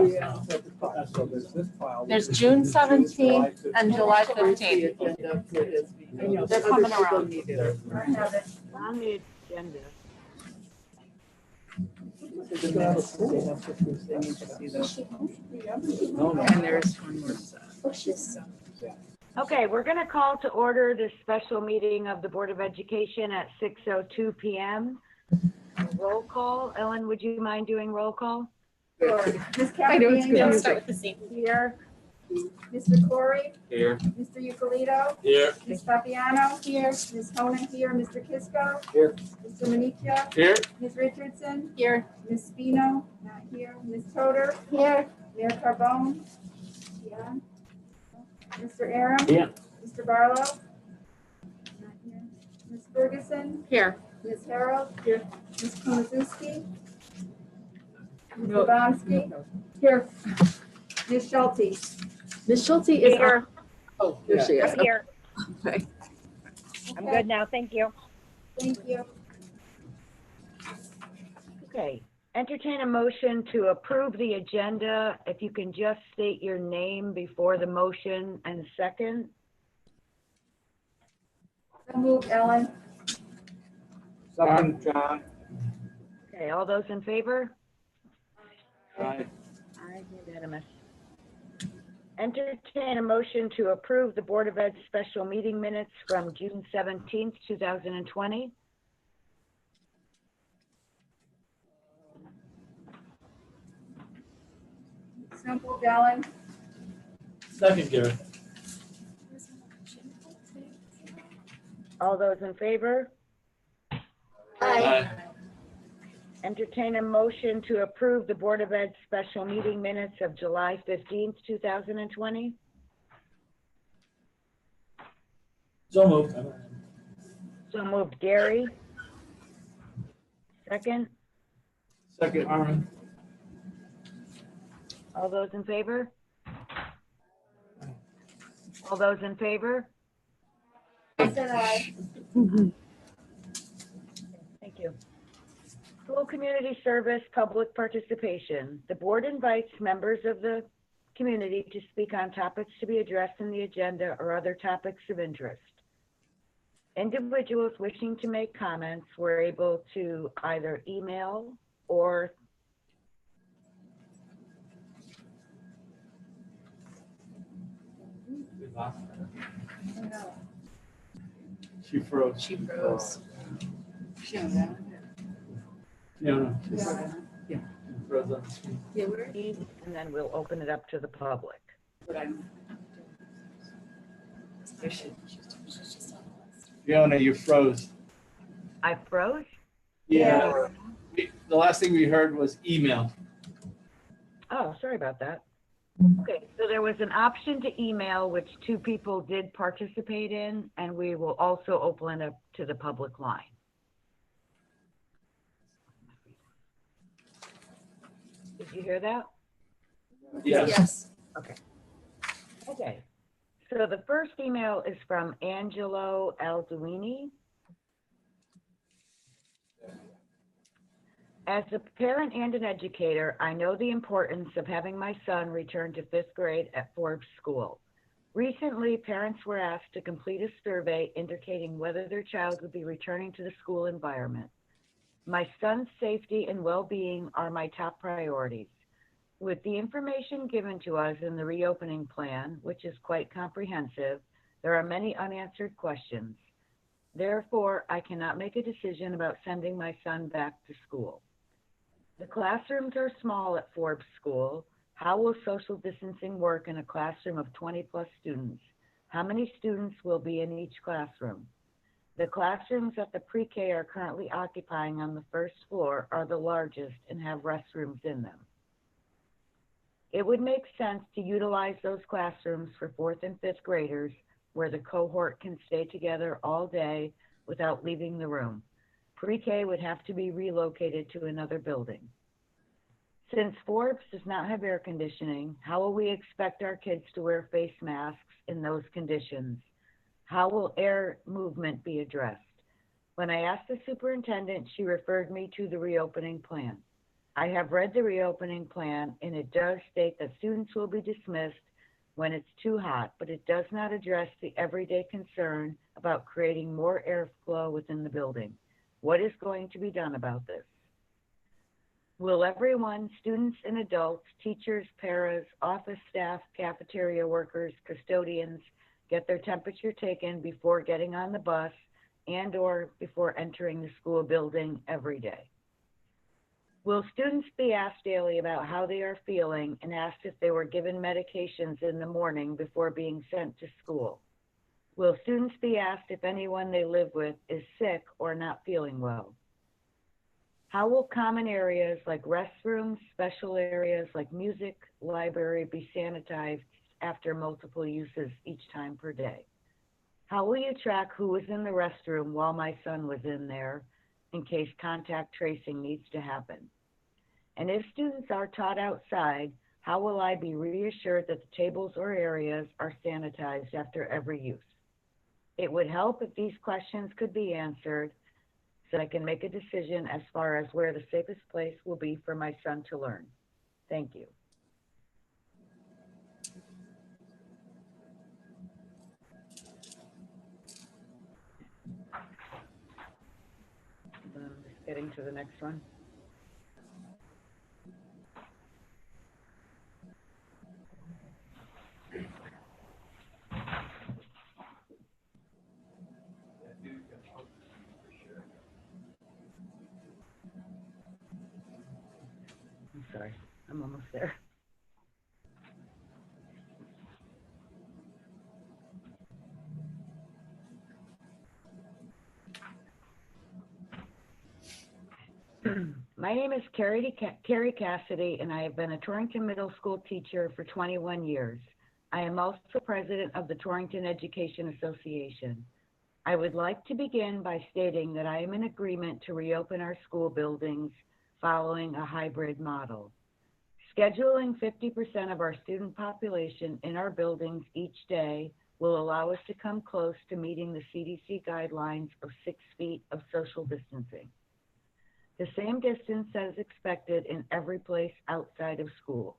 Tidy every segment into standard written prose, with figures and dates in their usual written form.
Yeah. So there's this file. There's June 17th and July 15th. They're coming around. On the agenda. And there's one more set. Okay, we're going to call to order this special meeting of the Board of Education at 6:02 p.m. Roll call. Ellen, would you mind doing roll call? Sure. Ms. I know it's Capabianco good. Start with the same. here. Mr. Corey. Here. Mr. Euclid. Here. Ms. Papiano here. Ms. Honan here. Mr. Kisco. Here. Mr. Manicchia. Here. Ms. Richardson. Here. Ms. Spino. Not here. Ms. Toder. Here. Mayor Carbone. Yeah. Mr. Aram. Yeah. Mr. Barlow. Not here. Ms. Ferguson. Here. Ms. Harold. Here. Ms. Komazuski. Ms. No. Babowski. Here. Ms. Schulte. Ms. Schulte is Here. Oh, here she is. I'm here. Okay. I'm good now. Thank you. Thank you. Okay. Entertain a motion to approve the agenda. If you can just state your name before the motion and second. So moved, Ellen. Second, John. Okay, all those in favor? Aye. Aye, unanimous. Entertain a motion to approve the Board of Ed special meeting minutes from June 17th, 2020. So moved, Ellen. Second, Gary. All those in favor? Aye. Entertain a motion to approve the Board of Ed special meeting minutes of July 15th, 2020. So moved. So moved, Gary. Second. Second, Armin. All those in favor? All those in favor? I said aye. Thank you. School community service, public participation. The board invites members of the community to speak on topics to be addressed in the agenda or other topics of interest. Individuals wishing to make comments were able to either email or She froze. She froze. She on that? No. Yeah. She froze on the screen. Yeah, where? and then we'll open it up to the public. But I'm. There she's just on the list. Fiona, you froze. I froze? Yeah. The last thing we heard was email. Oh, sorry about that. Okay, so there was an option to email, which 2 people did participate in, and we will also open it up to the public line. Did you hear that? Yes. Yes. Okay. So the first email is from Angelo Alduini. As a parent and an educator, I know the importance of having my son return to 5th grade at Forbes School. Recently, parents were asked to complete a survey indicating whether their child would be returning to the school environment. My son's safety and well-being are my top priorities. With the information given to us in the reopening plan, which is quite comprehensive, there are many unanswered questions. Therefore, I cannot make a decision about sending my son back to school. The classrooms are small at Forbes School. How will social distancing work in a classroom of 20+ students? How many students will be in each classroom? The classrooms at the pre-K are currently occupying on the 1st floor are the largest and have restrooms in them. It would make sense to utilize those classrooms for 4th and 5th graders where the cohort can stay together all day without leaving the room. Pre-K would have to be relocated to another building. Since Forbes does not have air conditioning, how will we expect our kids to wear face masks in those conditions? How will air movement be addressed? When I asked the superintendent, she referred me to the reopening plan. I have read the reopening plan, and it does state that students will be dismissed when it's too hot, but it does not address the everyday concern about creating more airflow within the building. What is going to be done about this? Will everyone, students and adults, teachers, paras, office staff, cafeteria workers, custodians, get their temperature taken before getting on the bus and/or before entering the school building every day? Will students be asked daily about how they are feeling and asked if they were given medications in the morning before being sent to school? Will students be asked if anyone they live with is sick or not feeling well? How will common areas like restrooms, special areas like music, library be sanitized after multiple uses each time per day? How will you track who was in the restroom while my son was in there in case contact tracing needs to happen? And if students are taught outside, how will I be reassured that the tables or areas are sanitized after every use? It would help if these questions could be answered so I can make a decision as far as where the safest place will be for my son to learn. Thank you. Just getting to the next one. I'm sorry, I'm almost there. My name is Carrie Cassidy, and I have been a Torrington Middle School teacher for 21 years. I am also president of the Torrington Education Association. I would like to begin by stating that I am in agreement to reopen our school buildings following a hybrid model. Scheduling 50% of our student population in our buildings each day will allow us to come close to meeting the CDC guidelines of 6 feet of social distancing. The same distance as expected in every place outside of schools.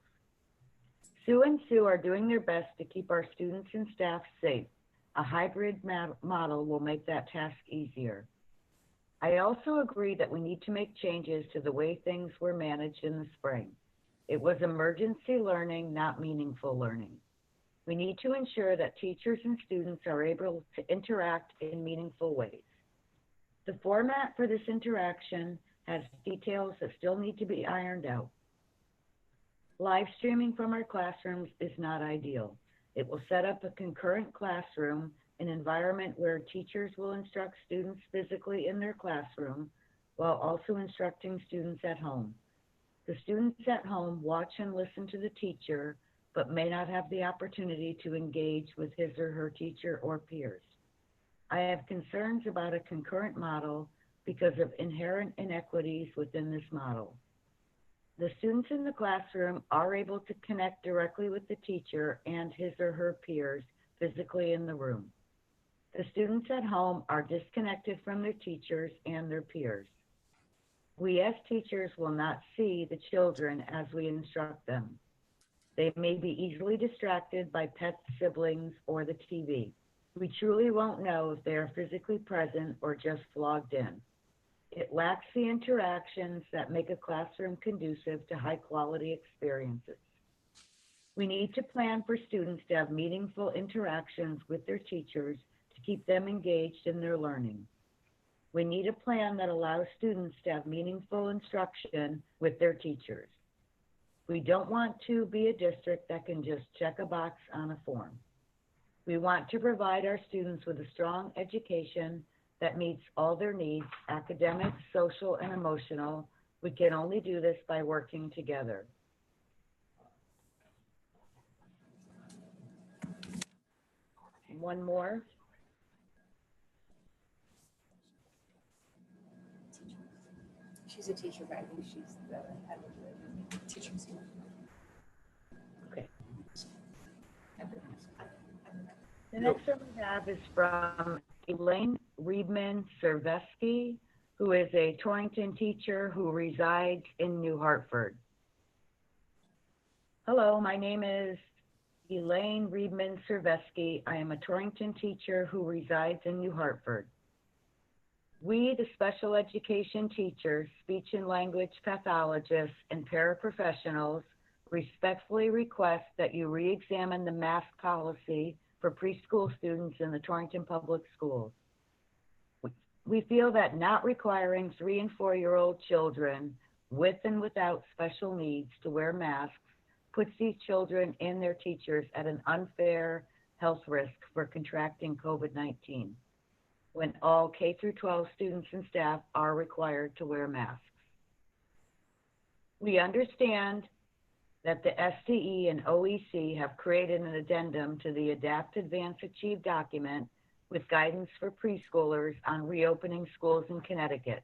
Sue and Sue are doing their best to keep our students and staff safe. A hybrid model will make that task easier. I also agree that we need to make changes to the way things were managed in the spring. It was emergency learning, not meaningful learning. We need to ensure that teachers and students are able to interact in meaningful ways. The format for this interaction has details that still need to be ironed out. Live streaming from our classrooms is not ideal. It will set up a concurrent classroom, an environment where teachers will instruct students physically in their classroom while also instructing students at home. The students at home watch and listen to the teacher, but may not have the opportunity to engage with his or her teacher or peers. I have concerns about a concurrent model because of inherent inequities within this model. The students in the classroom are able to connect directly with the teacher and his or her peers physically in the room. The students at home are disconnected from their teachers and their peers. We as teachers will not see the children as we instruct them. They may be easily distracted by pet siblings or the TV. We truly won't know if they are physically present or just logged in. It lacks the interactions that make a classroom conducive to high-quality experiences. We need to plan for students to have meaningful interactions with their teachers to keep them engaged in their learning. We need a plan that allows students to have meaningful instruction with their teachers. We don't want to be a district that can just check a box on a form. We want to provide our students with a strong education that meets all their needs, academic, social, and emotional. We can only do this by working together. One more. She's a teacher, but I think she's the head of the teachers. Okay. The next one we have is from Elaine Riedman Cerveski, who is a Torrington teacher who resides in New Hartford. Hello, my name is Elaine Riedman-Cerveski. I am a Torrington teacher who resides in New Hartford. We, the special education teachers, speech and language pathologists, and paraprofessionals respectfully request that you re-examine the mask policy for preschool students in the Torrington Public Schools. We feel that not requiring 3- and 4-year-old children with and without special needs to wear masks puts these children and their teachers at an unfair health risk for contracting COVID-19, when all K-12 students and staff are required to wear masks. We understand that the SDE and OEC have created an addendum to the Adapt, Advance, Achieve document with guidance for preschoolers on reopening schools in Connecticut.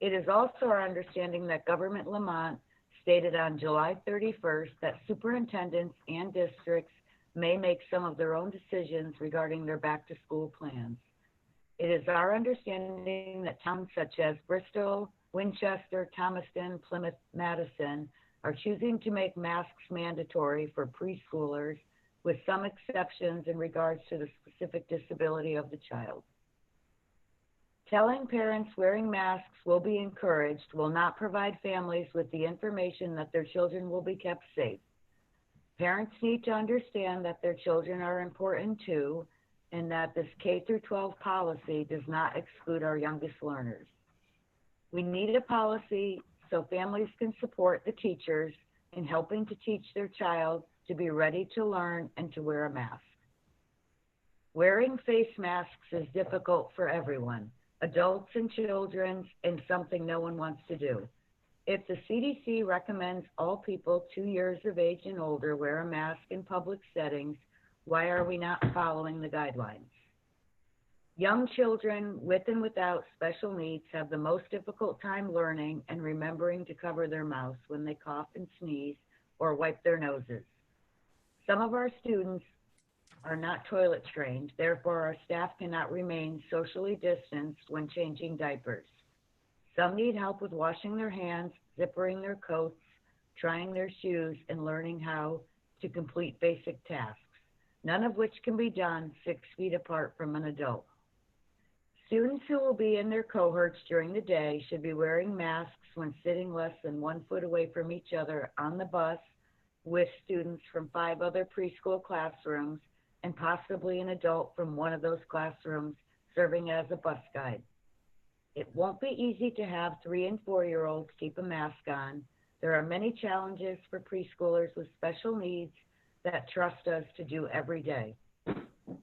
It is also our understanding that Government Lamont stated on July 31st that superintendents and districts may make some of their own decisions regarding their back-to-school plans. It is our understanding that towns such as Bristol, Winchester, Thomaston, Plymouth, Madison are choosing to make masks mandatory for preschoolers with some exceptions in regards to the specific disability of the child. Telling parents wearing masks will be encouraged will not provide families with the information that their children will be kept safe. Parents need to understand that their children are important too, and that this K-12 policy does not exclude our youngest learners. We need a policy so families can support the teachers in helping to teach their child to be ready to learn and to wear a mask. Wearing face masks is difficult for everyone, adults and children, and something no one wants to do. If the CDC recommends all people 2 years of age and older wear a mask in public settings, why are we not following the guidelines? Young children with and without special needs have the most difficult time learning and remembering to cover their mouths when they cough and sneeze or wipe their noses. Some of our students are not toilet trained, therefore our staff cannot remain socially distanced when changing diapers. Some need help with washing their hands, zippering their coats, trying their shoes, and learning how to complete basic tasks, none of which can be done 6 feet apart from an adult. Students who will be in their cohorts during the day should be wearing masks when sitting less than 1 foot away from each other on the bus with students from 5 other preschool classrooms and possibly an adult from one of those classrooms serving as a bus guide. It won't be easy to have 3- and 4-year-olds keep a mask on. There are many challenges for preschoolers with special needs that trust us to do every day.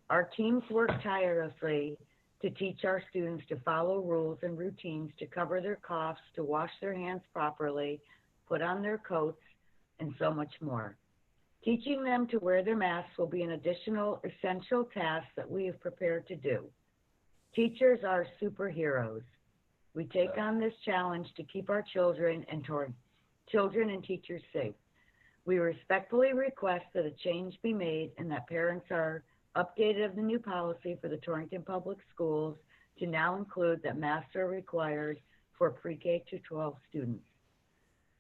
Our teams work tirelessly to teach our students to follow rules and routines, to cover their coughs, to wash their hands properly, put on their coats, and so much more. Teaching them to wear their masks will be an additional essential task that we have prepared to do. Teachers are superheroes. We take on this challenge to keep our children and teachers safe. We respectfully request that a change be made and that parents are updated of the new policy for the Torrington Public Schools to now include that masks are required for pre-K to 12 students.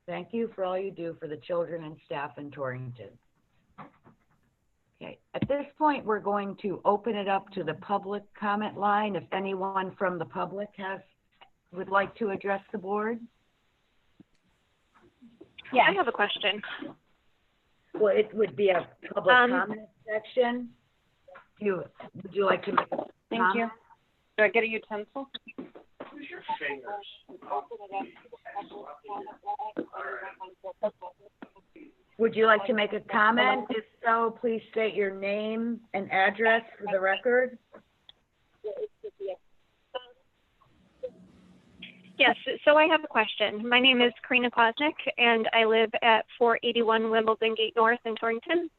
Thank you for all you do for the children and staff in Torrington. Okay, at this point, we're going to open it up to the public comment line. If anyone from the public would like to address the board. Yeah, I have a question. Well, it would be a public comment section. Would you like to make a comment? Thank you. Do I get a utensil? Use your fingers. Would you like to make a comment? If so, please state your name and address for the record. Yes, so I have a question. My name is Karina Klosnick, and I live at 481 Wimbledon Gate North in Torrington.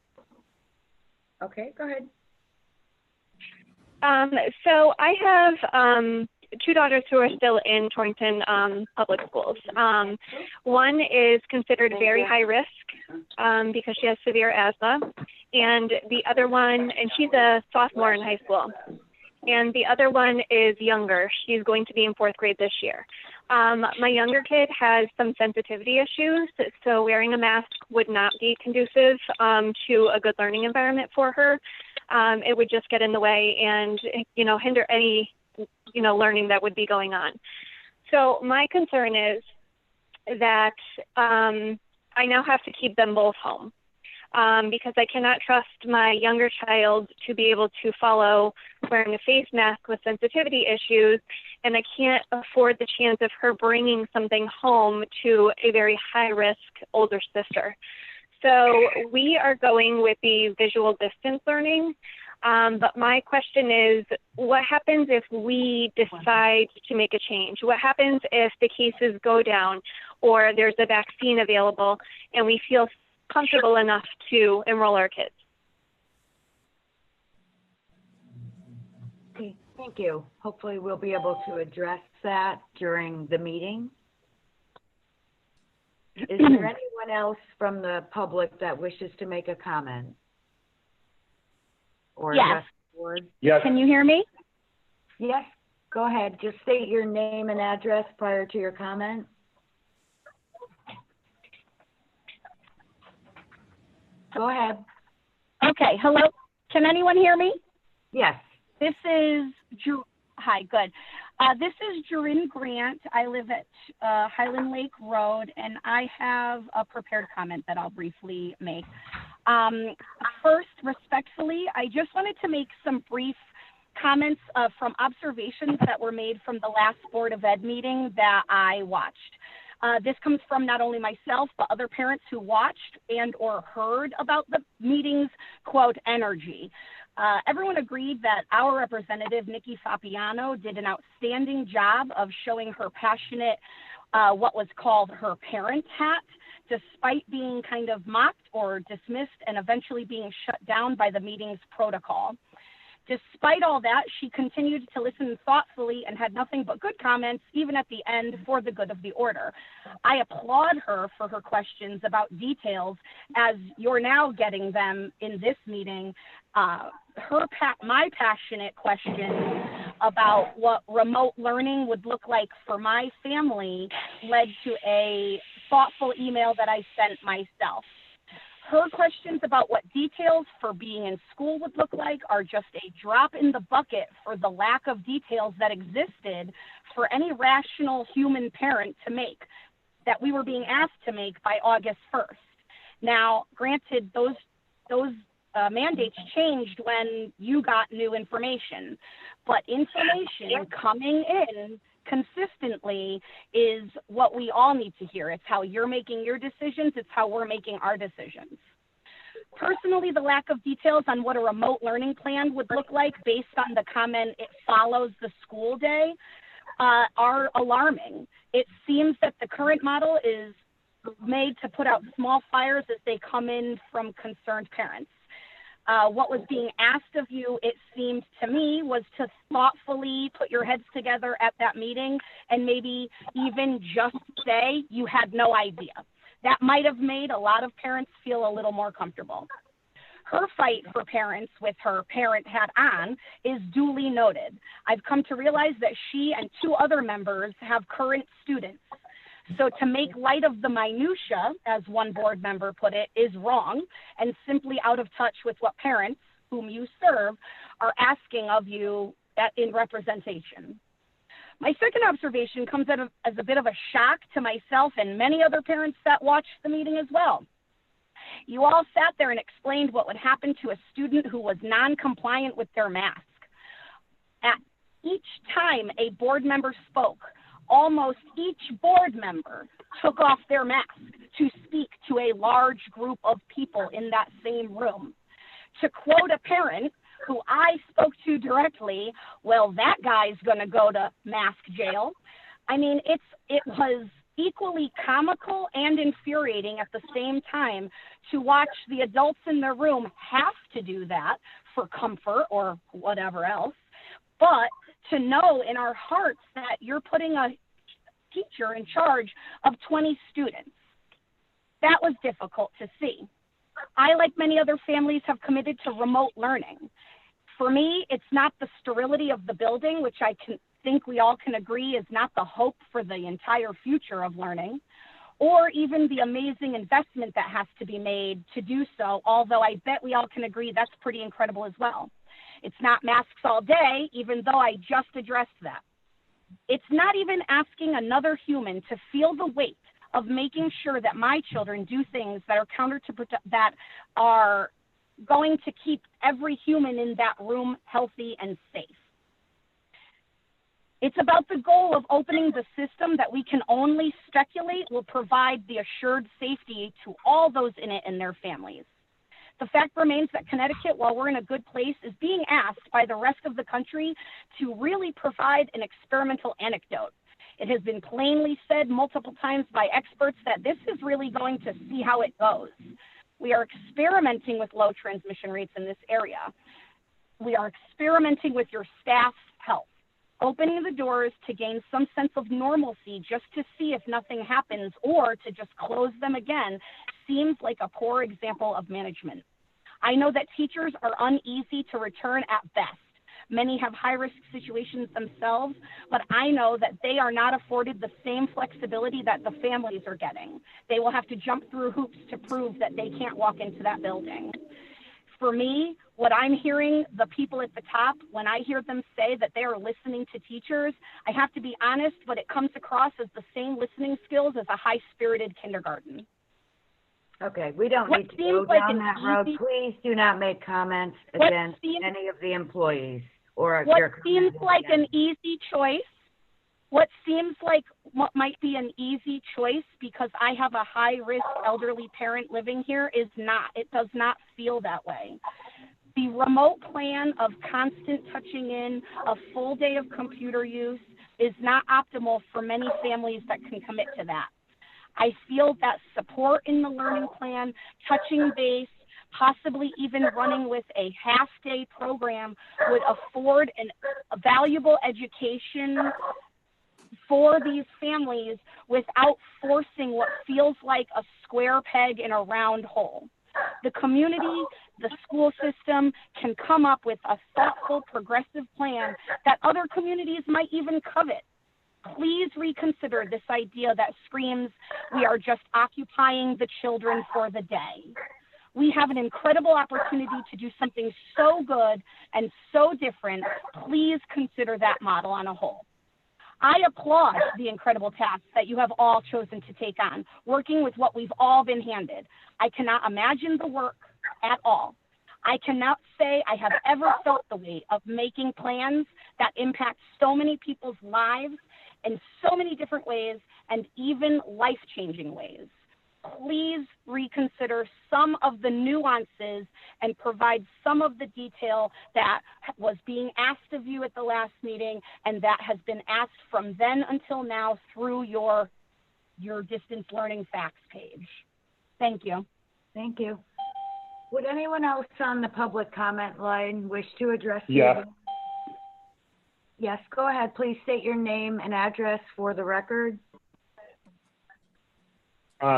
Okay, go ahead. So I have 2 daughters who are still in Torrington public schools. One is considered very high risk because she has severe asthma, and the other one, and she's a sophomore in high school. and the other one is younger. She's going to be in 4th grade this year. My younger kid has some sensitivity issues, so wearing a mask would not be conducive to a good learning environment for her. It would just get in the way and, hinder any, learning that would be going on. So my concern is that I now have to keep them both home. Because I cannot trust my younger child to be able to follow wearing a face mask with sensitivity issues, and I can't afford the chance of her bringing something home to a very high-risk older sister. So we are going with the visual distance learning, but my question is, what happens if we decide to make a change? What happens if the cases go down or there's a vaccine available and we feel comfortable enough to enroll our kids? Okay, thank you. Hopefully we'll be able to address that during the meeting. Is there anyone else from the public that wishes to make a comment? Or Yes. address the board? Yes. Can you hear me? Yes, go ahead. Just state your name and address prior to your comment. Go ahead. Okay, hello. Can anyone hear me? Yes. This is hi, good. This is Jorin Grant. I live at Highland Lake Road, and I have a prepared comment that I'll briefly make. First, respectfully, I just wanted to make some brief comments from observations that were made from the last Board of Ed meeting that I watched. This comes from not only myself, but other parents who watched and or heard about the meeting's, quote, energy. Everyone agreed that our representative, Nikki Fapiano, did an outstanding job of showing her passionate, what was called her parent hat, despite being kind of mocked or dismissed and eventually being shut down by the meeting's protocol. Despite all that, she continued to listen thoughtfully and had nothing but good comments, even at the end, for the good of the order. I applaud her for her questions about details, as you're now getting them in this meeting. My passionate question about what remote learning would look like for my family led to a thoughtful email that I sent myself. Her questions about what details for being in school would look like are just a drop in the bucket for the lack of details that existed for any rational human parent to make, that we were being asked to make by August 1st. Now, granted, those mandates changed when you got new information, but information coming in consistently is what we all need to hear. It's how you're making your decisions. It's how we're making our decisions. Personally, the lack of details on what a remote learning plan would look like based on the comment, it follows the school day, are alarming. It seems that the current model is made to put out small fires as they come in from concerned parents. What was being asked of you, it seemed to me, was to thoughtfully put your heads together at that meeting and maybe even just say you had no idea. That might have made a lot of parents feel a little more comfortable. Her fight for parents with her parent hat on is duly noted. I've come to realize that she and 2 other members have current students. So to make light of the minutia, as one board member put it, is wrong and simply out of touch with what parents, whom you serve, are asking of you in representation. My second observation comes as a bit of a shock to myself and many other parents that watched the meeting as well. You all sat there and explained what would happen to a student who was non-compliant with their mask. At each time a board member spoke, almost each board member took off their mask to speak to a large group of people in that same room. To quote a parent who I spoke to directly, well, that guy's going to go to mask jail. I mean, it was equally comical and infuriating at the same time to watch the adults in the room have to do that for comfort or whatever else, but to know in our hearts that you're putting a teacher in charge of 20 students. That was difficult to see. I, like many other families, have committed to remote learning. For me, it's not the sterility of the building, which I think we all can agree is not the hope for the entire future of learning, or even the amazing investment that has to be made to do so, although I bet we all can agree that's pretty incredible as well. It's not masks all day, even though I just addressed that. It's not even asking another human to feel the weight of making sure that my children do things that are that are going to keep every human in that room healthy and safe. It's about the goal of opening the system that we can only speculate will provide the assured safety to all those in it and their families. The fact remains that Connecticut, while we're in a good place, is being asked by the rest of the country to really provide an experimental anecdote. It has been plainly said multiple times by experts that this is really going to see how it goes. We are experimenting with low transmission rates in this area. We are experimenting with your staff's health, opening the doors to gain some sense of normalcy just to see if nothing happens, or to just close them again seems like a poor example of management. I know that teachers are uneasy to return at best. Many have high-risk situations themselves, but I know that they are not afforded the same flexibility that the families are getting. They will have to jump through hoops to prove that they can't walk into that building. For me, what I'm hearing the people at the top, when I hear them say that they are listening to teachers, I have to be honest, but it comes across as the same listening skills as a high-spirited kindergarten. Okay, we don't What need to seems go like down an that road. easy- Please do not make comments What against seems- any of the employees or What your seems comments like an against- easy choice, what seems like what might be an easy choice because I have a high-risk elderly parent living here is not. It does not feel that way. The remote plan of constant touching in, a full day of computer use is not optimal for many families that can commit to that. I feel that support in the learning plan, touching base, possibly even running with a half-day program would afford a valuable education for these families without forcing what feels like a square peg in a round hole. The community, the school system can come up with a thoughtful, progressive plan that other communities might even covet. Please reconsider this idea that screams, we are just occupying the children for the day. We have an incredible opportunity to do something so good and so different. Please consider that model on a whole. I applaud the incredible task that you have all chosen to take on, working with what we've all been handed. I cannot imagine the work at all. I cannot say I have ever felt the weight of making plans that impact so many people's lives in so many different ways and even life-changing ways. Please reconsider some of the nuances and provide some of the detail that was being asked of you at the last meeting and that has been asked from then until now through your distance learning facts page. Thank you. Thank you. Would anyone else on the public comment line wish to address you? Yeah. Yes, go ahead. Please state your name and address for the record.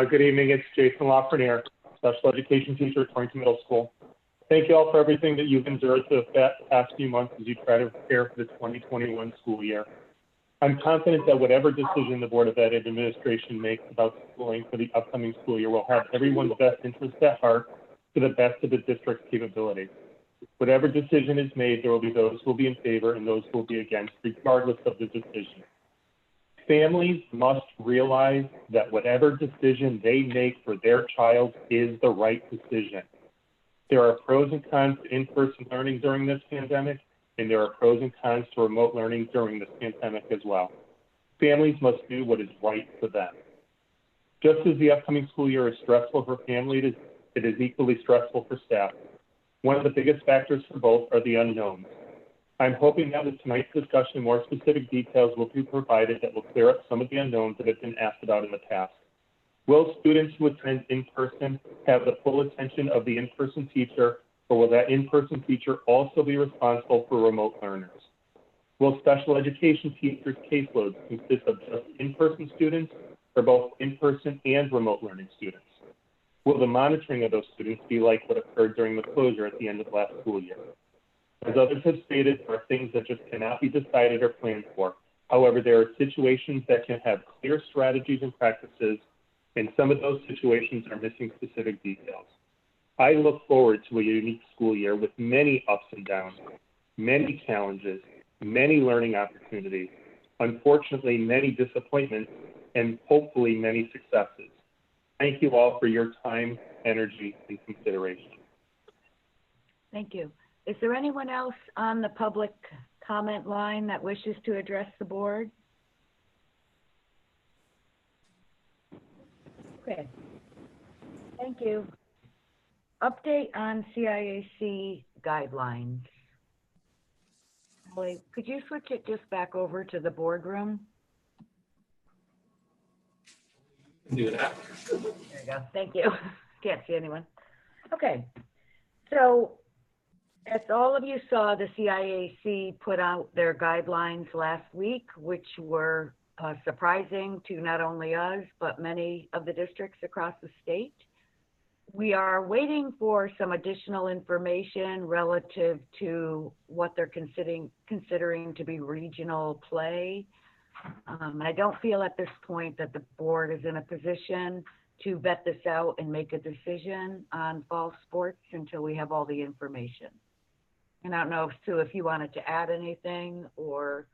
Good evening. It's Jason Lafreniere, special education teacher at Torrington Middle School. Thank you all for everything that you've endured the past few months as you try to prepare for the 2021 school year. I'm confident that whatever decision the Board of Ed administration makes about schooling for the upcoming school year will have everyone's best interest at heart to the best of the district's capabilities. Whatever decision is made, there will be those who will be in favor and those who will be against, regardless of the decision. Families must realize that whatever decision they make for their child is the right decision. There are pros and cons to in-person learning during this pandemic, and there are pros and cons to remote learning during this pandemic as well. Families must do what is right for them. Just as the upcoming school year is stressful for families, it is equally stressful for staff. One of the biggest factors for both are the unknowns. I'm hoping that with tonight's discussion, more specific details will be provided that will clear up some of the unknowns that have been asked about in the past. Will students who attend in person have the full attention of the in-person teacher, or will that in-person teacher also be responsible for remote learners? Will special education teachers' caseloads consist of just in-person students or both in-person and remote learning students? Will the monitoring of those students be like what occurred during the closure at the end of last school year? As others have stated, there are things that just cannot be decided or planned for. However, there are situations that can have clear strategies and practices, and some of those situations are missing specific details. I look forward to a unique school year with many ups and downs, many challenges, many learning opportunities, unfortunately, many disappointments, and hopefully many successes. Thank you all for your time, energy, and consideration. Thank you. Is there anyone else on the public comment line that wishes to address the board? Okay. Thank you. Update on CIAC guidelines. Holly, could you switch it just back over to the boardroom? Do that. There you go. Thank you. Can't see anyone. Okay. So as all of you saw, the CIAC put out their guidelines last week, which were surprising to not only us, but many of the districts across the state. We are waiting for some additional information relative to what they're considering to be regional play. I don't feel at this point that the board is in a position to vet this out and make a decision on fall sports until we have all the information. And I don't know, Sue, if you wanted to add anything or.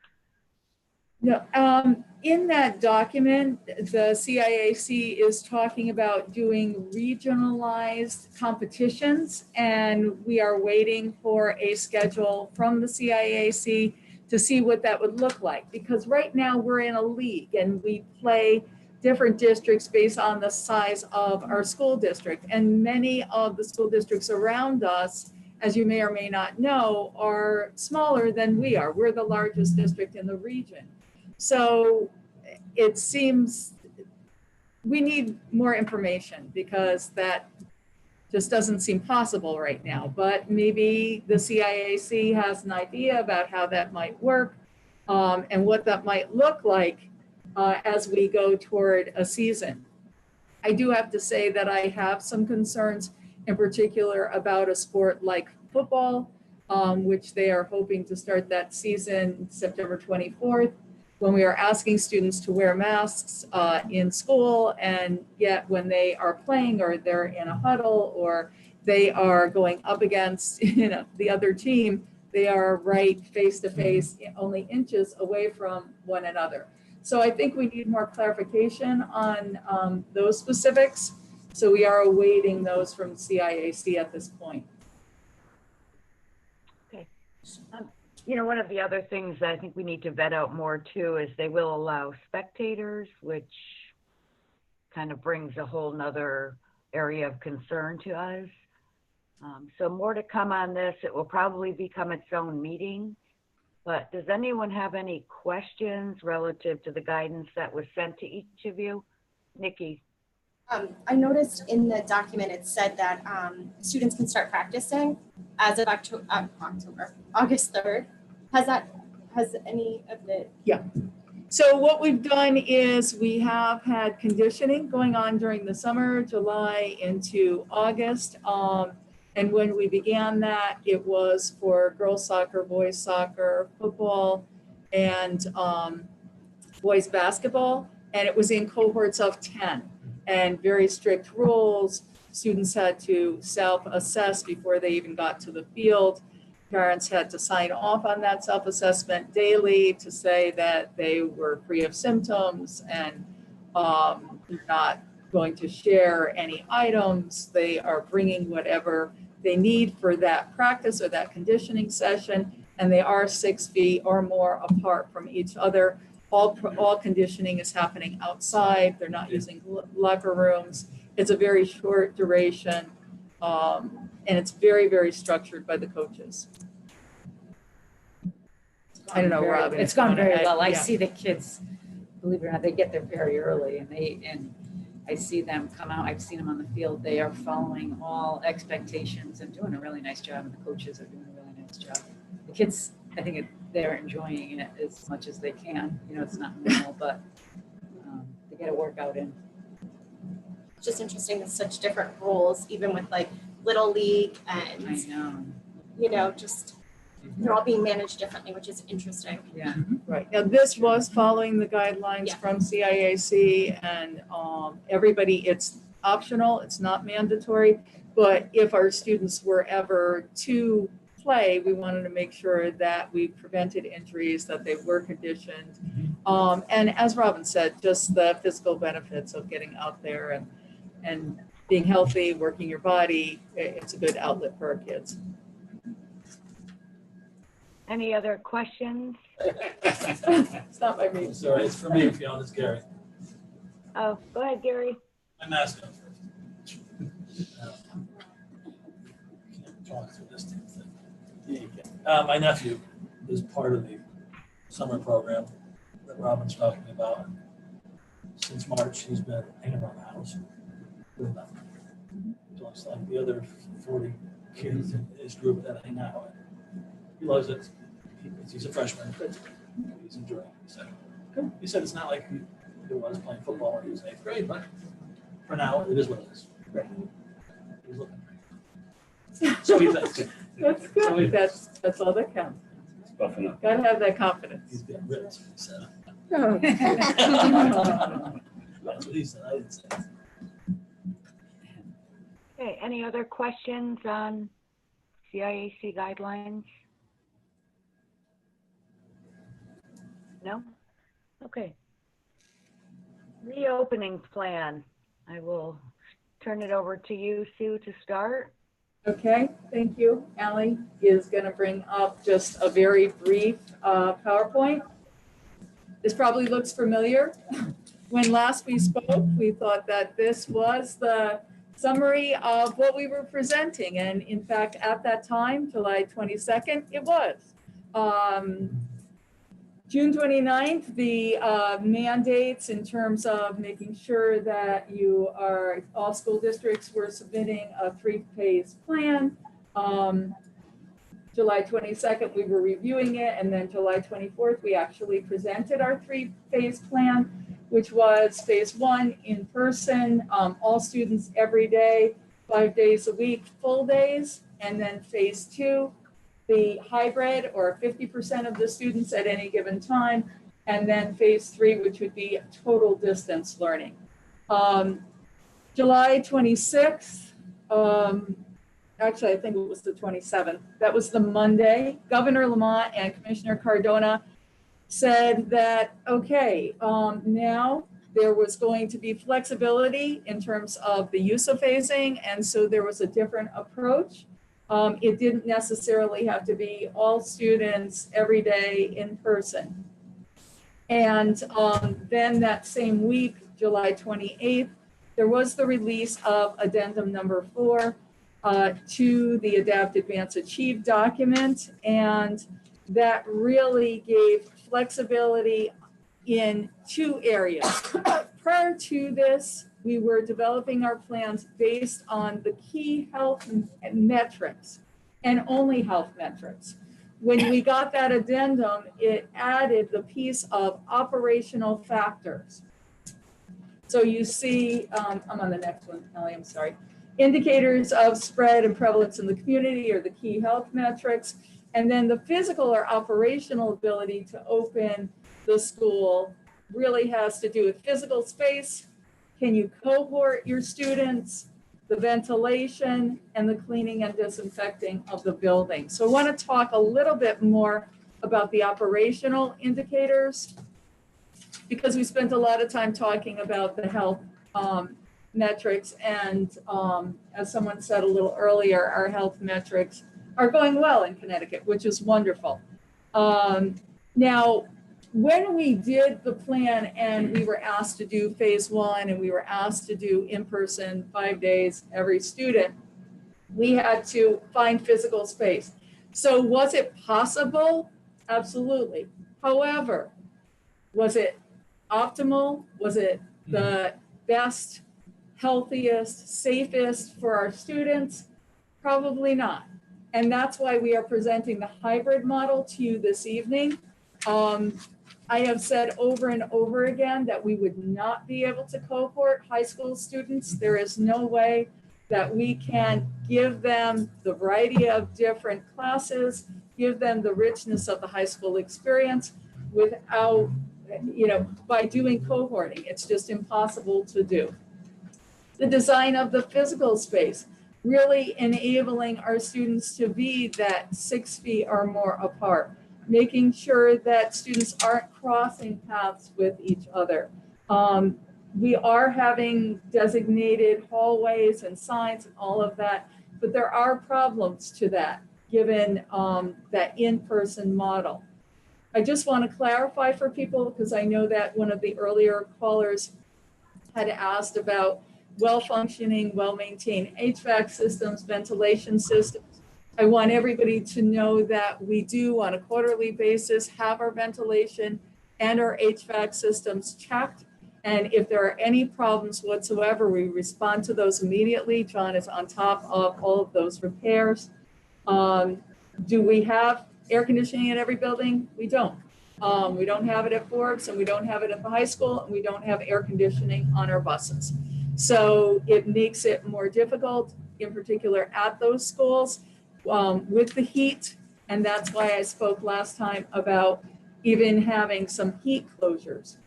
No, in that document, the CIAC is talking about doing regionalized competitions, and we are waiting for a schedule from the CIAC to see what that would look like. Because right now we're in a league and we play different districts based on the size of our school district. And many of the school districts around us, as you may or may not know, are smaller than we are. We're the largest district in the region. So it seems we need more information because that just doesn't seem possible right now. But maybe the CIAC has an idea about how that might work and what that might look like as we go toward a season. I do have to say that I have some concerns in particular about a sport like football, which they are hoping to start that season September 24th. When we are asking students to wear masks in school, and yet when they are playing or they're in a huddle or they are going up against the other team, they are right face to face, only inches away from one another. So I think we need more clarification on those specifics. So we are awaiting those from CIAC at this point. Okay. One of the other things that I think we need to vet out more too is they will allow spectators, which kind of brings a whole nother area of concern to us. So more to come on this. It will probably become its own meeting, but does anyone have any questions relative to the guidance that was sent to each of you? Nikki. I noticed in the document it said that students can start practicing as of August 3rd. Has any of the? Yeah. So what we've done is we have had conditioning going on during the summer, July into August. And when we began that, it was for girls soccer, boys soccer, football, and boys basketball. And it was in cohorts of 10 and very strict rules. Students had to self-assess before they even got to the field. Parents had to sign off on that self-assessment daily to say that they were free of symptoms and not going to share any items. They are bringing whatever they need for that practice or that conditioning session, and they are 6 feet or more apart from each other. All conditioning is happening outside. They're not using locker rooms. It's a very short duration, and it's very, very structured by the coaches. I don't know, Rob. It's gone very well. I yeah. see the kids, believe it or not, they get there very early, and I see them come out. I've seen them on the field. They are following all expectations and doing a really nice job, and the coaches are doing a really nice job. The kids, I think they're enjoying it as much as they can. It's not normal, but they get a workout in. It's just interesting with such different roles, even with like Little League and, I know. just They're all being managed differently, which is interesting. Yeah. Right. Now, this was following the guidelines Yeah. from CIAC and everybody, it's optional, it's not mandatory. But if our students were ever to play, we wanted to make sure that we prevented injuries, that they were conditioned. And as Robin said, just the physical benefits of getting out there and being healthy, working your body, it's a good outlet for our kids. Any other questions? It's not by me. Sorry, it's for me, Fiona, it's Gary. Oh, go ahead, Gary. My mask on first. Can't talk through this damn thing. My nephew is part of the summer program that Robin's talking about. Since March, he's been hanging around the house doing nothing. So it's like the other 40 kids in his group that hang out. He loves it. He's a freshman. He's enjoying it. He said it's not like he was playing football when he was in 8th grade, but for now, it is what it is. He's looking great. So he thinks. That's good. That's all that counts. Buffing up. Gotta have that confidence. He's been ripped, he said. Oh. That's what he said. I didn't say it. Okay, any other questions on CIAC guidelines? No? Okay. Reopening plan. I will turn it over to you, Sue, to start. Okay, thank you. Allie is going to bring up just a very brief PowerPoint. This probably looks familiar. When last we spoke, we thought that this was the summary of what we were presenting. And in fact, at that time, July 22nd, it was. June 29th, the mandates in terms of making sure that all school districts were submitting a 3-phase plan. July 22nd, we were reviewing it, and then July 24th, we actually presented our 3-phase plan, which was phase 1 in person, all students every day, 5 days a week, full days, and then phase 2, the hybrid, or 50% of the students at any given time, and then phase 3, which would be total distance learning. July 26th, actually, I think it was the 27th. That was the Monday. Governor Lamont and Commissioner Cardona said that, okay, now there was going to be flexibility in terms of the use of phasing, and so there was a different approach. It didn't necessarily have to be all students every day in person. And then that same week, July 28th, there was the release of addendum number 4 to the Adapt, Advance, Achieve document. And that really gave flexibility in 2 areas. Prior to this, we were developing our plans based on the key health metrics and only health metrics. When we got that addendum, it added the piece of operational factors. So you see, I'm on the next one, Kelly, I'm sorry. Indicators of spread and prevalence in the community are the key health metrics. And then the physical or operational ability to open the school really has to do with physical space. Can you cohort your students, the ventilation, and the cleaning and disinfecting of the building? So I want to talk a little bit more about the operational indicators, because we spent a lot of time talking about the health metrics. And as someone said a little earlier, our health metrics are going well in Connecticut, which is wonderful. Now, when we did the plan and we were asked to do phase 1 and we were asked to do in-person 5 days every student, we had to find physical space. So was it possible? Absolutely. However, was it optimal? Was it the best, healthiest, safest for our students? Probably not. And that's why we are presenting the hybrid model to you this evening. I have said over and over again that we would not be able to cohort high school students. There is no way that we can give them the variety of different classes give them the richness of the high school experience without, by doing cohorting. It's just impossible to do. The design of the physical space, really enabling our students to be that 6 feet or more apart, making sure that students aren't crossing paths with each other. We are having designated hallways and signs and all of that, but there are problems to that given that in-person model. I just want to clarify for people, because I know that one of the earlier callers had asked about well-functioning, well-maintained HVAC systems, ventilation systems. I want everybody to know that we do on a quarterly basis have our ventilation and our HVAC systems checked. And if there are any problems whatsoever, we respond to those immediately. John is on top of all of those repairs. Do we have air conditioning in every building? We don't. We don't have it at Forbes, and we don't have it at the high school, and we don't have air conditioning on our buses. So it makes it more difficult, in particular at those schools, with the heat. And that's why I spoke last time about even having some heat closures.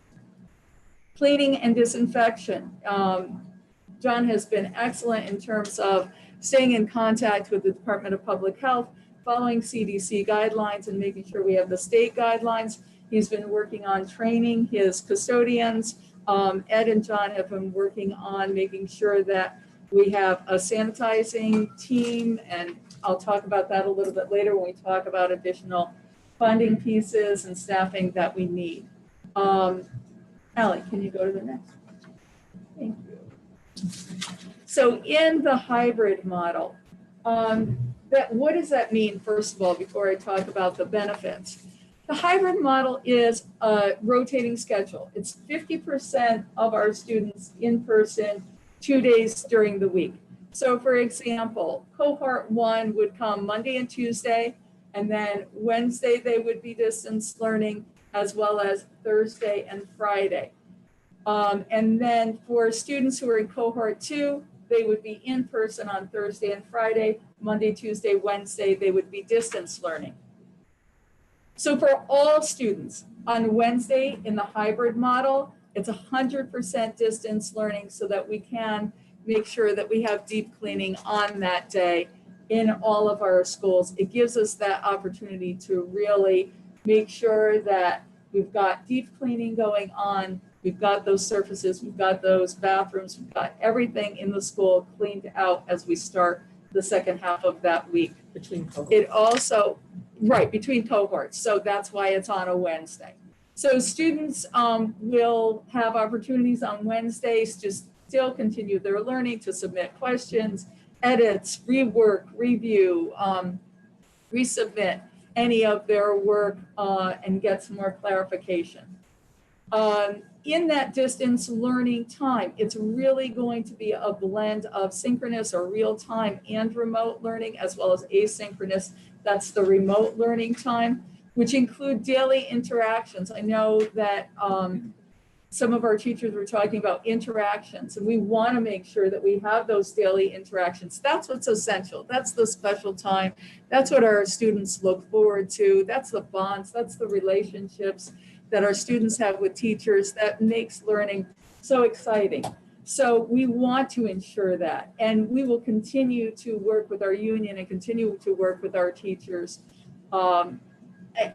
Cleaning and disinfection. John has been excellent in terms of staying in contact with the Department of Public Health, following CDC guidelines and making sure we have the state guidelines. He's been working on training his custodians. Ed and John have been working on making sure that we have a sanitizing team, and I'll talk about that a little bit later when we talk about additional funding pieces and staffing that we need. Allie, can you go to the next? Thank you. So in the hybrid model, what does that mean, first of all, before I talk about the benefits? The hybrid model is a rotating schedule. It's 50% of our students in person, 2 days during the week. So for example, cohort 1 would come Monday and Tuesday, and then Wednesday they would be distance learning, as well as Thursday and Friday. And then for students who are in cohort 2, they would be in person on Thursday and Friday. Monday, Tuesday, Wednesday, they would be distance learning. So for all students on Wednesday in the hybrid model, it's 100% distance learning so that we can make sure that we have deep cleaning on that day in all of our schools. It gives us that opportunity to really make sure that we've got deep cleaning going on. We've got those surfaces, we've got those bathrooms, we've got everything in the school cleaned out as we start the second half of that week. Between cohorts. It also, right, between cohorts. So that's why it's on a Wednesday. So students will have opportunities on Wednesdays to still continue their learning, to submit questions, edits, rework, review, resubmit any of their work and get some more clarification. In that distance learning time, it's really going to be a blend of synchronous or real time and remote learning, as well as asynchronous. That's the remote learning time, which include daily interactions. I know that some of our teachers were talking about interactions, and we want to make sure that we have those daily interactions. That's what's essential. That's the special time. That's what our students look forward to. That's the bonds, that's the relationships that our students have with teachers that makes learning so exciting. So we want to ensure that, and we will continue to work with our union and continue to work with our teachers on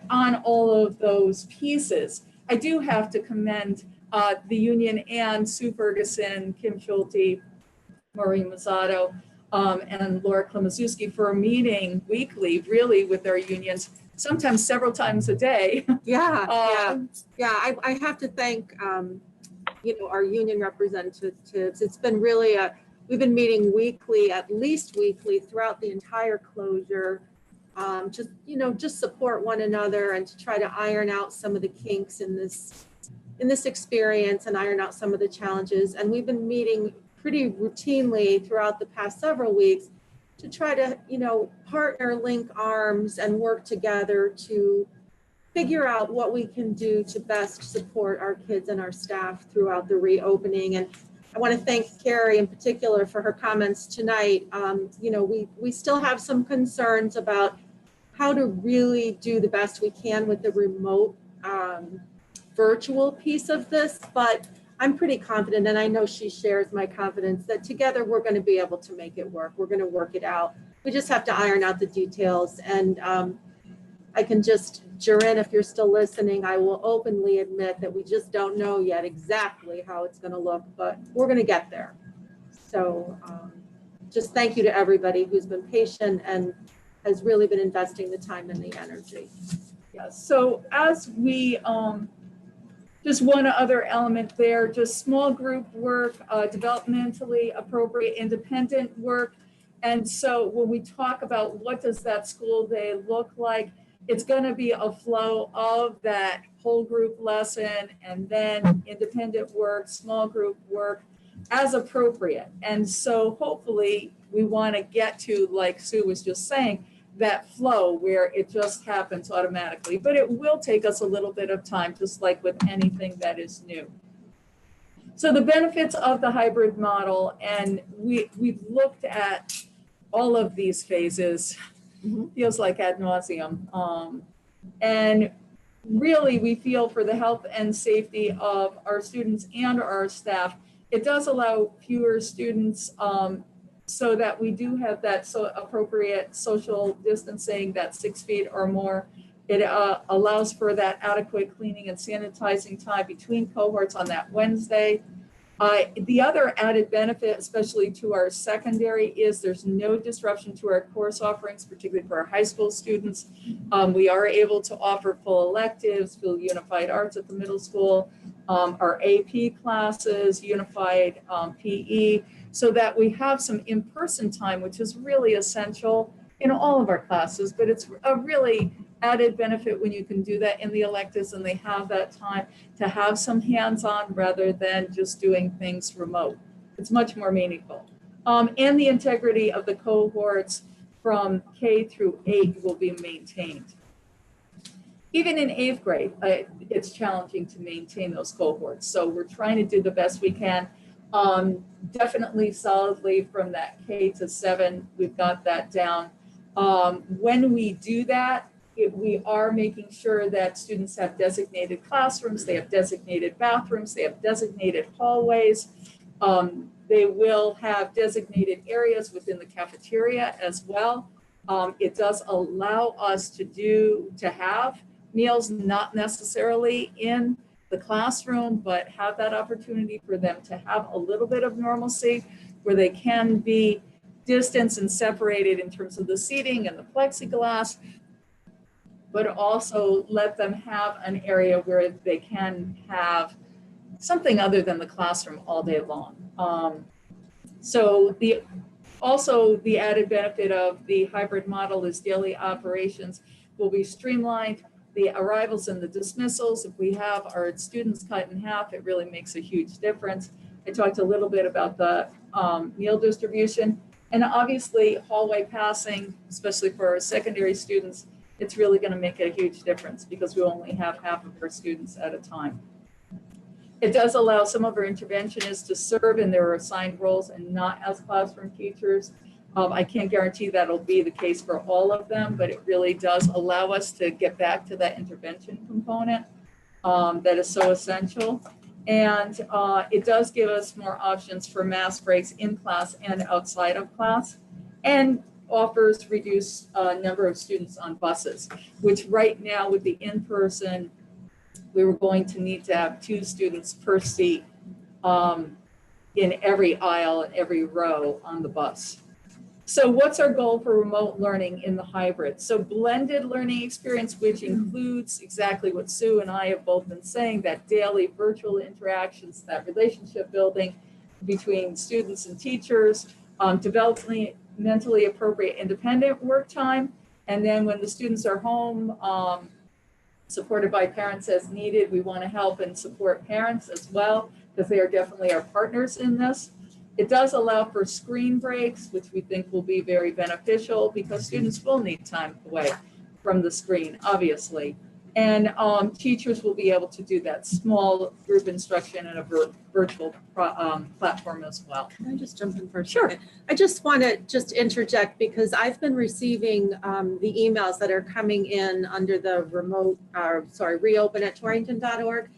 all of those pieces. I do have to commend the union and Sue Ferguson, Kim Schulte, Maureen Mazzato, and Laura Klimaszewski for meeting weekly, really, with our unions, sometimes several times a day. Yeah. I have to thank, our union representatives. It's been really we've been meeting weekly, at least weekly, throughout the entire closure. Just support one another and to try to iron out some of the kinks in this experience and iron out some of the challenges. And we've been meeting pretty routinely throughout the past several weeks to try to, partner, link arms and work together to figure out what we can do to best support our kids and our staff throughout the reopening. And I want to thank Carrie in particular for her comments tonight. We still have some concerns about how to really do the best we can with the remote virtual piece of this, but I'm pretty confident, and I know she shares my confidence, that together we're going to be able to make it work. We're going to work it out. We just have to iron out the details. And I can just, Jaren, if you're still listening, I will openly admit that we just don't know yet exactly how it's going to look, but we're going to get there. So just thank you to everybody who's been patient and has really been investing the time and the energy. Yeah, so as we, just one other element there, just small group work, developmentally appropriate independent work. And so when we talk about what does that school day look like, it's going to be a flow of that whole group lesson and then independent work, small group work as appropriate. And so hopefully we want to get to, like Sue was just saying, that flow where it just happens automatically, but it will take us a little bit of time, just like with anything that is new. So the benefits of the hybrid model, and we've looked at all of these phases, feels like ad nauseum. And really we feel for the health and safety of our students and our staff, it does allow fewer students so that we do have that appropriate social distancing, that 6 feet or more. It allows for that adequate cleaning and sanitizing time between cohorts on that Wednesday. The other added benefit, especially to our secondary, is there's no disruption to our course offerings, particularly for our high school students. We are able to offer full electives, full unified arts at the middle school, our AP classes, unified PE, so that we have some in-person time, which is really essential in all of our classes, but it's a really added benefit when you can do that in the electives and they have that time to have some hands-on rather than just doing things remote. It's much more meaningful. And the integrity of the cohorts from K through 8 will be maintained. Even in 8th grade, it's challenging to maintain those cohorts. So we're trying to do the best we can. Definitely solidly from that K to 7, we've got that down. When we do that, we are making sure that students have designated classrooms, they have designated bathrooms, they have designated hallways. They will have designated areas within the cafeteria as well. It does allow us to have meals not necessarily in the classroom, but have that opportunity for them to have a little bit of normalcy where they can be distanced and separated in terms of the seating and the plexiglass, but also let them have an area where they can have something other than the classroom all day long. So also the added benefit of the hybrid model is daily operations will be streamlined. The arrivals and the dismissals, if we have our students cut in half, it really makes a huge difference. I talked a little bit about the meal distribution, and obviously hallway passing, especially for our secondary students, it's really going to make a huge difference because we only have half of our students at a time. It does allow some of our interventionists to serve in their assigned roles and not as classroom teachers. I can't guarantee that'll be the case for all of them, but it really does allow us to get back to that intervention component that is so essential. And it does give us more options for mass breaks in class and outside of class, and offers reduced number of students on buses, which right now with the in-person, we were going to need to have 2 students per seat in every aisle and every row on the bus. So what's our goal for remote learning in the hybrid? So blended learning experience, which includes exactly what Sue and I have both been saying, that daily virtual interactions, that relationship building between students and teachers, developmentally appropriate independent work time. And then when the students are home, supported by parents as needed, we want to help and support parents as well, because they are definitely our partners in this. It does allow for screen breaks, which we think will be very beneficial because students will need time away from the screen, obviously. And teachers will be able to do that small group instruction in a virtual platform as well. Can I just jump in for a Sure. second? I just want to just interject because I've been receiving the emails that are coming in under the reopen at torrington.org.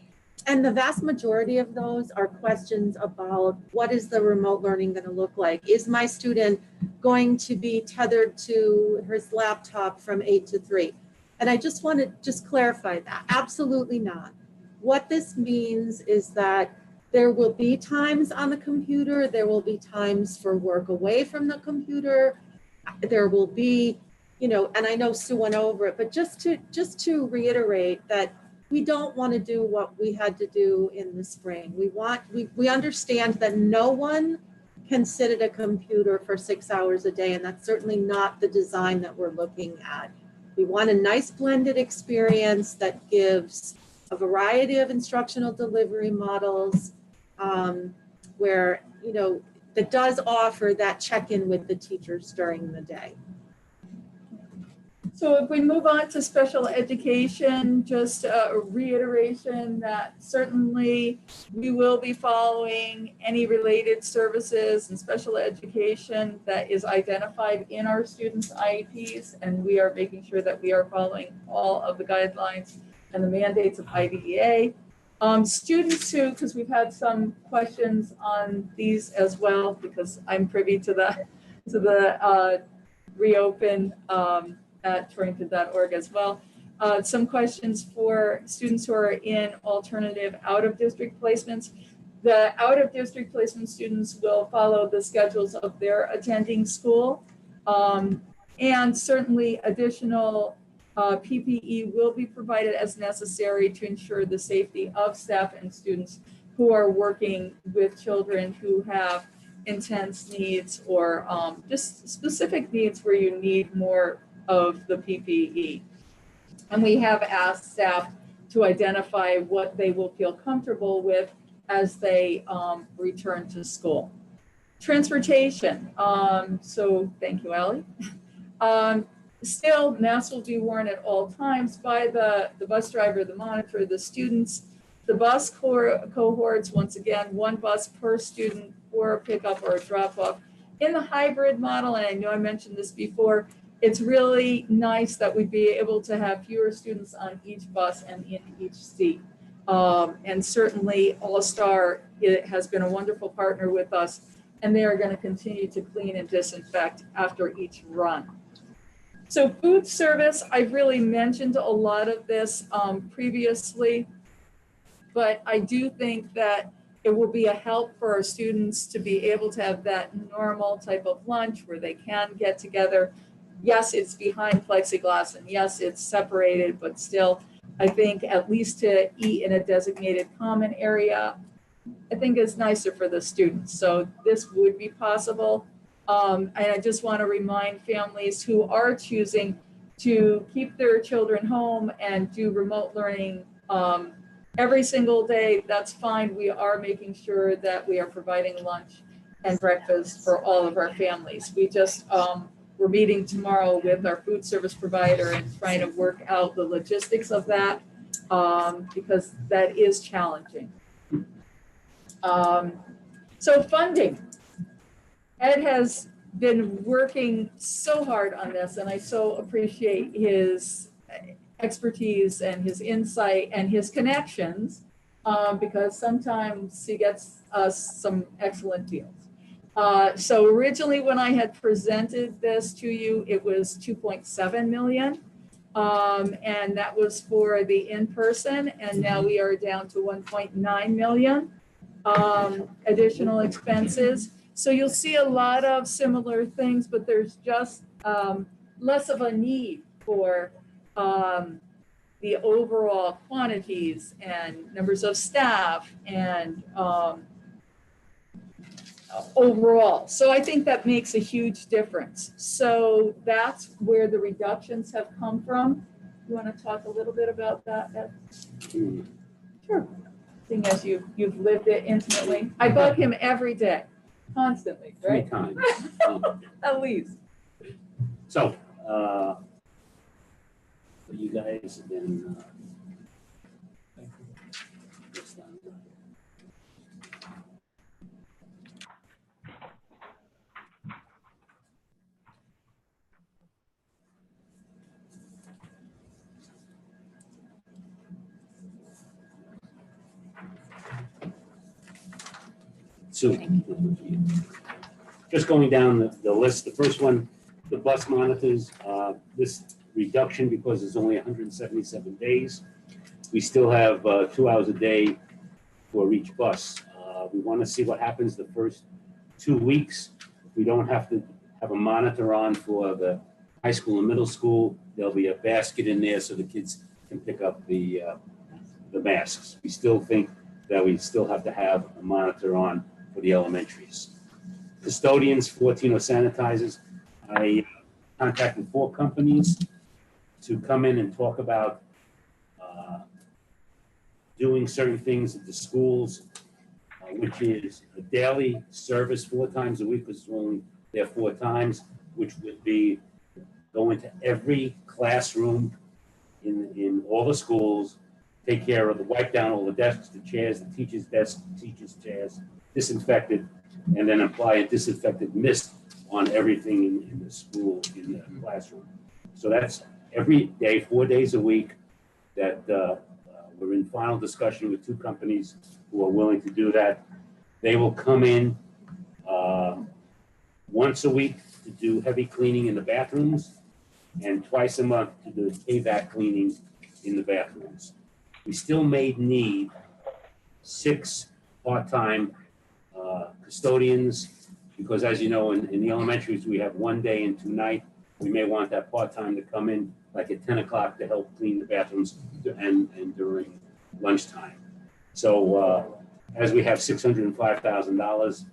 And the vast majority of those are questions about what is the remote learning going to look like? Is my student going to be tethered to his laptop from 8 to 3? And I just want to just clarify that. Absolutely not. What this means is that there will be times on the computer, there will be times for work away from the computer. There will be, you know, and I know Sue went over it, but just to reiterate that we don't want to do what we had to do in the spring. We understand that no one can sit at a computer for 6 hours a day, and that's certainly not the design that we're looking at. We want a nice blended experience that gives a variety of instructional delivery models where, you know, that does offer that check-in with the teachers during the day. So if we move on to special education, just a reiteration that certainly we will be following any related services and special education that is identified in our students' IEPs, and we are making sure that we are following all of the guidelines and the mandates of IDEA. Students who, because we've had some questions on these as well, because I'm privy to the reopen at torrington.org as well. Some questions for students who are in alternative out-of-district placements. The out-of-district placement students will follow the schedules of their attending school. And certainly additional PPE will be provided as necessary to ensure the safety of staff and students who are working with children who have intense needs or just specific needs where you need more of the PPE. And we have asked staff to identify what they will feel comfortable with as they return to school. Transportation, so thank you, Allie. Still, masks will be worn at all times by the bus driver, the monitor, the students. The bus cohorts, once again, one bus per student for a pickup or a drop off. In the hybrid model, and I know I mentioned this before, it's really nice that we'd be able to have fewer students on each bus and in each seat. And certainly All-Star has been a wonderful partner with us, and they are going to continue to clean and disinfect after each run. So food service, I've really mentioned a lot of this previously, but I do think that it will be a help for our students to be able to have that normal type of lunch where they can get together. Yes, it's behind plexiglass, and yes, it's separated, but still, I think at least to eat in a designated common area, I think is nicer for the students. So this would be possible. And I just want to remind families who are choosing to keep their children home and do remote learning every single day, that's fine. We are making sure that we are providing lunch and breakfast for all of our families. We just, we're meeting tomorrow with our food service provider and trying to work out the logistics of that because that is challenging. So funding. Ed has been working so hard on this, and I so appreciate his expertise and his insight and his connections because sometimes he gets us some excellent deals. So originally when I had presented this to you, it was 2.7 million. And that was for the in-person, and now we are down to 1.9 million additional expenses. So you'll see a lot of similar things, but there's just less of a need for the overall quantities and numbers of staff and overall. So I think that makes a huge difference. So that's where the reductions have come from. You want to talk a little bit about that, Ed? Sure. Seeing as you've lived it intimately. I bug him every day, constantly, right? 3 times. At least. So, you guys have been soon. Just going down the list, the first one, the bus monitors, this reduction because it's only 177 days. We still have 2 hours a day for each bus. We want to see what happens the first 2 weeks. We don't have to have a monitor on for the high school and middle school. There'll be a basket in there so the kids can pick up the masks. We still think that we still have to have a monitor on for the elementaries. Custodians, 14 are sanitizers. I contacted 4 companies to come in and talk about doing certain things at the schools, which is a daily service 4 times a week, because it's only there 4 times, which would be going to every classroom in all the schools, take care of wipe down all the desks, the chairs, the teachers' desks, teachers' chairs, disinfected, and then apply a disinfected mist on everything in the school, in the classroom. So that's every day, 4 days a week, that we're in final discussion with 2 companies who are willing to do that. They will come in once a week to do heavy cleaning in the bathrooms and twice a month to do AVAC cleaning in the bathrooms. We still may need 6 part-time custodians, because as you know, in the elementaries, we have 1 day and 2 nights. We may want that part-time to come in like at 10 o'clock to help clean the bathrooms and during lunchtime. So as we have $605,000,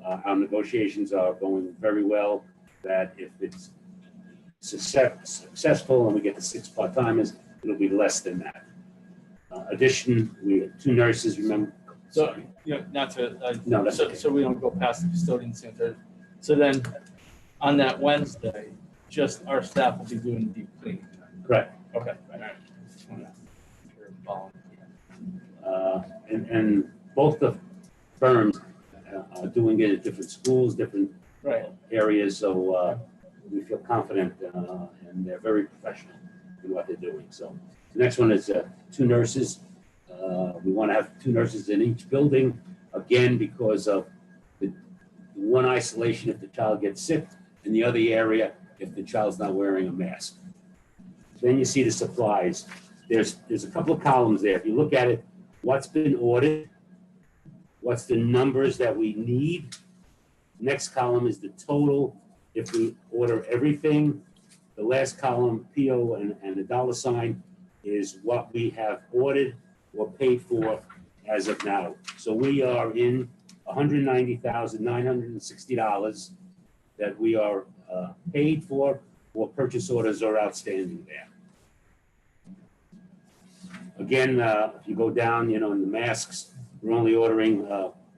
our negotiations are going very well, that if it's successful and we get the 6 part-timers, it'll be less than that. Addition, we have 2 nurses, remember? So, not to, No, that's okay. so we don't go past the custodian center. So then, on that Wednesday, just our staff will be doing deep cleaning. Correct. Okay. All right. Just wanna make sure I'm following. And both the firms are doing it at different schools, different Right. areas, so we feel confident and they're very professional in what they're doing. So the next one is 2 nurses. We want to have 2 nurses in each building, again, because of the one isolation if the child gets sick, and the other area if the child's not wearing a mask. Then you see the supplies. There's a couple of columns there. If you look at it, what's been ordered, what's the numbers that we need. Next column is the total if we order everything. The last column, PO and the $sign, is what we have ordered or paid for as of now. So we are in $190,960 that we are paid for, or purchase orders are outstanding there. Again, if you go down, in the masks, we're only ordering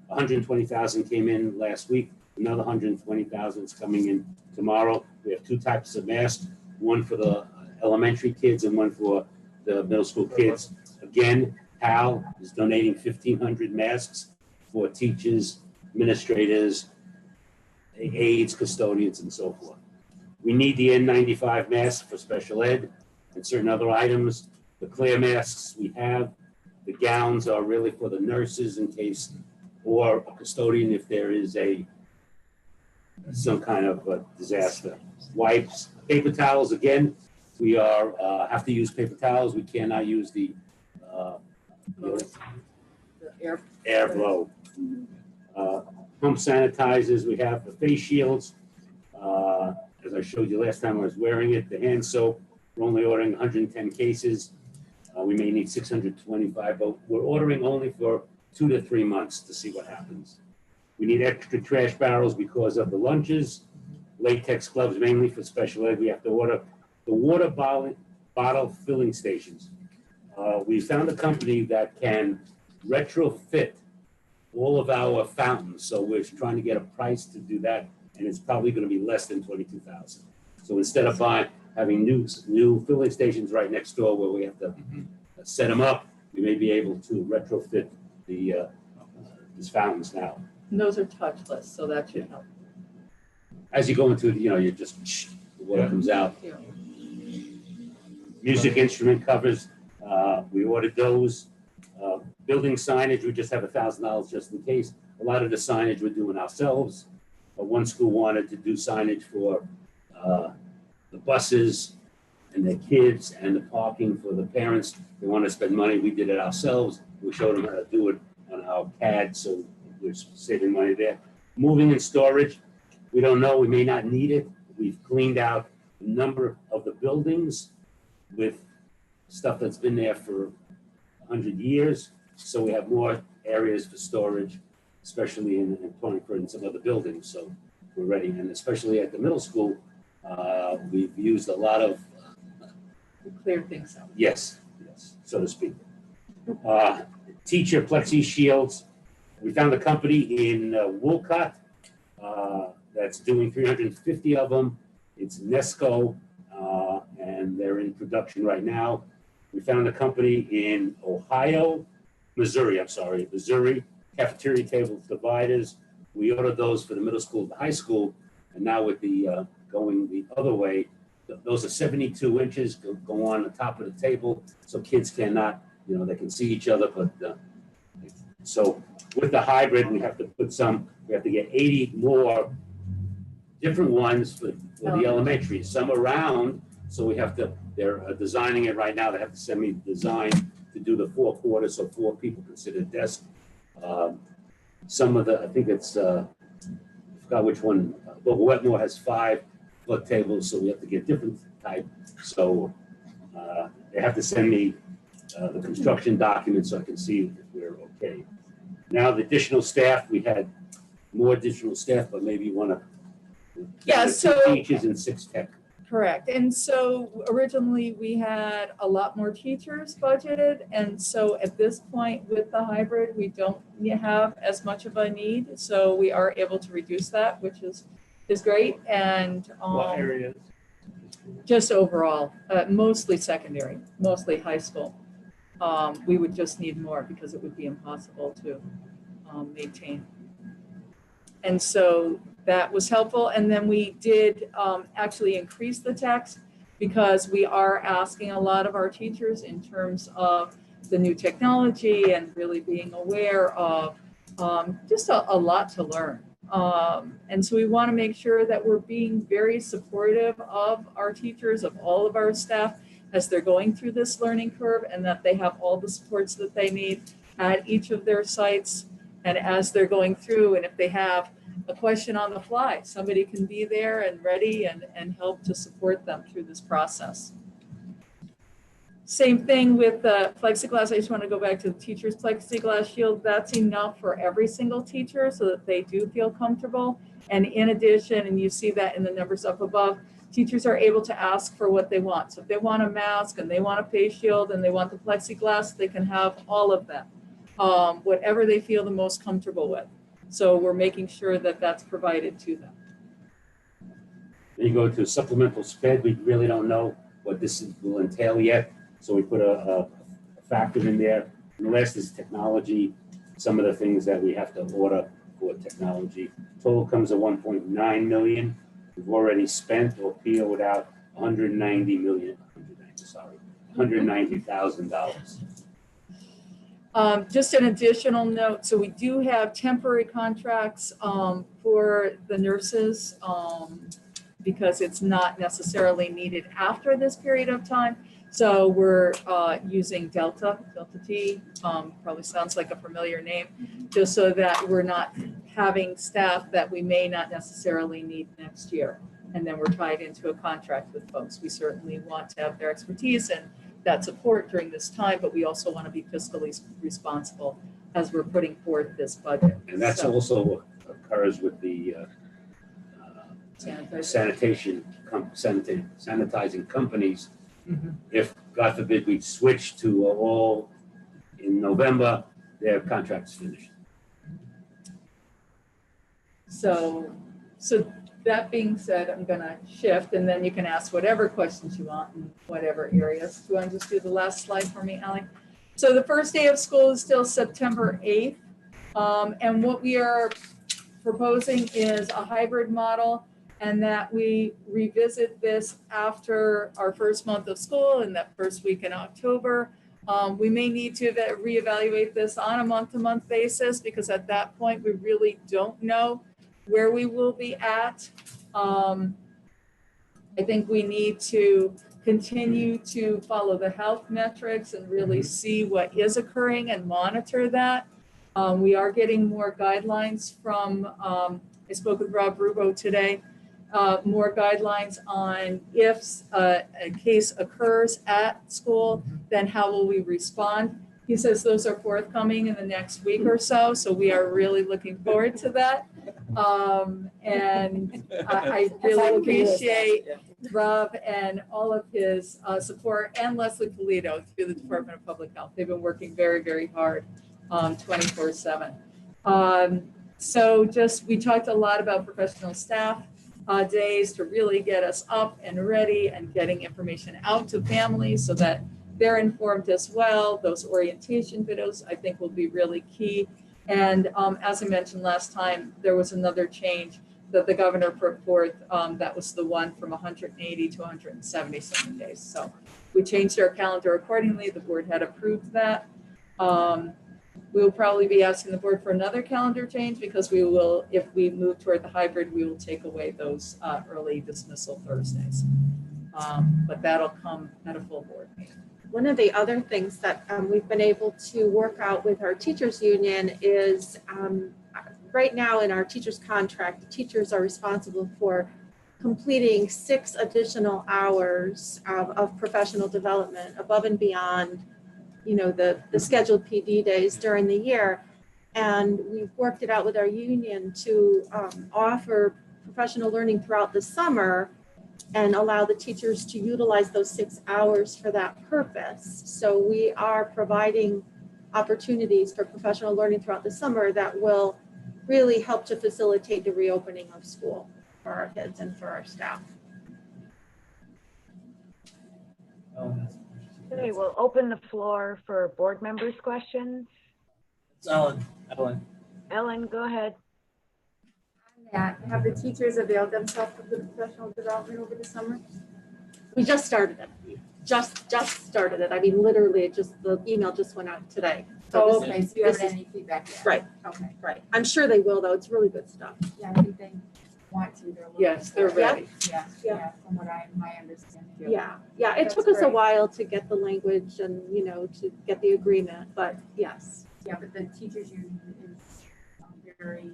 120,000 came in last week. Another 120,000 is coming in tomorrow. We have 2 types of masks, one for the elementary kids and one for the middle school kids. Again, Hal is donating 1,500 masks for teachers, administrators, aides, custodians, and so forth. We need the N95 masks for special ed and certain other items. The clear masks we have. The gowns are really for the nurses in case, or a custodian if there is some kind of disaster. Wipes, paper towels, again, we have to use paper towels. We cannot use the air blow. Home sanitizers, we have the face shields. As I showed you last time I was wearing it, the hand soap, we're only ordering 110 cases. We may need 625, but we're ordering only for 2 to 3 months to see what happens. We need extra trash barrels because of the lunches, latex gloves mainly for special ed. We have to order the water bottle filling stations. We found a company that can retrofit all of our fountains. So we're trying to get a price to do that, and it's probably going to be less than $22,000. So instead of having new filling stations right next door where we have to set them up, we may be able to retrofit these fountains now. And those are touchless, so that should help. As you go into, you just the water comes out. Yeah. Music instrument covers, we ordered those. Building signage, we just have $1,000 just in case. a lot of the signage we're doing ourselves. But one school wanted to do signage for the buses and the kids and the parking for the parents. They want to spend money. We did it ourselves. We showed them how to do it on our CAD, so we're saving money there. Moving and storage, we don't know. We may not need it. We've cleaned out a number of the buildings with stuff that's been there for 100 years. So we have more areas for storage, especially in Torrington and some other buildings. So we're ready. And especially at the middle school, we've used a lot of Clear things out. yes, so to speak. Teacher plexi shields. We found a company in Wolcott that's doing 350 of them. It's Nesco, and they're in production right now. We found a company in Missouri, cafeteria table dividers. We ordered those for the middle school, the high school, and now with the going the other way, those are 72 inches, go on the top of the table, so kids cannot, they can see each other, but so with the hybrid, we have to get 80 more different ones for the elementary, some around, so they're designing it right now. They have to send me the design to do the 4 quarters, so 4 people can sit at a desk. Some of I think it's, I forgot which one, but Wetmore has 5 foot tables, so we have to get different type. So they have to send me the construction documents so I can see if we're okay. Now the additional staff, we had more additional staff, but maybe you want to. Yeah, so. 2 teachers and 6 tech. Correct. And so originally we had a lot more teachers budgeted. And so at this point with the hybrid, we don't have as much of a need. So we are able to reduce that, which is great. And What areas? just overall, mostly secondary, mostly high school. We would just need more because it would be impossible to maintain. And so that was helpful. And then we did actually increase the text because we are asking a lot of our teachers in terms of the new technology and really being aware of just a lot to learn. And so we want to make sure that we're being very supportive of our teachers, of all of our staff as they're going through this learning curve, and that they have all the supports that they need at each of their sites. And as they're going through, and if they have a question on the fly, somebody can be there and ready and help to support them through this process. Same thing with the plexiglass. I just want to go back to the teacher's plexiglass shield. That's enough for every single teacher so that they do feel comfortable. And in addition, and you see that in the numbers up above, teachers are able to ask for what they want. So if they want a mask and they want a face shield and they want the plexiglass, they can have all of them, whatever they feel the most comfortable with. So we're making sure that that's provided to them. Then you go to supplemental sped. We really don't know what this will entail yet. So we put a factor in there. And the last is technology, some of the things that we have to order for technology. Total comes at 1.9 million. We've already spent or PO'd out $190,000. Just an additional note, so we do have temporary contracts for the nurses because it's not necessarily needed after this period of time. So we're using Delta T, probably sounds like a familiar name, just so that we're not having staff that we may not necessarily need next year. And then we're tied into a contract with folks. We certainly want to have their expertise and that support during this time, but we also want to be fiscally responsible as we're putting forth this budget. And that's also what occurs with the sanitizing companies. Mm-hmm. If, God forbid, we switch to all in November, their contract's finished. So that being said, I'm going to shift, and then you can ask whatever questions you want in whatever areas. Do you want to just do the last slide for me, Allie? So the first day of school is still September 8th. And what we are proposing is a hybrid model, and that we revisit this after our first month of school in that first week in October We may need to reevaluate this on a month-to-month basis because at that point, we really don't know where we will be at. I think we need to continue to follow the health metrics and really see what is occurring and monitor that. We are getting more guidelines from, I spoke with Rob Rubo today, more guidelines on if a case occurs at school, then how will we respond? He says those are forthcoming in the next week or so, so we are really looking forward to that. And I really appreciate Rob and all of his support, and Leslie Polito through the Department of Public Health. They've been working very, very hard 24/7. So we talked a lot about professional staff days to really get us up and ready and getting information out to families so that they're informed as well. Those orientation videos, I think, will be really key. And as I mentioned last time, there was another change that the governor put forth. That was the one from 180 to 177 days. So we changed our calendar accordingly. The board had approved that. We will probably be asking the board for another calendar change because we will, if we move toward the hybrid, we will take away those early dismissal Thursdays. But that'll come at a full board meeting. One of the other things that we've been able to work out with our teachers union is right now in our teachers contract, the teachers are responsible for completing 6 additional hours of professional development above and beyond, you know, the scheduled PD days during the year. And we've worked it out with our union to offer professional learning throughout the summer and allow the teachers to utilize those 6 hours for that purpose. So we are providing opportunities for professional learning throughout the summer that will really help to facilitate the reopening of school for our kids and for our staff. Okay, we'll open the floor for board members' questions. It's Ellen. Ellen, go ahead. That have the teachers availed themselves of the professional development over the summer? We just started it. Just started it. I mean, literally, the email just went out today. So Okay, so you haven't had any feedback yet? Right. Okay. Right. I'm sure they will, though. It's really good stuff. Yeah, I think they want to. They're looking Yes, they're for it. ready. Yeah, from what my understanding. Yeah. It That's took us a great. while to get the language and, you know, to get the agreement, but yes. Yeah, but the teachers union is very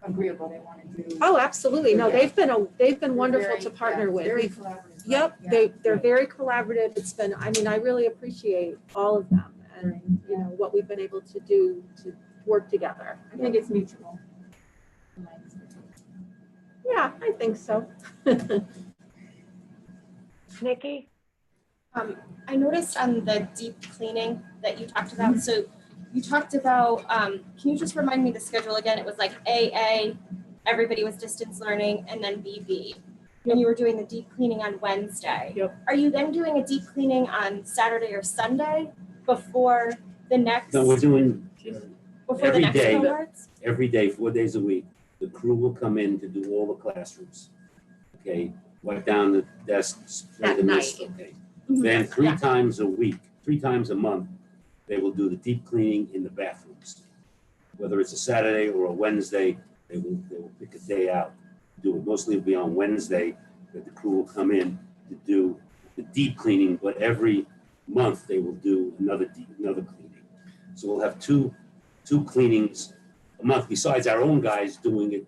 agreeable. They want to do. Oh, absolutely. No, they've been they're wonderful very- to partner yeah, with. Very We've- collaborative. Yep, Yeah. they're very collaborative. It's been, I mean, I really appreciate all of them and, you know, what we've been able to do to work together. I think it's mutual. Yeah, I think so. Nikki? I noticed on the deep cleaning that you talked about, so you talked about, can you just remind me the schedule again? It was like AA, everybody was distance learning, and then BB. And you were doing the deep cleaning on Wednesday. Yep. Are you then doing a deep cleaning on Saturday or Sunday before the next, No, we're doing before the every next day. cohorts? every day, 4 days a week. The crew will come in to do all the classrooms. Okay, wipe down the desks, spray At the mist, night. okay. Mhm. Then 3 Yeah. times a week, 3 times a month, they will do the deep cleaning in the bathrooms. Whether it's a Saturday or a Wednesday, they will pick a day out, do it. Mostly it'll be on Wednesday that the crew will come in to do the deep cleaning, but every month they will do another cleaning. So we'll have two cleanings a month besides our own guys doing it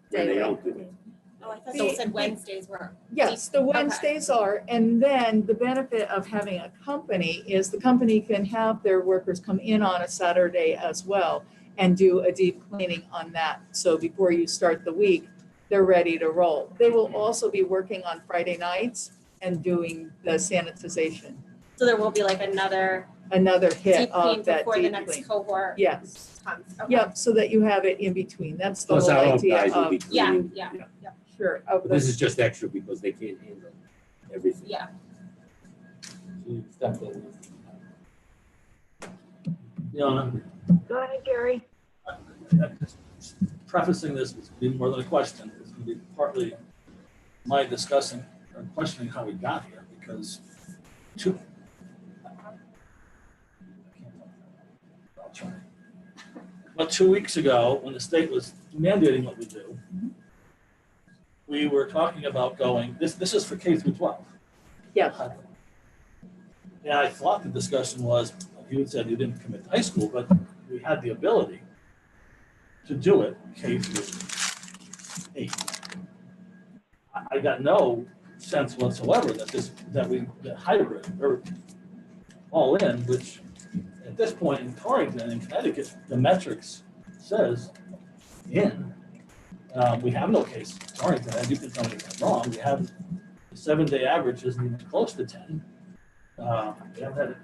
when they don't do it. Oh, I thought you said Wednesdays were. Yes, the Wednesdays are, and then the benefit of having a company is the company can have their workers come in on a Saturday as well and do a deep cleaning on that. So before you start the week, they're ready to roll. They will also be working on Friday nights and doing the sanitization. So there will be like another Another hit deep clean of that before the deep next clean. cohort Yes, comes. Okay. yep, so that you have it in between. That's the Plus whole our own idea guys will be of, Yeah, cleaning. yeah, sure, of But this the, is just extra because they can't handle everything. yeah. Fiona, Go ahead, Gary. prefacing this, it's gonna be more than a question. It's gonna be partly my discussing or questioning how we got here, because But 2 weeks ago, when the state was mandating what we do, we were talking about going, this is for K through 12. Yes. Yeah, I thought the discussion was, you had said you didn't commit to high school, but we had the ability to do it K through 8. I got no sense whatsoever that hybrid or all in, which at this point in Torrington in Connecticut, the metrics says in. We have no case in Torrington, and you can tell me if I'm wrong. We have the 7-day average isn't even close to 10. We have had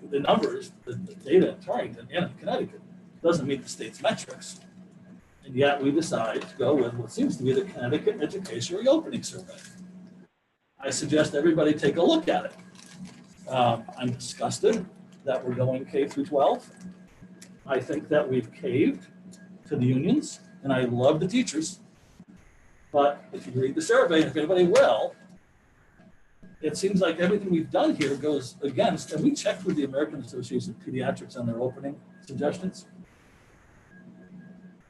the numbers, the data in Torrington and in Connecticut doesn't meet the state's metrics. And yet we decide to go with what seems to be the Connecticut Education Reopening Survey. I suggest everybody take a look at it. I'm disgusted that we're going K through 12. I think that we've caved to the unions, and I love the teachers. But if you read the survey, if anybody will, it seems like everything we've done here goes against, and we checked with the American Association of Pediatrics on their opening suggestions.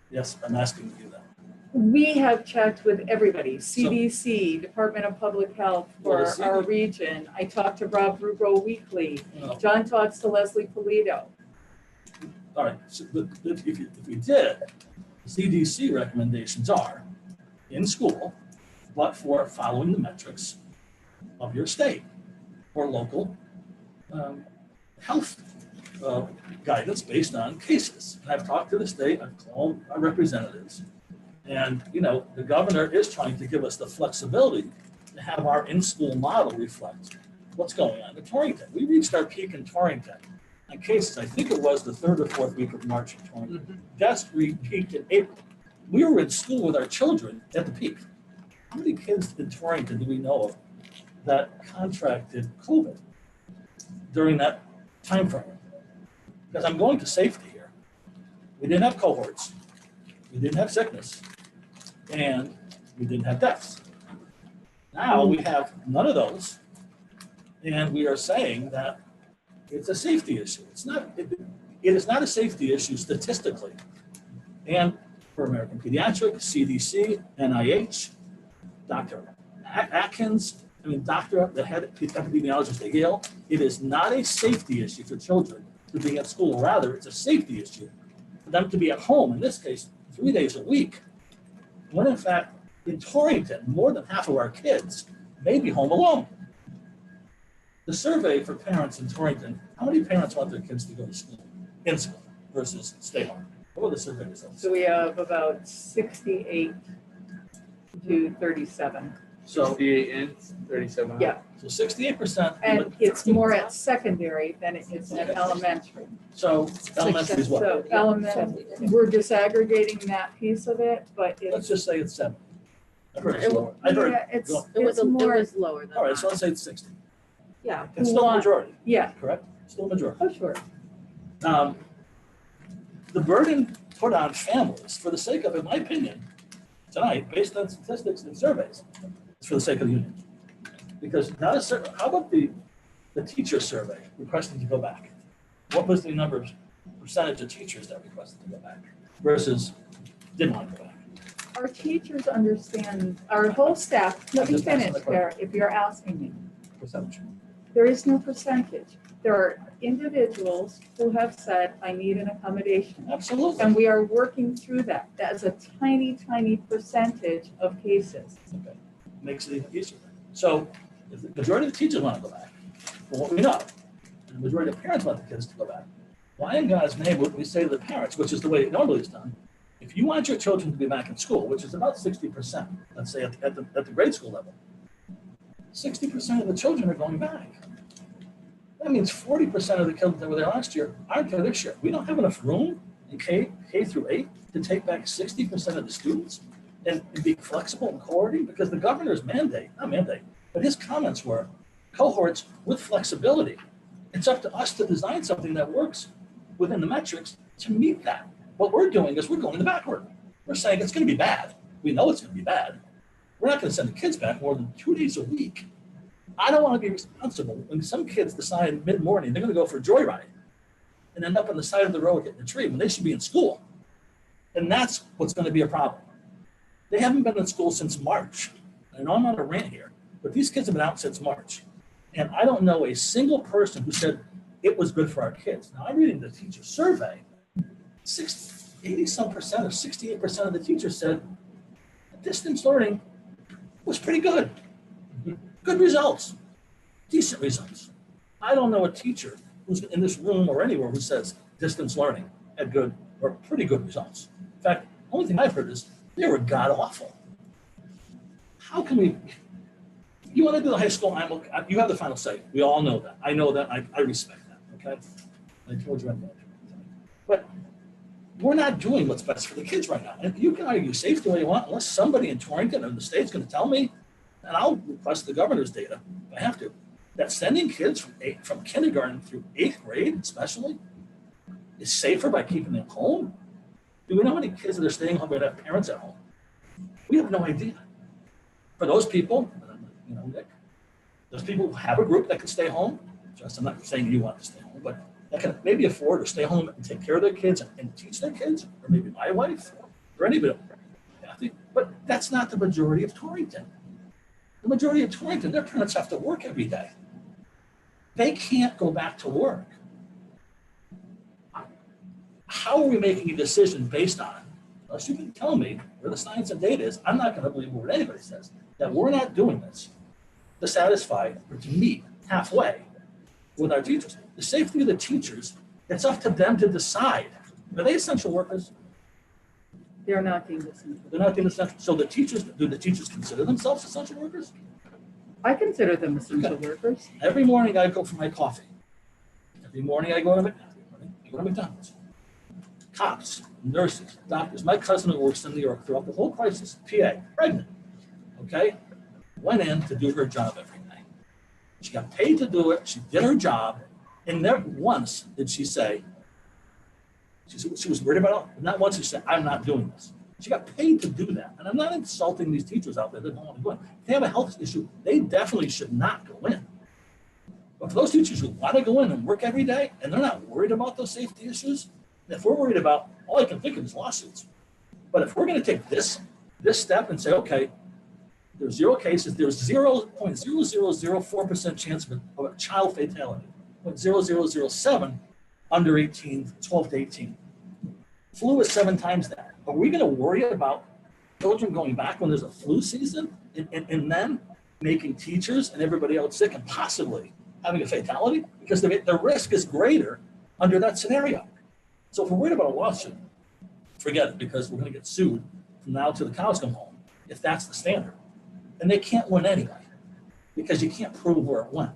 Yes, I'm asking you that. We have checked with everybody, CDC, Department of Public Health for Well, the our region. I talked to Rob Rubro weekly. No. John talks to Leslie Polito. All right, so if we did, CDC recommendations are in school, but for following the metrics of your state or local health guidance based on cases. And I've talked to the state, I've called our representatives, and the governor is trying to give us the flexibility to have our in-school model reflect what's going on in Torrington. We reached our peak in Torrington on cases, I think it was the 3rd or 4th week of March in Torrington. Deaths peaked in April. We were in school with our children at the peak. How many kids in Torrington do we know of that contracted COVID during that time frame? Because I'm going to safety here. We didn't have cohorts, we didn't have sickness, and we didn't have deaths. Now we have none of those, and we are saying that it's a safety issue. It is not a safety issue statistically. And for American Pediatrics, CDC, NIH, Dr. Atkins, the head epidemiologist at Yale, it is not a safety issue for children to be at school. Rather, it's a safety issue for them to be at home, in this case, 3 days a week. When in fact, in Torrington, more than half of our kids may be home alone. The survey for parents in Torrington, how many parents want their kids to go to school, in school, versus stay home? What were the survey results? So we have about 68 to 37. So 68 and 37. Yeah. So 68%. And it's more at secondary than it is at elementary. So elementary is what? So elementary, we're disaggregating that piece of it, but Let's it's. just say it's 70. I've heard it's lower. I've heard. Yeah, it's It was more, lower than All right, so that. let's say it's 60. Yeah. It's still a majority, yeah, correct? Still a majority. oh, sure. The burden put on families, for the sake of, in my opinion, tonight, based on statistics and surveys, is for the sake of the union. Because not a certain, how about the teacher survey requesting to go back? What was the percentage of teachers that requested to go back versus didn't want to go back? Our teachers understand, our whole staff, let me Just asking finish the question. there, if you're asking me. Percentage. There is no percentage. There are individuals who have said, I need an accommodation. Absolutely. And we are working through that. That is a tiny, tiny percentage of cases. Okay. Makes it even easier. So if the majority of the teachers want to go back, from what we know, and the majority of parents want the kids to go back, why in God's name would we say to the parents, which is the way it normally is done, if you want your children to be back in school, which is about 60%, let's say at the grade school level, 60% of the children are going back. That means 40% of the kids that were there last year aren't there this year. We don't have enough room in K through 8 to take back 60% of the students and be flexible and coordinating, because the governor's but his comments were cohorts with flexibility. It's up to us to design something that works within the metrics to meet that. What we're doing is we're going the backward. We're saying it's going to be bad. We know it's going to be bad. We're not going to send the kids back more than 2 days a week. I don't want to be responsible when some kids decide mid-morning they're going to go for a joyride and end up on the side of the road hitting a tree when they should be in school. And that's what's going to be a problem. They haven't been in school since March. I know I'm on a rant here, but these kids have been out since March. And I don't know a single person who said it was good for our kids. Now, I'm reading the teacher survey. 80-some percent or 68% of the teachers said distance learning was pretty good. Good results, decent results. I don't know a teacher who's in this room or anywhere who says distance learning had good or pretty good results. In fact, the only thing I've heard is they were god awful. How can we? You want to do the high school? You have the final say. We all know that. I know that. I respect that. Okay. I told you I'm going to. But we're not doing what's best for the kids right now. And you can argue safety all you want, unless somebody in Torrington or the state's going to tell me, and I'll request the governor's data if I have to, that sending kids from kindergarten through 8th grade, especially, is safer by keeping them home. Do we know how many kids that are staying home that have parents at home? We have no idea. For those people, Nick, those people who have a group that can stay home, just I'm not saying you want to stay home, but that can maybe afford to stay home and take care of their kids and teach their kids, or maybe my wife, or anybody. But that's not the majority of Torrington. The majority of Torrington, their parents have to work every day. They can't go back to work. How are we making a decision based on, unless you can tell me where the science and data is, I'm not going to believe what anybody says, that we're not doing this to satisfy or to meet halfway with our teachers. The safety of the teachers, it's up to them to decide. Are they essential workers? They're not deemed essential. They're not deemed essential. So the teachers, do the teachers consider themselves essential workers? I consider them essential workers. Every morning I go for my coffee. Every morning I go to McDonald's. Cops, nurses, doctors. My cousin who works in New York throughout the whole crisis, PA, pregnant, okay, went in to do her job every day. She got paid to do it. She did her job. And never once did she say, she was worried about it. Not once did she say, I'm not doing this. She got paid to do that. And I'm not insulting these teachers out there that don't want to go in. If they have a health issue, they definitely should not go in. But for those teachers who want to go in and work every day, and they're not worried about those safety issues, if we're worried about, all I can think of is lawsuits. But if we're going to take this step and say, okay, there's 0 cases, there's 0.0004% chance of a child fatality, 0.0007 under 18, 12 to 18. Flu is 7 times that. Are we going to worry about children going back when there's a flu season and then making teachers and everybody else sick and possibly having a fatality? Because the risk is greater under that scenario. So if we're worried about a lawsuit, forget it, because we're going to get sued from now till the cows come home if that's the standard. And they can't win anyway because you can't prove where it went.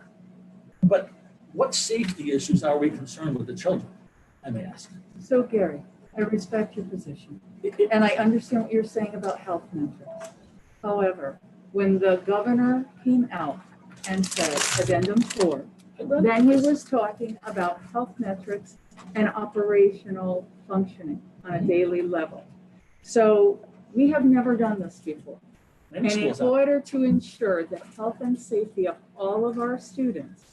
But what safety issues are we concerned with the children, I may ask? So Gary, I respect your position and I understand what you're saying about health metrics. However, when the governor came out and said addendum 4, then he was talking about health metrics and operational functioning on a daily level. So we have never done this before. And in order to ensure the health and safety of all of our students,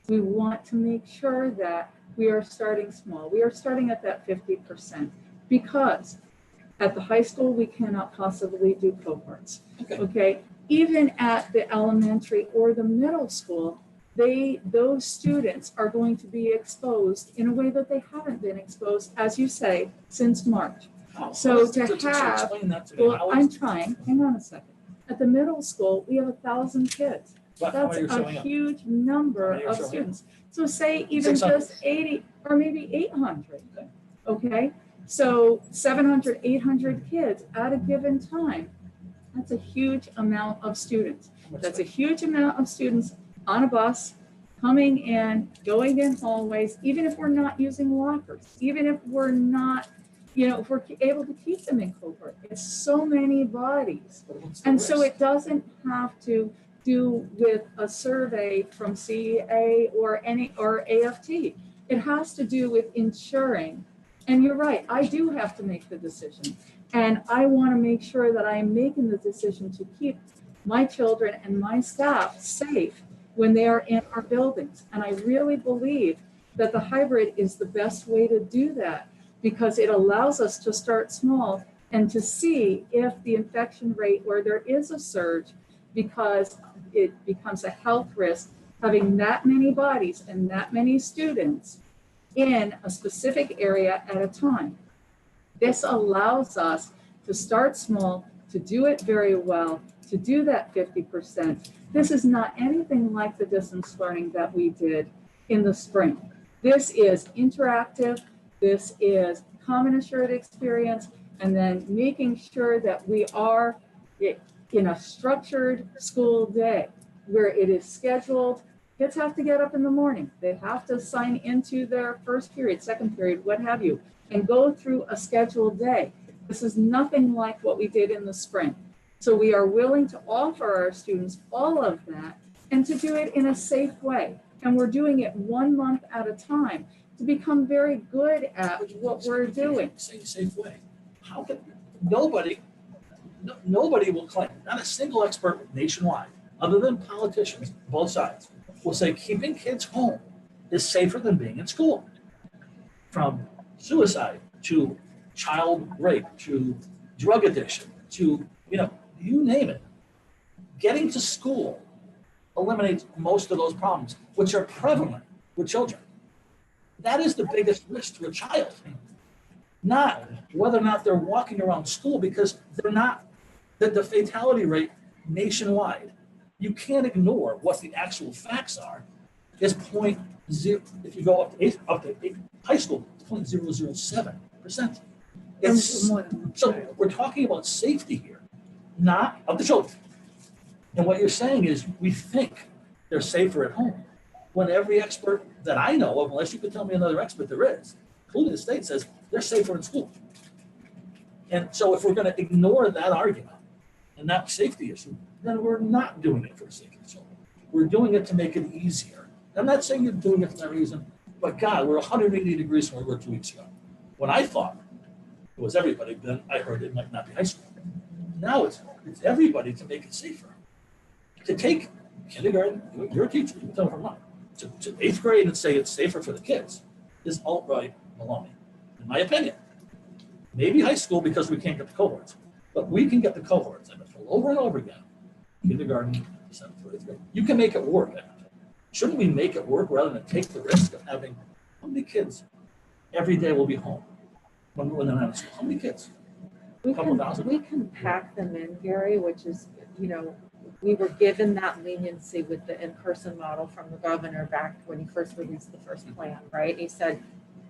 we want to make sure that we are starting small. We are starting at that 50% because at the high school, we cannot possibly do cohorts. Okay. Even at the elementary or the middle school, those students are going to be exposed in a way that they haven't been exposed, as you say, since March. So to have, well, I'm trying, hang on a second. At the middle school, we have 1,000 kids. That's a huge number of students. So say even just 80 or maybe 800, okay? So 700, 800 kids at a given time. That's a huge amount of students. That's a huge amount of students on a bus, coming in, going in hallways, even if we're not using lockers, even if we're not, if we're able to keep them in cohort. It's so many bodies. And so it doesn't have to do with a survey from CEA or AFT. It has to do with ensuring, and you're right, I do have to make the decision. And I want to make sure that I am making the decision to keep my children and my staff safe when they are in our buildings. And I really believe that the hybrid is the best way to do that because it allows us to start small and to see if the infection rate where there is a surge because it becomes a health risk having that many bodies and that many students in a specific area at a time. This allows us to start small, to do it very well, to do that 50%. This is not anything like the distance learning that we did in the spring. This is interactive, this is common assured experience, and then making sure that we are in a structured school day where it is scheduled. Kids have to get up in the morning. They have to sign into their first period, second period, what have you, and go through a scheduled day. This is nothing like what we did in the spring. So we are willing to offer our students all of that and to do it in a safe way. And we're doing it 1 month at a time to become very good at what we're doing. Safe way. How can nobody will claim, not a single expert nationwide, other than politicians, both sides, will say keeping kids home is safer than being in school. From suicide to child rape to drug addiction to, you name it. Getting to school eliminates most of those problems, which are prevalent with children. That is the biggest risk to a child, not whether or not they're walking around school, because they're not, the fatality rate nationwide, you can't ignore what the actual facts are, is 0.0, if you go up to eight, high school, 0.007%. So we're talking about safety here, not of the children. And what you're saying is we think they're safer at home, when every expert that I know of, unless you could tell me another expert there is, including the state, says they're safer in school. And so if we're going to ignore that argument and that safety issue, then we're not doing it for the sake of the children. We're doing it to make it easier. I'm not saying you're doing it for that reason, but God, we're 180 degrees from where we were 2 weeks ago. When I thought it was everybody, then I heard it might not be high school. Now it's everybody to make it safer. To take kindergarten, you're a teacher, you can tell from mine, to 8th grade and say it's safer for the kids is alt-right baloney, in my opinion. Maybe high school because we can't get the cohorts, but we can get the cohorts. And over and over again, kindergarten, 7th to 8th grade, you can make it work. Shouldn't we make it work rather than take the risk of having, how many kids every day will be home when they're not in school? How many kids? We can pack them in, Gary, which is, we were given that leniency with the in-person model from the governor back when he first released the first plan, right? He said,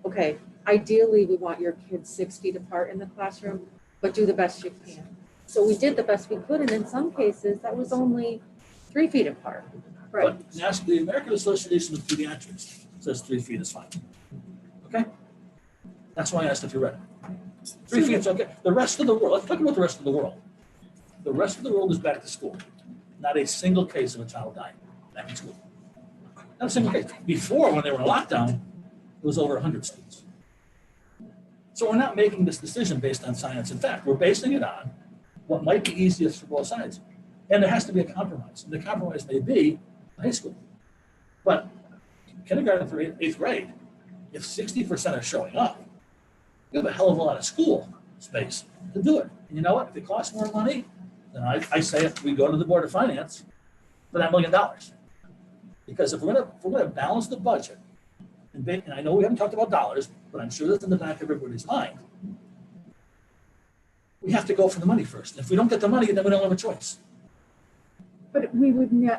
okay, ideally we want your kids 6 feet apart in the classroom, but do the best you can. So we did the best we could, and in some cases that was only 3 feet apart. Right. But the American Association of Pediatrics says 3 feet is fine. Okay? That's why I asked if you read it. 3 feet is okay. The rest of the world, let's talk about the rest of the world. The rest of the world is back to school. Not a single case of a child dying back in school. Not a single case. Before, when they were in lockdown, it was over 100 students. So we're not making this decision based on science and fact. We're basing it on what might be easiest for both sides. And there has to be a compromise. And the compromise may be high school. But kindergarten through 8th grade, if 60% are showing up, you have a hell of a lot of school space to do it. And you know what? If it costs more money, then I say we go to the Board of Finance for that $1 million. Because if we're gonna balance the budget, and I know we haven't talked about dollars, but I'm sure that's in the back of everybody's mind, we have to go for the money first. If we don't get the money, then we don't have a choice. But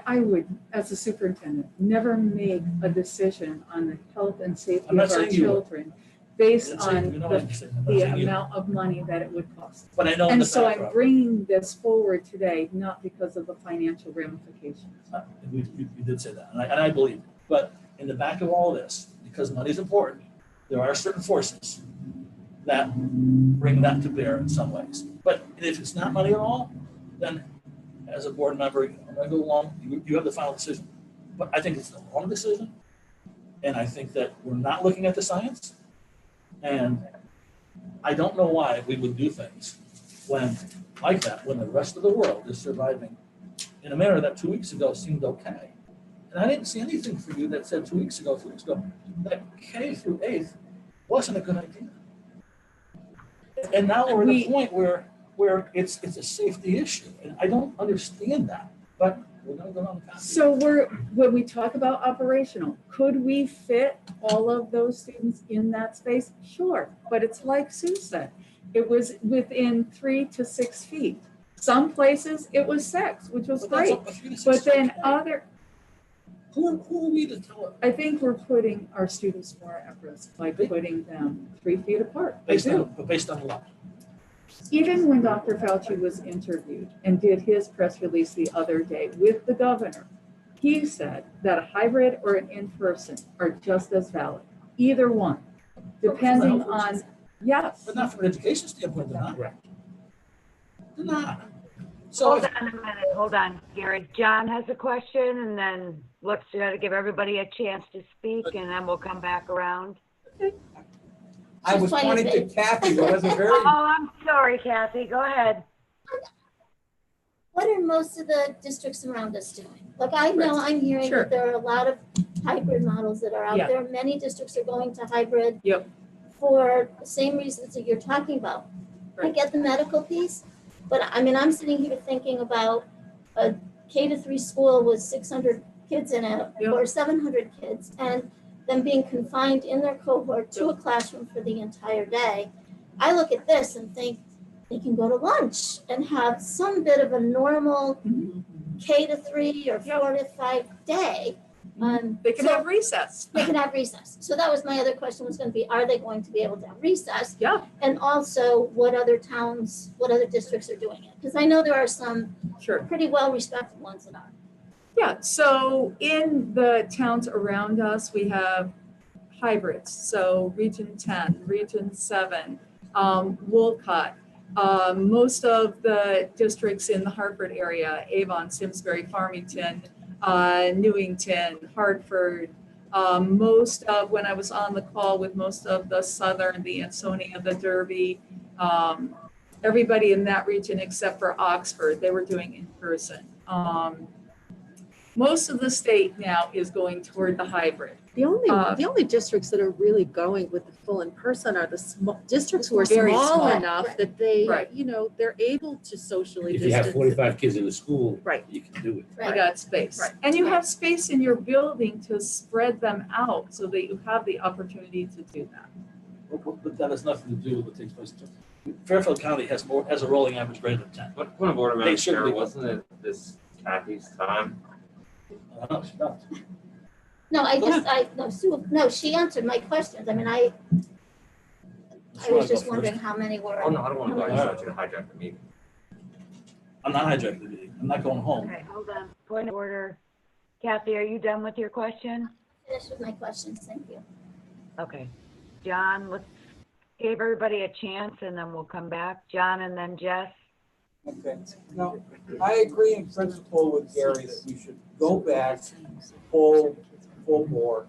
I would, as a superintendent, never make a decision on the health and safety of our children based on the amount of money that it would cost. But I know. And so I'm bringing this forward today, not because of the financial ramifications. You did say that, and I believe it. But in the back of all this, because money is important, there are certain forces that bring that to bear in some ways. But if it's not money at all, then as a board member, I'm going to go along. You have the final decision. But I think it's the wrong decision. And I think that we're not looking at the science. And I don't know why we would do things when the rest of the world is surviving in a manner that 2 weeks ago seemed okay. And And I didn't see anything for you that said 3 weeks ago, that K through 8th wasn't a good idea. And now we're at a point where it's a safety issue, and I don't understand that, but we're gonna go on the path. So when we talk about operational, could we fit all of those students in that space? Sure, but it's like Sue said, it was within 3 to 6 feet. Some places it was 6, which was But that's great, up to 3 to 6 but then feet. other, Who are we to tell it? I think we're putting our students more at risk by putting them 3 feet apart. I do. Based on what? Even when Dr. Fauci was interviewed and did his press release the other day with the governor, he said that a hybrid or an in-person are just as valid, either one, depending on, yes. But not from an education standpoint, they're not. Correct. They're not. So Hold on a minute, hold on, Gary. John has a question, and then let's try to give everybody a chance to speak, and then we'll come back around. I was pointing to Kathy, who has a very. Oh, I'm sorry, Kathy. Go ahead. What are most of the districts around us doing? Like, I know I'm hearing Sure. that there are a lot of hybrid models that are out Yeah. there. Many districts are going to hybrid. Yep. For the same reasons that you're talking about. I Right. get the medical piece, but I mean, I'm sitting here thinking about a K-3 school with 600 kids in it, Yep. or 700 kids, and them being confined in their cohort to a classroom for the entire day. I look at this and think they can go to lunch and have some bit of a normal K-3 or 4 to 5 day. They can so have recess. They can have recess. So that was my other question, was going to be, are they going to be able to have recess? Yeah. And also, what other towns, what other districts are doing it? Because I know there are some Sure. pretty well-respected ones that are. Yeah, so in the towns around us, we have hybrids. So Region 10, Region 7, Wolcott. Most of the districts in the Hartford area, Avon, Simsbury, Farmington, Newington, Hartford, most of, when I was on the call with most of the Southern, the Ansonia, the Derby, everybody in that region except for Oxford, they were doing in person. Most of the state now is going toward the hybrid. The only districts that are really going with the full in-person are the small districts who are Very small small. enough that they, Right. they're able to socially If you distance. have 45 kids in the school, Right. you can do it. You got space. Right. And you have space in your building to spread them out so that you have the opportunity to do that. But that has nothing to do with what takes place. Fairfield County has a rolling average greater than 10. Point of order, They Madam should Chair, be. wasn't it this Kathy's time? No, she's not. No, I just, no, she answered my questions. I mean, I was just wondering how many were. Oh, no, I don't want to go, I just Alright. want you to hijack the meeting. I'm not hijacking the meeting. I'm not going home. Okay, hold on. Point of order. Kathy, are you done with your question? Finished with my questions, thank you. Okay. John, let's give everybody a chance, and then we'll come back. John and then Jess. Okay, now, I agree in principle with Gary that we should go back, full board,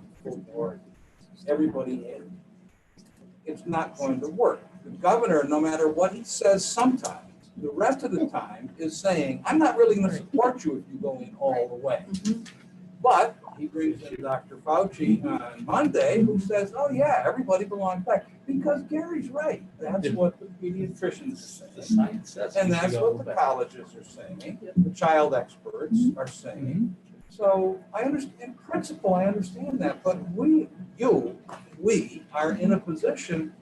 everybody in. It's not going to work. The governor, no matter what he says sometimes, the rest of the time is saying, I'm not really gonna support you if you go in all the way. But he brings in Dr. Fauci on Monday, who says, oh yeah, everybody belongs back. Because Gary's right, that's what the pediatricians say. The science says. And we should that's go what the back. colleges are saying, the child experts are saying. So I understand, in principle, I understand that, but we are in a position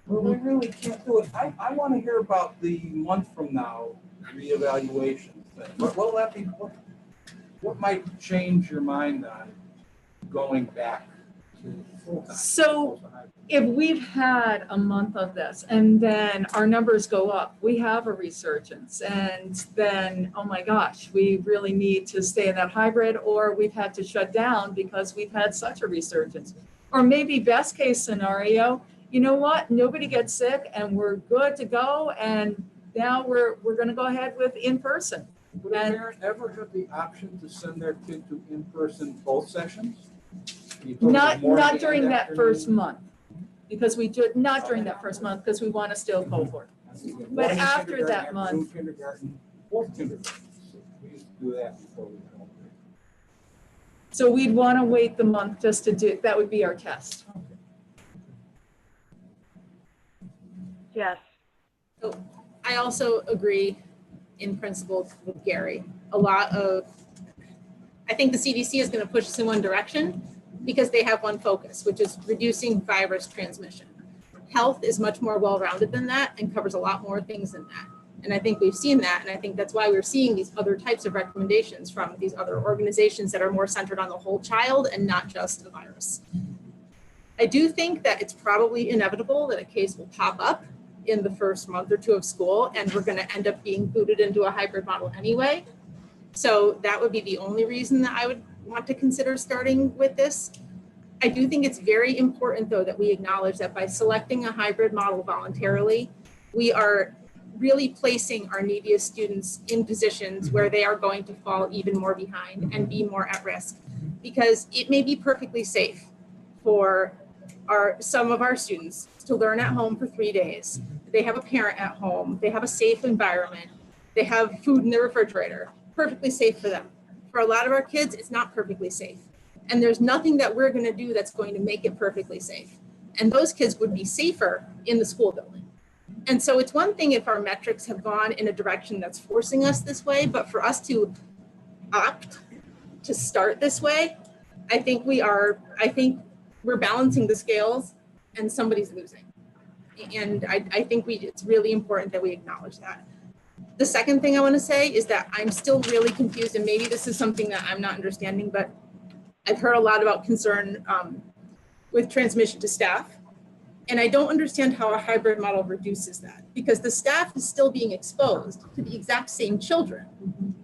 where we really can't do it. I want to hear about the month from now reevaluation thing. What will that be? What might change your mind on going back to full-time? So if we've had a month of this and then our numbers go up, we have a resurgence, and then, oh my gosh, we really need to stay in that hybrid, or we've had to shut down because we've had such a resurgence. Or maybe best case scenario, you know what, nobody gets sick and we're good to go, and now we're gonna go ahead with in-person. Would a parent ever have the option to send their kid to in-person both sessions? Not during that first month, because not during that first month, because we want to still cohort. But after that month. Kindergarten, both kindergartens. We used to do that before we went over. So we'd want to wait the month just to do, that would be our test. Yes. So I also agree in principle with Gary. I think the CDC is going to push us in one direction because they have one focus, which is reducing virus transmission. Health is much more well-rounded than that and covers a lot more things than that. And I think we've seen that. And I think that's why we're seeing these other types of recommendations from these other organizations that are more centered on the whole child and not just the virus. I do think that it's probably inevitable that a case will pop up in the first month or two of school, and we're going to end up being booted into a hybrid model anyway. So that would be the only reason that I would want to consider starting with this. I do think it's very important, though, that we acknowledge that by selecting a hybrid model voluntarily, we are really placing our neediest students in positions where they are going to fall even more behind and be more at risk, because it may be perfectly safe for some of our students to learn at home for 3 days. They have a parent at home, they have a safe environment, they have food in their refrigerator, perfectly safe for them. For a lot of our kids, it's not perfectly safe. And there's nothing that we're going to do that's going to make it perfectly safe. And those kids would be safer in the school building. And so it's one thing if our metrics have gone in a direction that's forcing us this way, but for us to opt to start this way, I think we're balancing the scales and somebody's losing. And I think it's really important that we acknowledge that. The second thing I want to say is that I'm still really confused, and maybe this is something that I'm not understanding, but I've heard a lot about concern with transmission to staff. And I don't understand how a hybrid model reduces that, because the staff is still being exposed to the exact same children,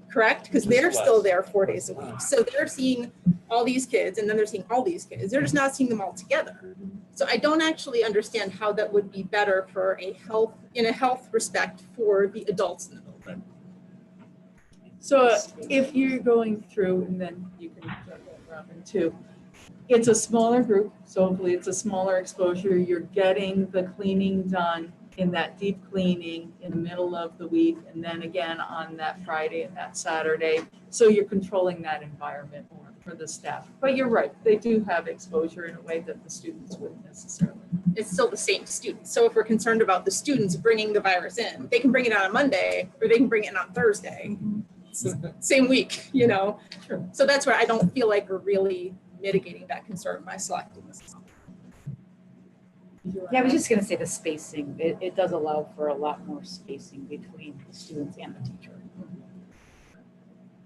correct? Because they're still there 4 days a week. So they're seeing all these kids, and then they're seeing all these kids. They're just not seeing them all together. So I don't actually understand how that would be better for in a health respect for the adults in the building. So if you're going through, and then you can start that, Robin, too. It's a smaller group, so hopefully it's a smaller exposure. You're getting the cleaning done in that deep cleaning in the middle of the week, and then again on that Friday and that Saturday. So you're controlling that environment more for the staff. But you're right, they do have exposure in a way that the students wouldn't necessarily. It's still the same students. So if we're concerned about the students bringing the virus in, they can bring it on a Monday or they can bring it in on Thursday. Same week, you know? Sure. So that's where I don't feel like we're really mitigating that concern by selecting this. Yeah, I was just gonna say the spacing, it does allow for a lot more spacing between the students and the teacher.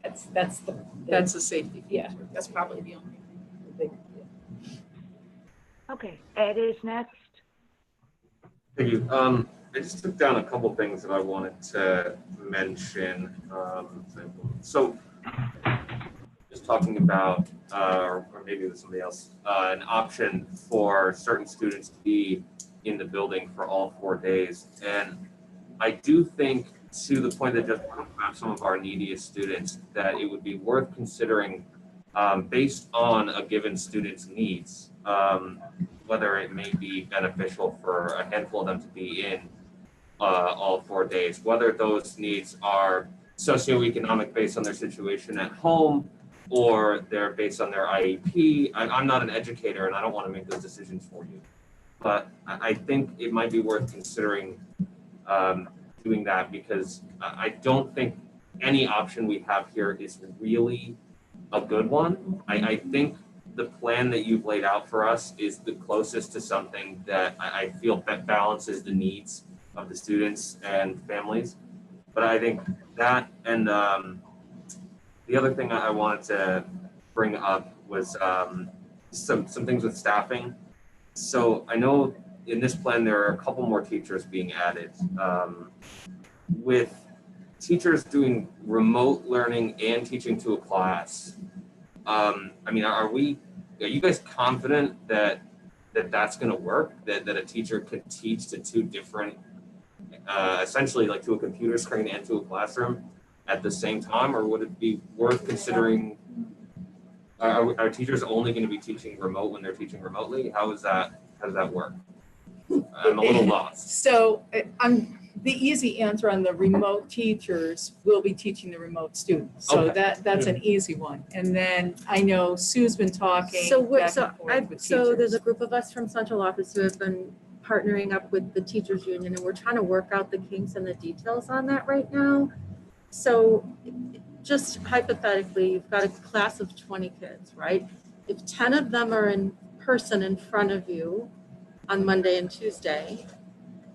That's a safety feature. Yeah. That's probably the only. Big, Okay, Ed is next. Thank you. I just took down a couple things that I wanted to mention. So just talking about, or maybe it was somebody else, an option for certain students to be in the building for all 4 days. And I do think, to the point that just about some of our neediest students, that it would be worth considering based on a given student's needs, whether it may be beneficial for a handful of them to be in all 4 days, whether those needs are socioeconomic based on their situation at home, or they're based on their IEP. I'm not an educator and I don't want to make those decisions for you, but I think it might be worth considering doing that, because I don't think any option we have here is really a good one. I think the plan that you've laid out for us is the closest to something that I feel balances the needs of the students and families. But I think that, and the other thing I wanted to bring up was some things with staffing. So I know in this plan there are a couple more teachers being added. With teachers doing remote learning and teaching to a class, I mean, are you guys confident that that's going to work? That a teacher could teach to two different, essentially like to a computer screen and to a classroom at the same time, or would it be worth considering? Are teachers only going to be teaching remote when they're teaching remotely? How does that work? I'm a little lost. So the easy answer on the remote teachers will be teaching the remote students. So Okay. that's an easy one. And then I know Sue's been talking So we're, back so and forth I, with so there's teachers. a group of us from central office who have been partnering up with the teachers union, and we're trying to work out the kinks and the details on that right now. So just hypothetically, you've got a class of 20 kids, right? If 10 of them are in person in front of you on Monday and Tuesday,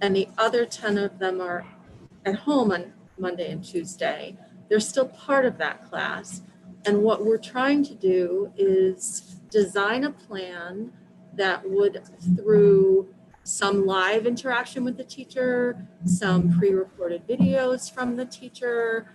and the other 10 of them are at home on Monday and Tuesday, they're still part of that class. And what we're trying to do is design a plan that would, through some live interaction with the teacher, some pre-recorded videos from the teacher,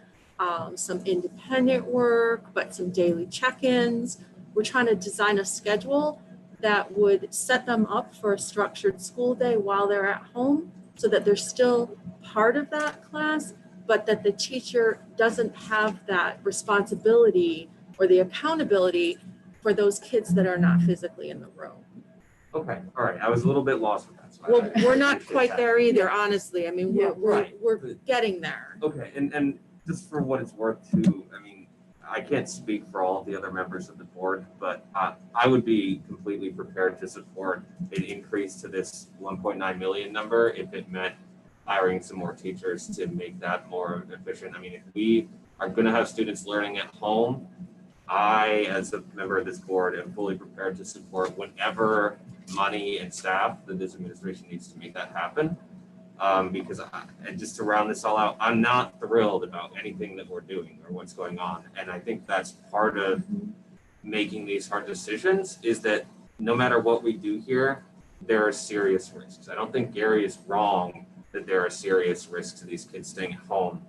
some independent work, but some daily check-ins. We're trying to design a schedule that would set them up for a structured school day while they're at home, so that they're still part of that class, but that the teacher doesn't have that responsibility or the accountability for those kids that are not physically in the room. Okay, all right, I was a little bit lost with that. So Well, I we're not appreciate quite that. there either, honestly. I mean, Yeah, we're getting there. Okay, and just for what it's worth too, I mean, I can't speak for all of the other members of the board, but I would be completely prepared to support an increase to this 1.9 million number if it meant hiring some more teachers to make that more efficient. I mean, if we are gonna have students learning at home, I, as a member of this board, am fully prepared to support whatever money and staff that this administration needs to make that happen. Because and just to round this all out, I'm not thrilled about anything that we're doing or what's going on. And I think that's part of making these hard decisions, is that no matter what we do here, there are serious risks. I don't think Gary is wrong that there are serious risks to these kids staying at home.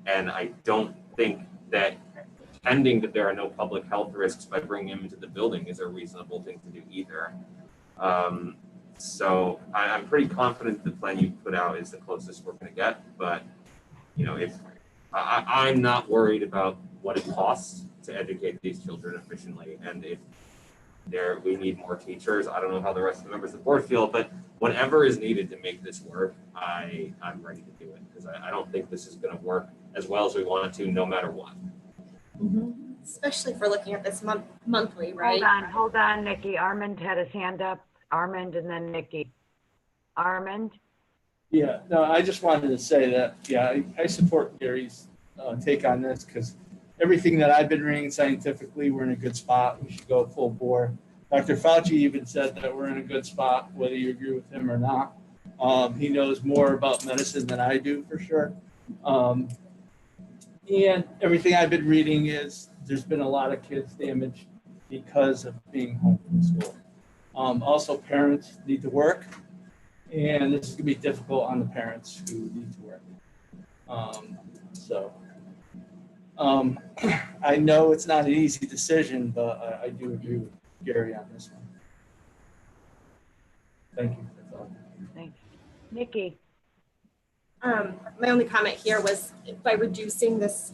And I don't think that pretending that there are no public health risks by bringing them into the building is a reasonable thing to do either. So I'm pretty confident the plan you put out is the closest we're going to get. But, you know, if I'm not worried about what it costs to educate these children efficiently, and if we need more teachers, I don't know how the rest of the members of the board feel, but whatever is needed to make this work, I'm ready to do it, because I don't think this is going to work as well as we want it to, no matter what. Especially if we're looking at this monthly, right? Hold on, Nikki. Armand had his hand up. Armand and then Nikki. Armand? Yeah, no, I just wanted to say that, yeah, I support Gary's take on this, because everything that I've been reading scientifically, we're in a good spot. We should go full bore. Dr. Fauci even said that we're in a good spot, whether you agree with him or not. He knows more about medicine than I do, for sure. And everything I've been reading is there's been a lot of kids damaged because of being home from school. Also, parents need to work, and this is going to be difficult on the parents who need to work. I know it's not an easy decision, but I do agree with Gary on this one. Thank you. That's all. Thanks. Nikki? My only comment here was by reducing this,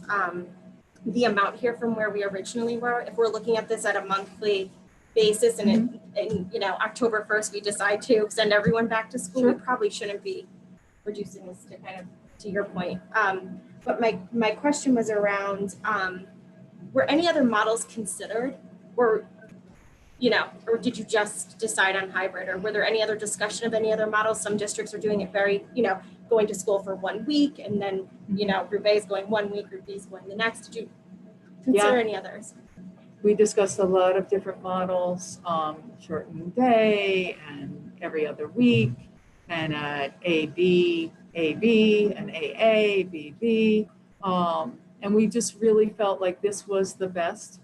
the amount here from where we originally were, if we're looking at this at a monthly basis and you know, October 1st, we decide to send everyone back to school, we probably shouldn't be reducing this to kind of, to your point. But my question was around, were any other models considered, or, you know, or did you just decide on hybrid, or were there any other discussion of any other models? Some districts are doing it very, you know, going to school for 1 week, and then, you know, Roubaix is going 1 week, Roubaix is going the next. Did you consider any others? We discussed a lot of different models, shortened day and every other week, and AB, and AA, BB. And we just really felt like this was the best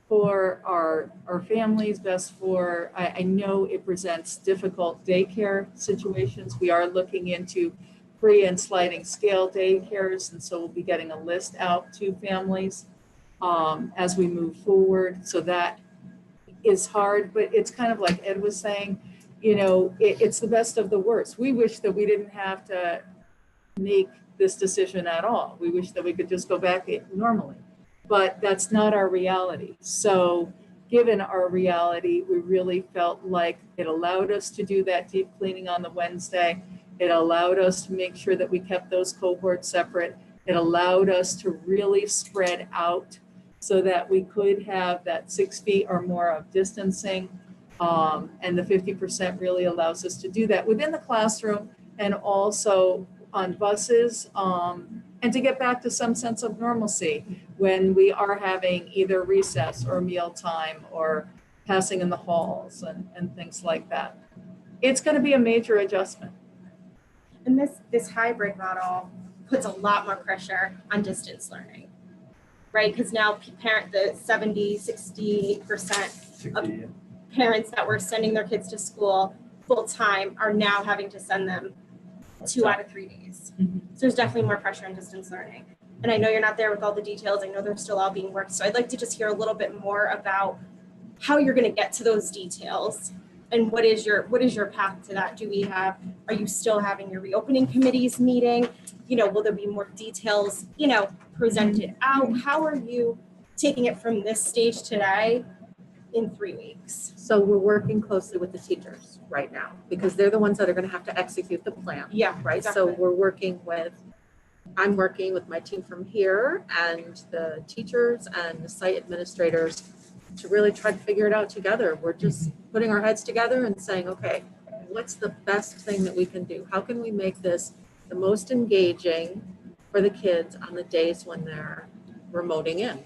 for our families, best for, I know it presents difficult daycare situations. We are looking into free and sliding scale daycares, and so we'll be getting a list out to families as we move forward. So that is hard, but it's kind of like Ed was saying, you know, it's the best of the worst. We wish that we didn't have to make this decision at all. We wish that we could just go back normally, but that's not our reality. So given our reality, we really felt like it allowed us to do that deep cleaning on the Wednesday. It allowed us to make sure that we kept those cohorts separate. It allowed us to really spread out so that we could have that 6 feet or more of distancing. And the 50% really allows us to do that within the classroom and also on buses, and to get back to some sense of normalcy when we are having either recess or mealtime or passing in the halls and things like that. It's going to be a major adjustment. And this hybrid model puts a lot more pressure on distance learning, right? Because now the 70, 68% of parents that were sending their kids to school full time are now having to send them 2 out of 3 days. So there's definitely more pressure on distance learning. And I know you're not there with all the details. I know they're still all being worked. So I'd like to just hear a little bit more about how you're going to get to those details and what is your path to that? Are you still having your reopening committees meeting? Will there be more details, presented out? How are you taking it from this stage today in 3 weeks? So we're working closely with the teachers right now because they're the ones that are going to have to execute the plan. Yeah, right. exactly. So I'm working with my team from here and the teachers and the site administrators to really try to figure it out together. We're just putting our heads together and saying, okay, what's the best thing that we can do? How can we make this the most engaging for the kids on the days when they're remoting in?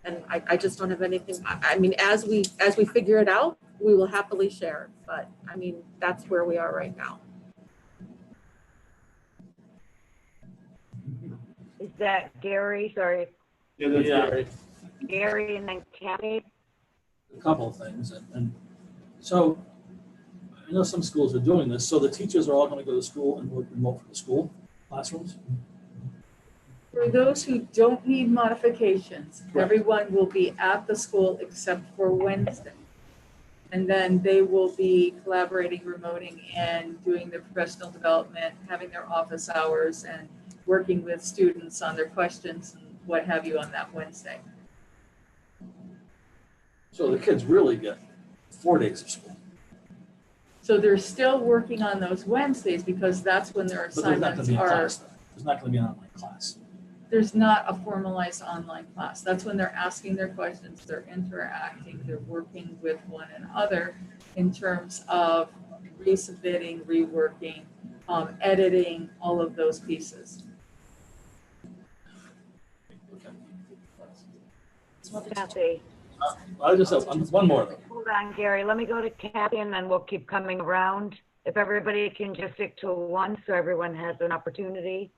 And I just don't have anything. I mean, as we figure it out, we will happily share. But I mean, that's where we are right now. Is that Gary? Sorry. Yeah, that's Gary. Gary and then Kathy. A couple of things, and so I know some schools are doing this. So the teachers are all going to go to school and work remote from the school classrooms. For those who don't need modifications, everyone will be at the school except for Wednesday. And then they will be collaborating, remoting, and doing their professional development, having their office hours, and working with students on their questions and what have you on that Wednesday. So the kids really get 4 days of school. So they're still working on those Wednesdays because that's when their But there's not going assignments to be a are. class then. There's not going to be an online class. There's not a formalized online class. That's when they're asking their questions, they're interacting, they're working with one another in terms of resubmitting, reworking, editing, all of those pieces. Kathy. I just have one more though. Hold on, Gary. Let me go to Kathy and then we'll keep coming around. If everybody can just stick to one so everyone has an opportunity.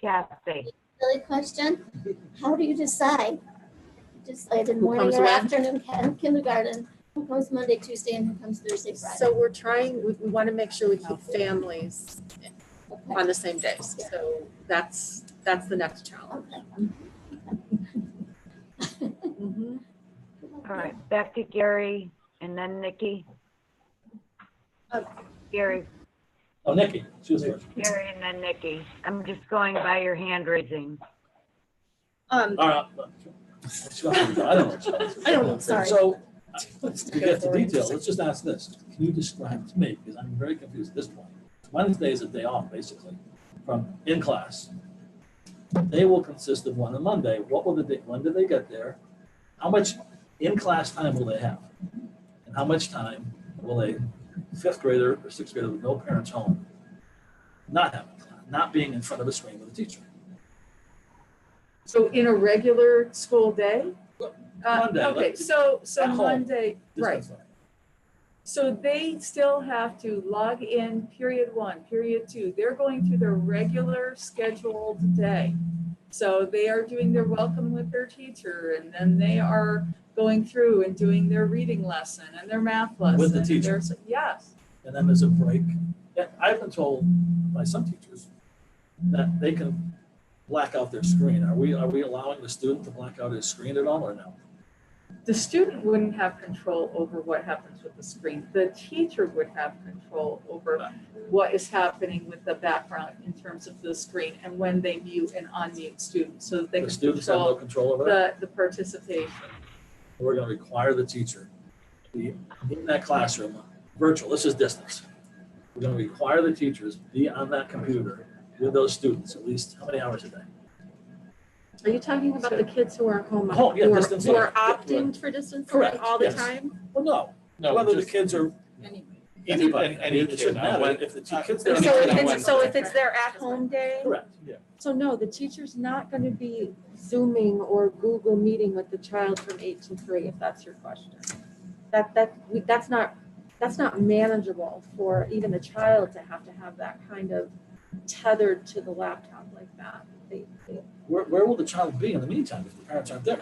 Kathy. Silly question. How do you decide? Decided Who morning comes or when? afternoon kindergarten? Who comes Monday, Tuesday, and who comes Thursday, Friday? So we want to make sure we keep families on the same days. So that's the next challenge. All right, back to Gary and then Nikki. Gary. Oh, Nikki, she was first. Gary and then Nikki. I'm just going by your hand raising. All right. I don't know. Sorry. So to get to detail, let's just ask this. Can you describe to me, because I'm very confused at this point. Wednesday is a day off, basically, from in class. They will consist of one on Monday. What will when do they get there? How much in-class time will they have? And how much time will a fifth grader or sixth grader with no parents home not having class, not being in front of a screen with a teacher? So in a regular school day? Monday. Okay, so at home. Monday, right. So they still have to log in period 1, period 2. They're going through their regular scheduled day. So they are doing their welcome with their teacher, and then they are going through and doing their reading lesson and their math lesson. With the teacher? Yes. And then there's a break. And I've been told by some teachers that they can black out their screen. Are we allowing the student to black out his screen at all or no? The student wouldn't have control over what happens with the screen. The teacher would have control over what is happening with the background in terms of the screen and when they mute and unmute students so that they The can students have no control over that? the participation. We're going to require the teacher to be in that classroom, virtual, this is distance. we're gonna require the teachers be on that computer with those students at least how many hours a day? Are you talking about the kids who are home? Oh, yeah, who are- distance Who are learning. opting for distance learning Correct, all the yes. time? Well, no, No, whether the just kids are, Anyway. anybody, any it shouldn't kid, not matter, when- if the kids. So are- So if it's their at-home day? Correct, yeah. So no, the teacher's not gonna be Zooming or Google Meeting with the child from 8 to 3, if that's your question. That's not manageable for even the child to have that kind of tethered to the laptop like that. Where will the child be in the meantime if the parents aren't there?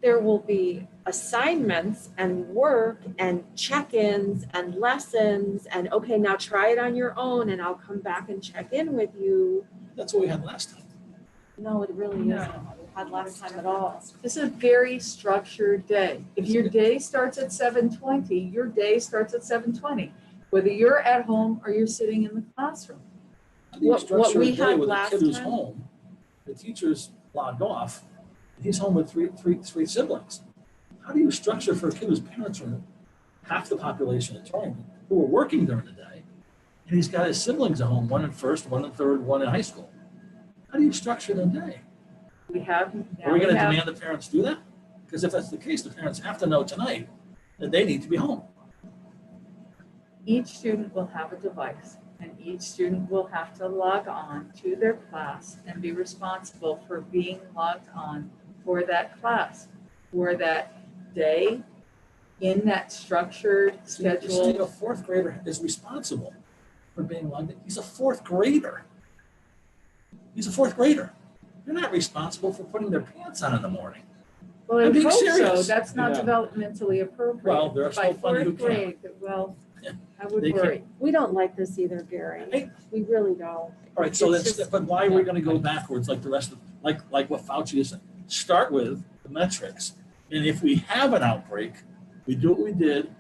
There will be assignments and work and check-ins and lessons and, okay, now try it on your own and I'll come back and check in with you. That's what we had last time. No, it really isn't what we had last time at all. This is a very structured day. If your day starts at 7:20, your day starts at 7:20, whether you're at home or you're sitting in the classroom. How do you What structure we a day had with a last kid who's time- home, the teacher's logged off, and he's home with three siblings? How do you structure for a kid whose parents are half the population in Torrington, who are working during the day, and he's got his siblings at home, one in first, one in third, one in high school? How do you structure the day? We have. Are we gonna demand the parents do that? Because if that's the case, the parents have to know tonight that they need to be home. Each student will have a device and each student will have to log on to their class and be responsible for being logged on for that class, for that day, in that structured So you're saying schedule. a fourth grader is responsible for being logged in? He's a fourth grader. He's a fourth grader. They're not responsible for putting their pants on in the morning. Well, I I'm being hope so. serious. That's not Yeah. developmentally appropriate. Well, there are By still plenty who fourth grade, well, I would They can't. worry. We don't like this either, Gary. Hey. We really don't. All right, so It's that's, just- but why are we gonna go backwards like the rest of, like what Fauci is saying? Start with the metrics. And if we have an outbreak, we do what we did,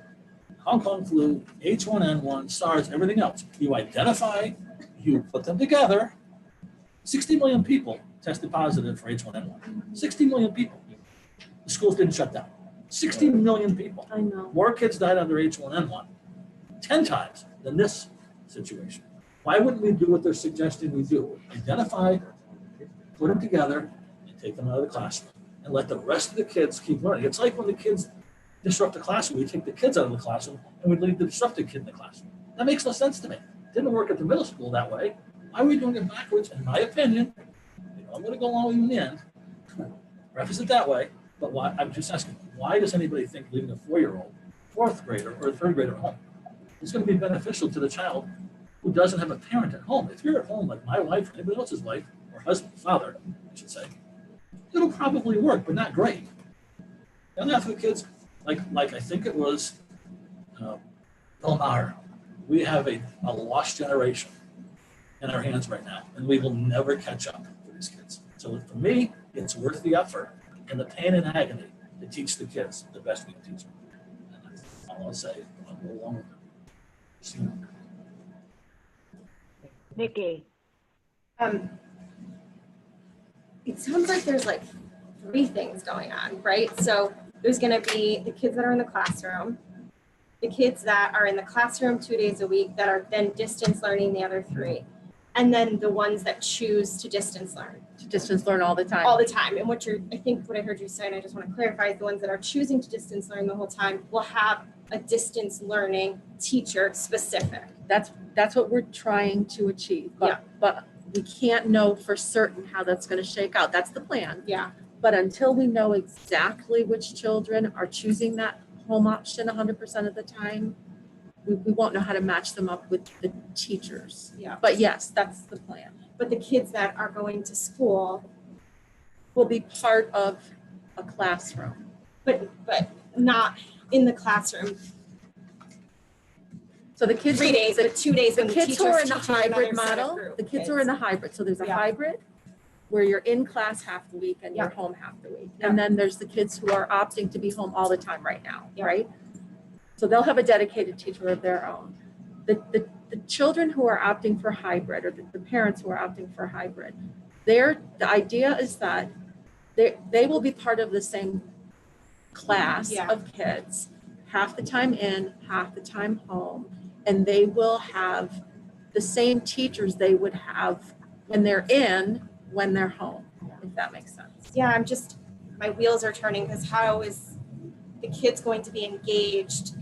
Hong Kong flu, H1N1, SARS, everything else. You identify, you put them together. 60 million people tested positive for H1N1. 60 million people. The schools didn't shut down. 60 million people. I know. More kids died under H1N1, 10 times than this situation. Why wouldn't we do what they're suggesting we do? Identify, put them together, and take them out of the classroom, and let the rest of the kids keep learning. It's like when the kids disrupt the classroom, we take the kids out of the classroom, and we leave the disrupted kid in the classroom. That makes no sense to me. Didn't work at the middle school that way. Why are we doing it backwards? In my opinion, I'm gonna go along with you in the end, preface it that way, but why, I'm just asking, why does anybody think leaving a 4-year-old, fourth grader, or a third grader at home is gonna be beneficial to the child who doesn't have a parent at home? If you're at home, like my wife or anybody else's wife, or husband, father, I should say, it'll probably work, but not great. And that's for the kids, like I think it was Bill Maher. We have a lost generation in our hands right now, and we will never catch up for these kids. So for me, it's worth the effort and the pain and agony to teach the kids the best we can teach them. And that's all I'll say. I'll go along with it. See you. Nikki, It sounds like there's like 3 things going on, right? So there's gonna be the kids that are in the classroom, the kids that are in the classroom 2 days a week that are then distance learning the other 3, and then the ones that choose to distance learn To distance learn all the time. all the time. And I think what I heard you say, and I just want to clarify, is the ones that are choosing to distance learn the whole time will have a distance learning teacher specific. That's what we're trying to achieve. But we can't know for certain how that's gonna shake out. That's the plan. Yeah. But until we know exactly which children are choosing that home option 100% of the time, we won't know how to match them up with the teachers. Yeah. But yes, that's the plan. But the kids that are going to school, Will be part of a classroom. but not in the classroom So the kids. 3 days, but 2 days The when the kids who are in the teacher's teaching hybrid another set of model, group the kids kids. who are in the hybrid, so there's a Yeah. hybrid where you're in class half the week and you're Yeah. home half the week. Yeah. And then there's the kids who are opting to be home all the time right now, Yeah. right? So they'll have a dedicated teacher of their own. The children who are opting for hybrid, or the parents who are opting for hybrid, the idea is that they will be part of the same class Yeah. of kids, half the time in, half the time home. and they will have the same teachers they would have when they're in, when they're home, if that makes sense. Yeah, my wheels are turning because how is the kids going to be engaged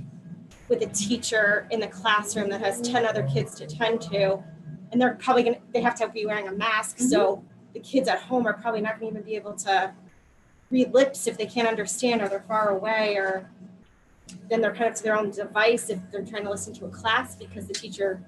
with a teacher in the classroom that has 10 other kids to tend to? And they're probably they have to be wearing a mask. So the kids at home are probably not gonna even be able to read lips if they can't understand or they're far away, or then they're kind of to their own device if they're trying to listen to a class because the teacher,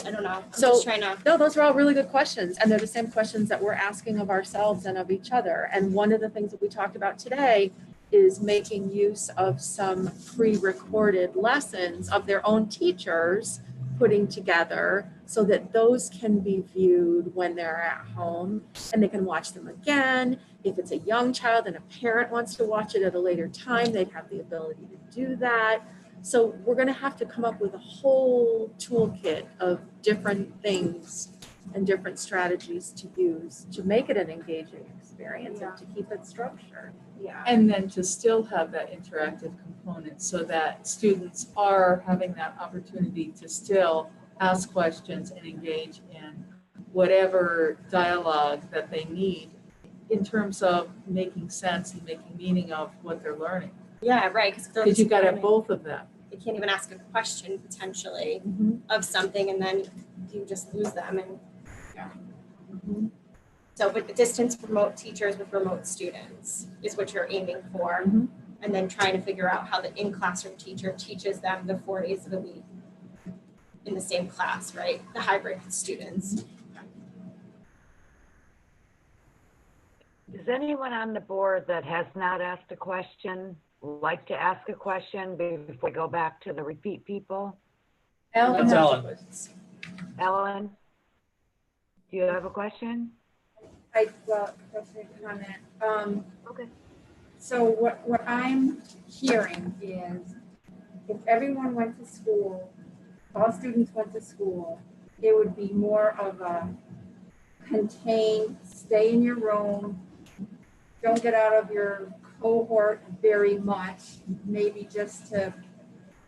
I don't know. I'm just trying to. No, those are all really good questions. And they're the same questions that we're asking of ourselves and of each other. And one of the things that we talked about today is making use of some pre-recorded lessons of their own teachers putting together so that those can be viewed when they're at home and they can watch them again. If it's a young child and a parent wants to watch it at a later time, they'd have the ability to do that. So we're going to have to come up with a whole toolkit of different things and different strategies to use to make it an engaging experience and to keep it structured. Yeah. And then to still have that interactive component so that students are having that opportunity to still ask questions and engage in whatever dialogue that they need in terms of making sense and making meaning of what they're learning. Yeah, right. Because you've got to have both of them. They can't even ask a question potentially of something, and then you just lose them. And so, but the distance remote teachers with remote students is what you're aiming for, and then trying to figure out how the in-classroom teacher teaches them the 4 days of the week in the same class, right? The hybrid students. Does anyone on the board that has not asked a question like to ask a question before we go back to the repeat people? Ellen. That's Ellen. Ellen, do you have a question? Question, comment. Okay. So what I'm hearing is if everyone went to school, all students went to school, it would be more of a contained, stay in your room, don't get out of your cohort very much, maybe just to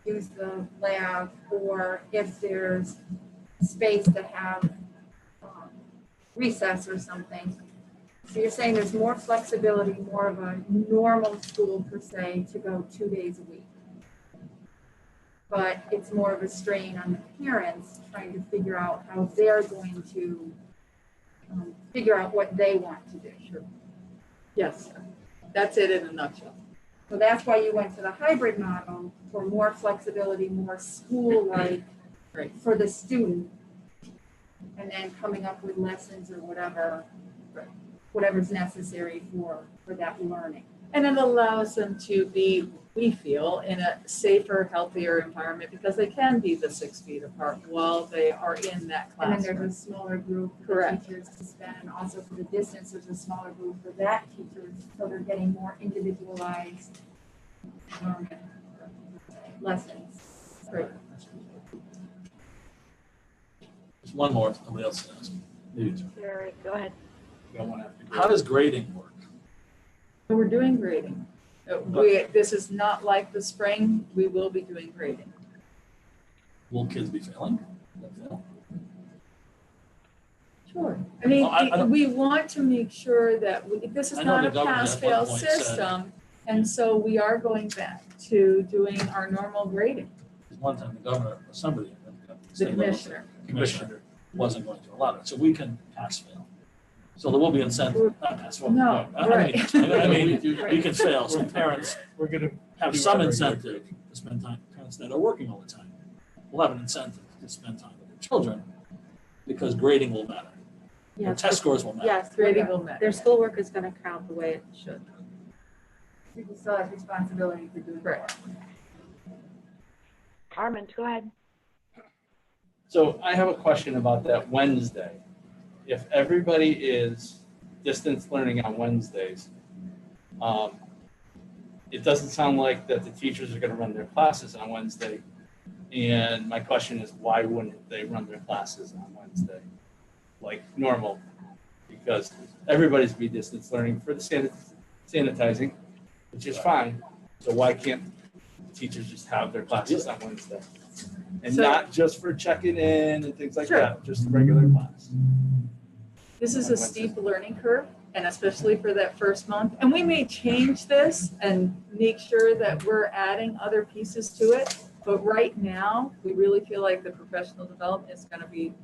use the lab, or if there's space to have recess or something. So you're saying there's more flexibility, more of a normal school per se, to go 2 days a week. But it's more of a strain on the parents trying to figure out how they're going to figure out what they want to do. Sure. Yes, that's it in a nutshell. So that's why you went to the hybrid model, for more flexibility, more school-like for the student, and then coming up with lessons or whatever's necessary for that learning. And it allows them to be, we feel, in a safer, healthier environment because they can be the 6 feet apart while they are in that classroom. And then there's a smaller group for teachers to spend, and also for the distance, there's a smaller group for that teachers, so they're getting more individualized lessons. Right. There's one more if nobody else has. Maybe two. Sure, go ahead. How does grading work? So we're doing grading. This is not like the spring. We will be doing grading. Will kids be failing? Sure. I mean, Well, we want to make sure that this is I know not the a governor at pass-fail one point said- system. And so we are going back to doing our normal grading. One time the governor, or somebody, The commissioner. wasn't going to allow it. So we can pass fail. So there will be incentive, not pass fail. No, right. I mean, we can fail. So parents We're gonna have some incentive to spend time, parents that are working all the time will have an incentive to spend time with their children because grading will matter. Their test scores will matter. Yes, Grading will matter. their schoolwork is going to count the way it should. People still have responsibility to do it. Correct. Armand, go ahead. So I have a question about that Wednesday. If everybody is distance learning on Wednesdays, it doesn't sound like that the teachers are going to run their classes on Wednesday. And my question is, why wouldn't they run their classes on Wednesday like normal? Because everybody's be distance learning for the sanitizing, which is fine. So why can't teachers just have their classes on Wednesday. And So- not just for checking in and things like Sure. that, just a regular class. This is a steep learning curve, and especially for that first month. And we may change this and make sure that we're adding other pieces to it. But right now, we really feel like the professional development is going to be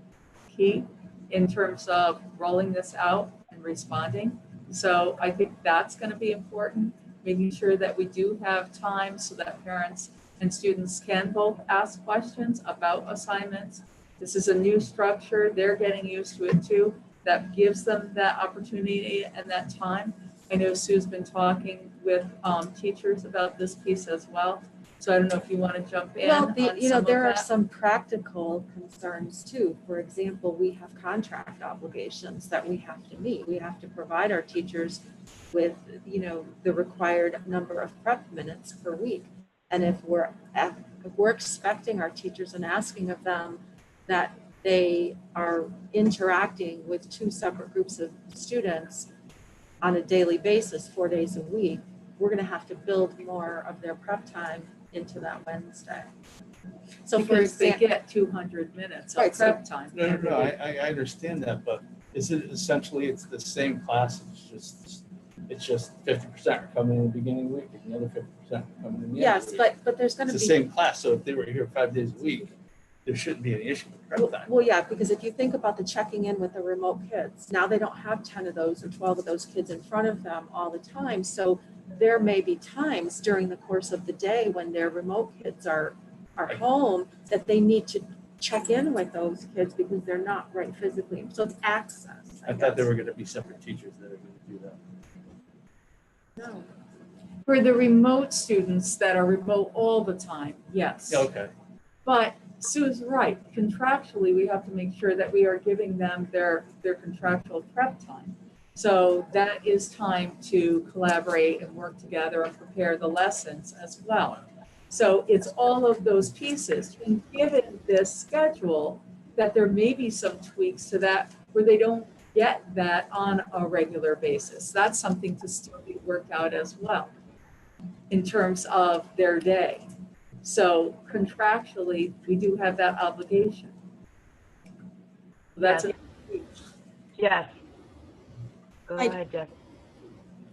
key in terms of rolling this out and responding. So I think that's going to be important, making sure that we do have time so that parents and students can both ask questions about assignments. This is a new structure. They're getting used to it too. That gives them that opportunity and that time. I know Sue's been talking with teachers about this piece as well. So I don't know if you want to jump in Well, on you know, some of there are that. some practical concerns too. For example, we have contract obligations that we have to meet. We have to provide our teachers with, you know, the required number of prep minutes per week. And if we're expecting our teachers and asking of them that they are interacting with two separate groups of students on a daily basis, 4 days a week, we're going to have to build more of their prep time into that Wednesday. So for Because they example, get 200 minutes of Right, so- prep time. No, every week. I understand that, but is it essentially, it's the same class, it's just 50% are coming in the beginning of the week, and the other 50% are coming in the end of yes, the week. but there's going It's to the be. same class, so if they were here 5 days a week, there shouldn't be any issue with prep time. Well, yeah, because if you think about the checking in with the remote kids, now they don't have 10 of those or 12 of those kids in front of them all the time. So there may be times during the course of the day when their remote kids are home that they need to check in with those kids because they're not right physically. So it's access. I thought there were gonna be separate teachers that are gonna do that. No. For the remote students that are remote all the time, yes. Okay, But Sue's right, contractually, we have to make sure that we are giving them their contractual prep time. So that is time to collaborate and work together and prepare the lessons as well. So it's all of those pieces. And given this schedule, that there may be some tweaks to that where they don't get that on a regular basis. That's something to still be worked out as well in terms of their day. So contractually, we do have that obligation. That's Yes. Go I- ahead, Jeff.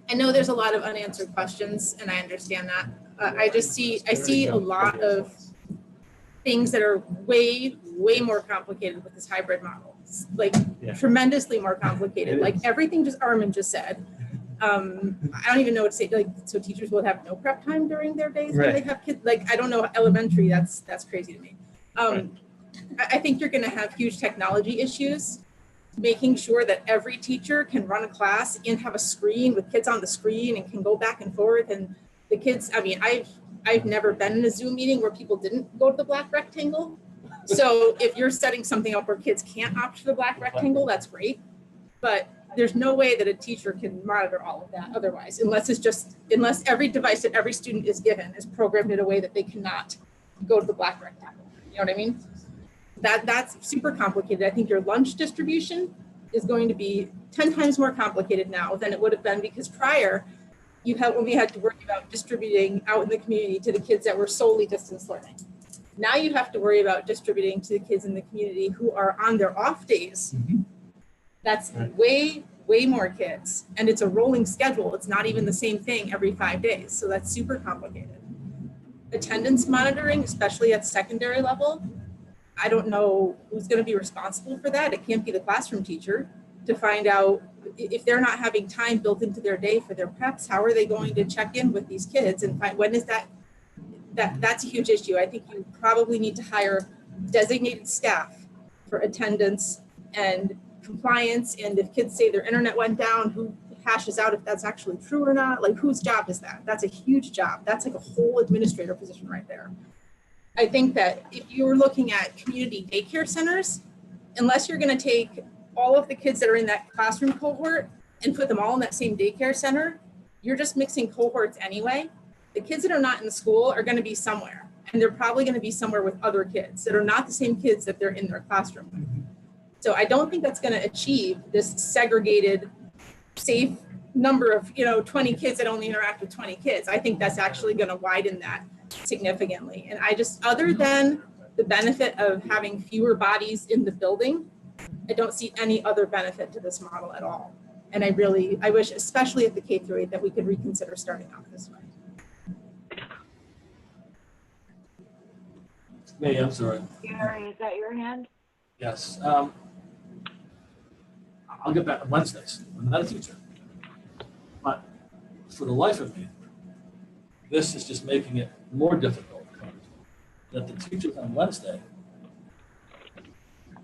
I know there's a lot of unanswered questions, and I understand that. I see a lot of things that are way more complicated with this hybrid model. It's like Yeah. tremendously more complicated, It like is. everything just Armin just said. I don't even know what to say, like, so teachers will have no prep time during their days when they Right. have kids, like, I don't know, elementary, that's crazy to me. I think you're gonna have huge technology issues, making sure that every teacher can run a class and have a screen with kids on the screen and can go back and forth, and the kids, I mean, I've never been in a Zoom meeting where people didn't go to the black rectangle. So if you're setting something up where kids can't opt for the black rectangle, that's great. But there's no way that a teacher can monitor all of that otherwise, unless every device that every student is given is programmed in a way that they cannot go to the black rectangle. You know what I mean? That's super complicated. I think your lunch distribution is going to be 10 times more complicated now than it would have been, because prior you only had to worry about distributing out in the community to the kids that were solely distance learning. Now you have to worry about distributing to the kids in the community who are on their off days. That's way more kids, and it's a rolling schedule. It's not even the same thing every 5 days. So that's super complicated. Attendance monitoring, especially at secondary level, I don't know who's going to be responsible for that. It can't be the classroom teacher to find out if they're not having time built into their day for their preps. How are they going to check in with these kids and find when is that's a huge issue. I think you probably need to hire designated staff for attendance and compliance. And if kids say their internet went down, who hashes out if that's actually true or not? Like, whose job is that? That's a huge job. That's like a whole administrator position right there. I think that if you're looking at community daycare centers, unless you're going to take all of the kids that are in that classroom cohort and put them all in that same daycare center, you're just mixing cohorts anyway. The kids that are not in the school are going to be somewhere, and they're probably going to be somewhere with other kids that are not the same kids that they're in their classroom with. So I don't think that's going to achieve this segregated, safe number of 20 kids that only interact with 20 kids. I think that's actually going to widen that. significantly. And I just, other than the benefit of having fewer bodies in the building, I don't see any other benefit to this model at all. And I wish, especially at the K through 8, that we could reconsider starting off this way. May, I'm sorry. Gary, is that your hand? Yes. I'll get back on Wednesdays. I'm not a teacher. But for the life of me, this is just making it more difficult that the teachers on Wednesday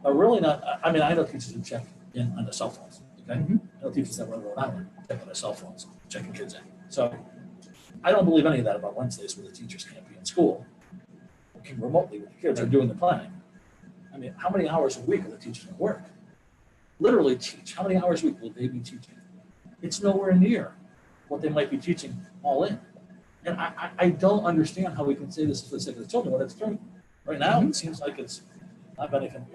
are really not, I mean, I know teachers who check in on their cell phones, okay? I know teachers that run Rhode Island, check on their cell phones, checking kids in. So I don't believe any of that about Wednesdays where the teachers can't be in school, working remotely with the kids or doing the planning. I mean, how many hours a week are the teachers going to work? Literally teach. How many hours a week will they be teaching? It's nowhere near what they might be teaching all in. And I don't understand how we can say this is for the sake of the children when it's true. Right now, it seems like it's not benefiting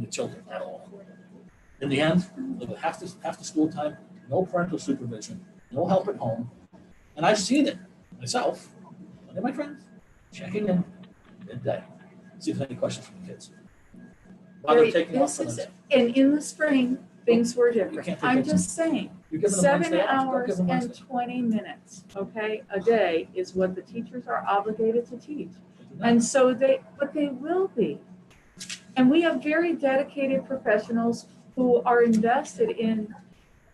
the children at all. In the end, with half the school time, no parental supervision, no help at home. And I've seen it myself, one of my friends, checking in midday, see if there's any questions from the kids. Gary, and in the spring, things were different. I'm just saying, 7 hours and 20 minutes, okay, a day is what the teachers are obligated to teach. And so but they will be. And we have very dedicated professionals who are invested in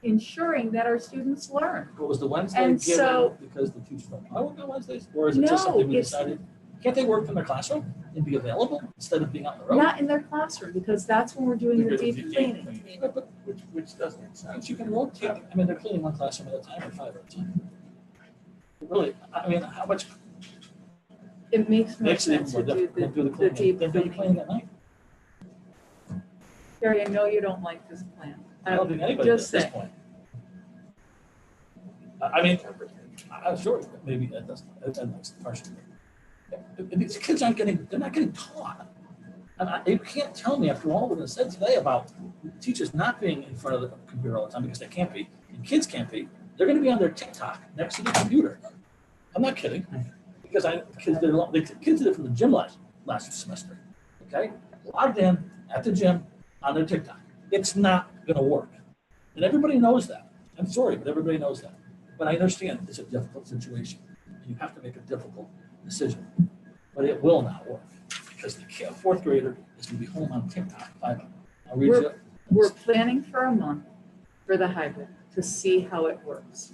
ensuring that our students learn. But was the Wednesday And given so- because the teachers don't want to work on Wednesdays? Or is it just something we decided? Can't they work from their classroom and be available instead of being out on the road? Not in their classroom, because that's when we're doing the deep cleaning. But which doesn't make sense. You can rotate. I mean, they're cleaning one classroom at a time or 5 at a time. Really, I mean, how much It makes more makes it even sense more to do difficult to do the the cleaning? deep Then do the cleaning. cleaning at night. Gary, I know you don't like this plan. I don't think anybody does Just at this saying. point. I mean, I'm sure maybe that makes it partially. These kids they're not getting taught. And you can't tell me after all we're going to say today about teachers not being in front of the computer all the time because they can't be, and kids can't be. They're going to be on their TikTok next to the computer. I'm not kidding, because kids did it from the gym last semester. Okay, logged in at the gym on their TikTok. It's not going to work, and everybody knows that. I'm sorry, but everybody knows that. But I understand it's a difficult situation, and you have to make a difficult decision. But it will not work because the fourth grader is going to be home on TikTok 5 hours. I'll read you. We're planning for a month for the hybrid to see how it works,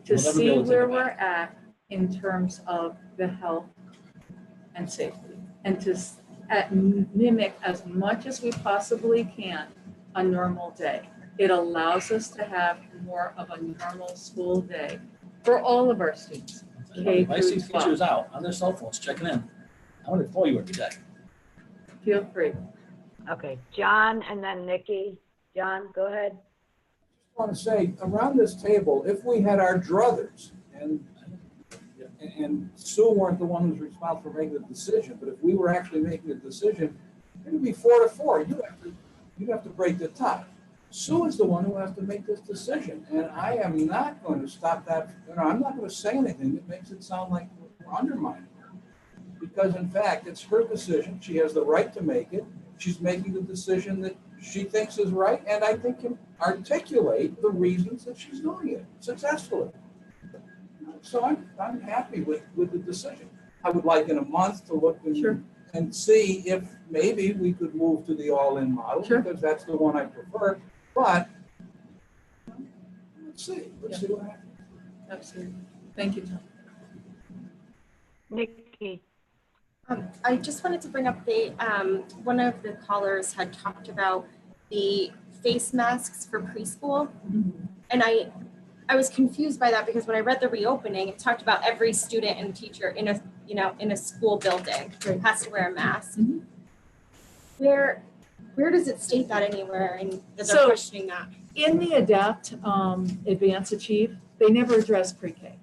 to see where we're at in terms of the health and safety, and to mimic as much as we possibly can a normal day. It allows us to have more of a normal school day for all of our students. If I see teachers out on their cell phones checking in, I want to call you every day. Feel free. Okay, John and then Nikki. John, go ahead. I want to say, around this table, if we had our druthers, and Sue weren't the one who's responsible for making the decision, but if we were actually making a decision, it would be 4-4. You'd have to break the tie. Sue is the one who has to make this decision, and I am not going to stop that. I'm not going to say anything that makes it sound like we're undermining her, because in fact, it's her decision. She has the right to make it. She's making the decision that she thinks is right, and I think can articulate the reasons that she's doing it successfully. So I'm happy with the decision. I would like in a month to look and see if maybe we could move to the all-in model, because that's the one I prefer. But let's see what happens. Absolutely. Thank you, Tom. Nikki. I just wanted to bring up one of the callers had talked about the face masks for preschool. And I was confused by that because when I read the reopening, it talked about every student and teacher in a school building has to wear a mask. Where does it state that anywhere and that they're questioning that? In the ADAPT Advance Achieve, they never address pre-K.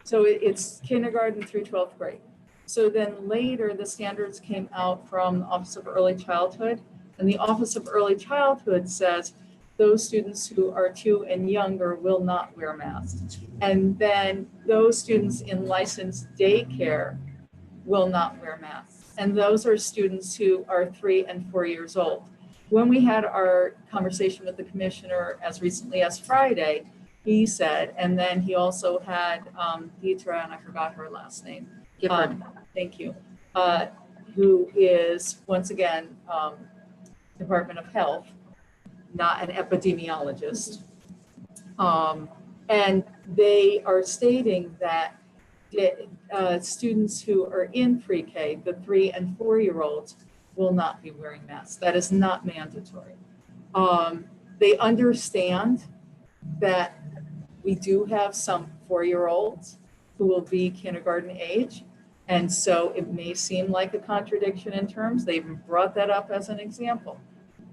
So it's kindergarten through 12th grade. So then later the standards came out from the Office of Early Childhood, and the Office of Early Childhood says those students who are 2 and younger will not wear masks. And then those students in licensed daycare will not wear masks. And those are students who are 3 and 4 years old. When we had our conversation with the commissioner as recently as Friday, he said, and then he also had Deetra, and I forgot her last name. Thank you. Who is, once again, Department of Health, not an epidemiologist. And they are stating that students who are in pre-K, the 3 and 4 year olds, will not be wearing masks. That is not mandatory. They understand that we do have some 4-year-olds who will be kindergarten age. And so it may seem like a contradiction in terms. They even brought that up as an example.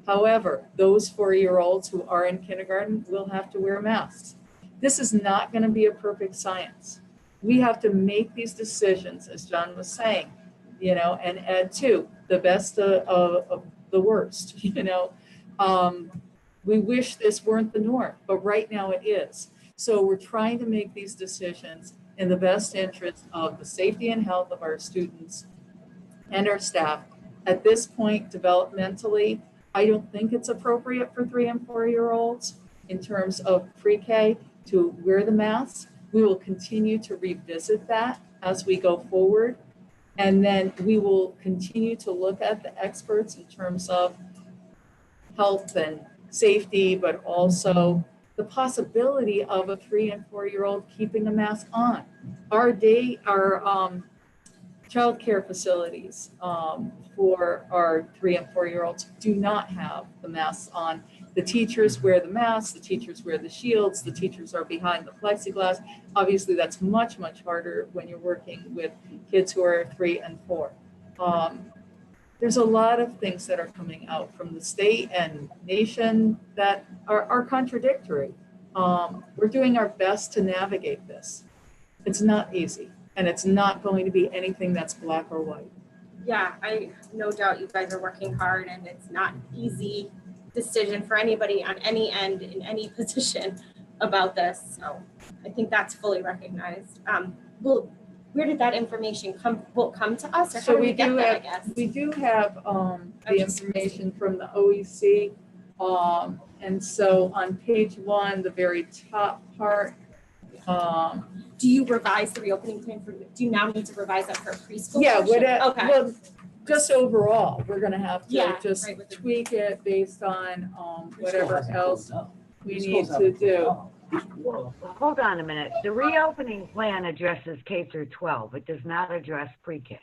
However, those 4-year-olds who are in kindergarten will have to wear masks. This is not going to be a perfect science. We have to make these decisions, as John was saying, and add to the best of the worst, We wish this weren't the norm, but right now it is. So we're trying to make these decisions in the best interest of the safety and health of our students and our staff. At this point, developmentally, I don't think it's appropriate for 3 and 4 year olds in terms of pre-K to wear the masks. We will continue to revisit that as we go forward. And then we will continue to look at the experts in terms of health and safety, but also the possibility of a 3 and 4 year old keeping a mask on. Our childcare facilities for our 3 and 4 year olds do not have the masks on. The teachers wear the masks, the teachers wear the shields, the teachers are behind the plexiglass. Obviously, that's much, much harder when you're working with kids who are 3 and 4. There's a lot of things that are coming out from the state and nation that are contradictory. We're doing our best to navigate this. It's not easy, and it's not going to be anything that's black or white. Yeah, I no doubt you guys are working hard, and it's not an easy decision for anybody on any end in any position about this. So I think that's fully recognized. Well, where did that information come? Will it come to us, or how do we get that? I guess we do have the information from the OEC, and so on page 1, the very top part. Do you revise the reopening plan for? Do you now need to revise that for a preschool? Yeah, okay. Well, just overall, we're going to have to just tweak it based on whatever else we need to do. Well, hold on a minute. The reopening plan addresses K through 12. It does not address pre-K.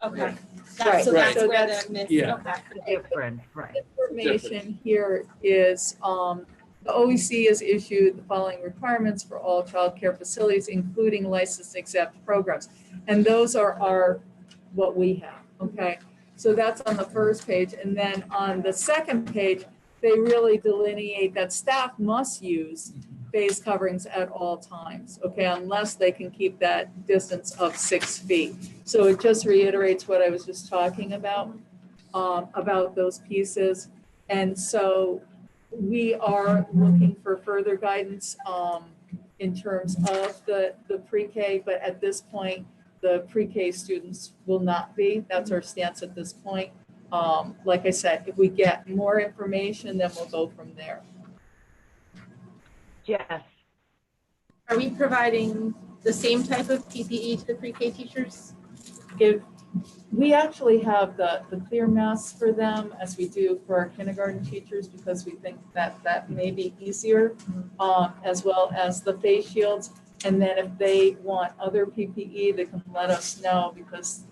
Okay. Right. So that's So where that's the miss. yeah. Okay. Different, right. Information here is the OEC has issued the following requirements for all child care facilities, including licensed exempt programs. And those are what we have, okay? So that's on the first page. And then on the second page, they really delineate that staff must use face coverings at all times, okay? Unless they can keep that distance of 6 feet. So it just reiterates what I was just talking about those pieces. And so we are looking for further guidance in terms of the pre-K, but at this point, the pre-K students will not be. That's our stance at this point. Like I said, if we get more information, then we'll go from there. Yes. Are we providing the same type of PPE to the pre-K teachers? If we actually have the clear masks for them as we do for our kindergarten teachers, because we think that may be easier, as well as the face shields. And then if they want other PPE, they can let us know, because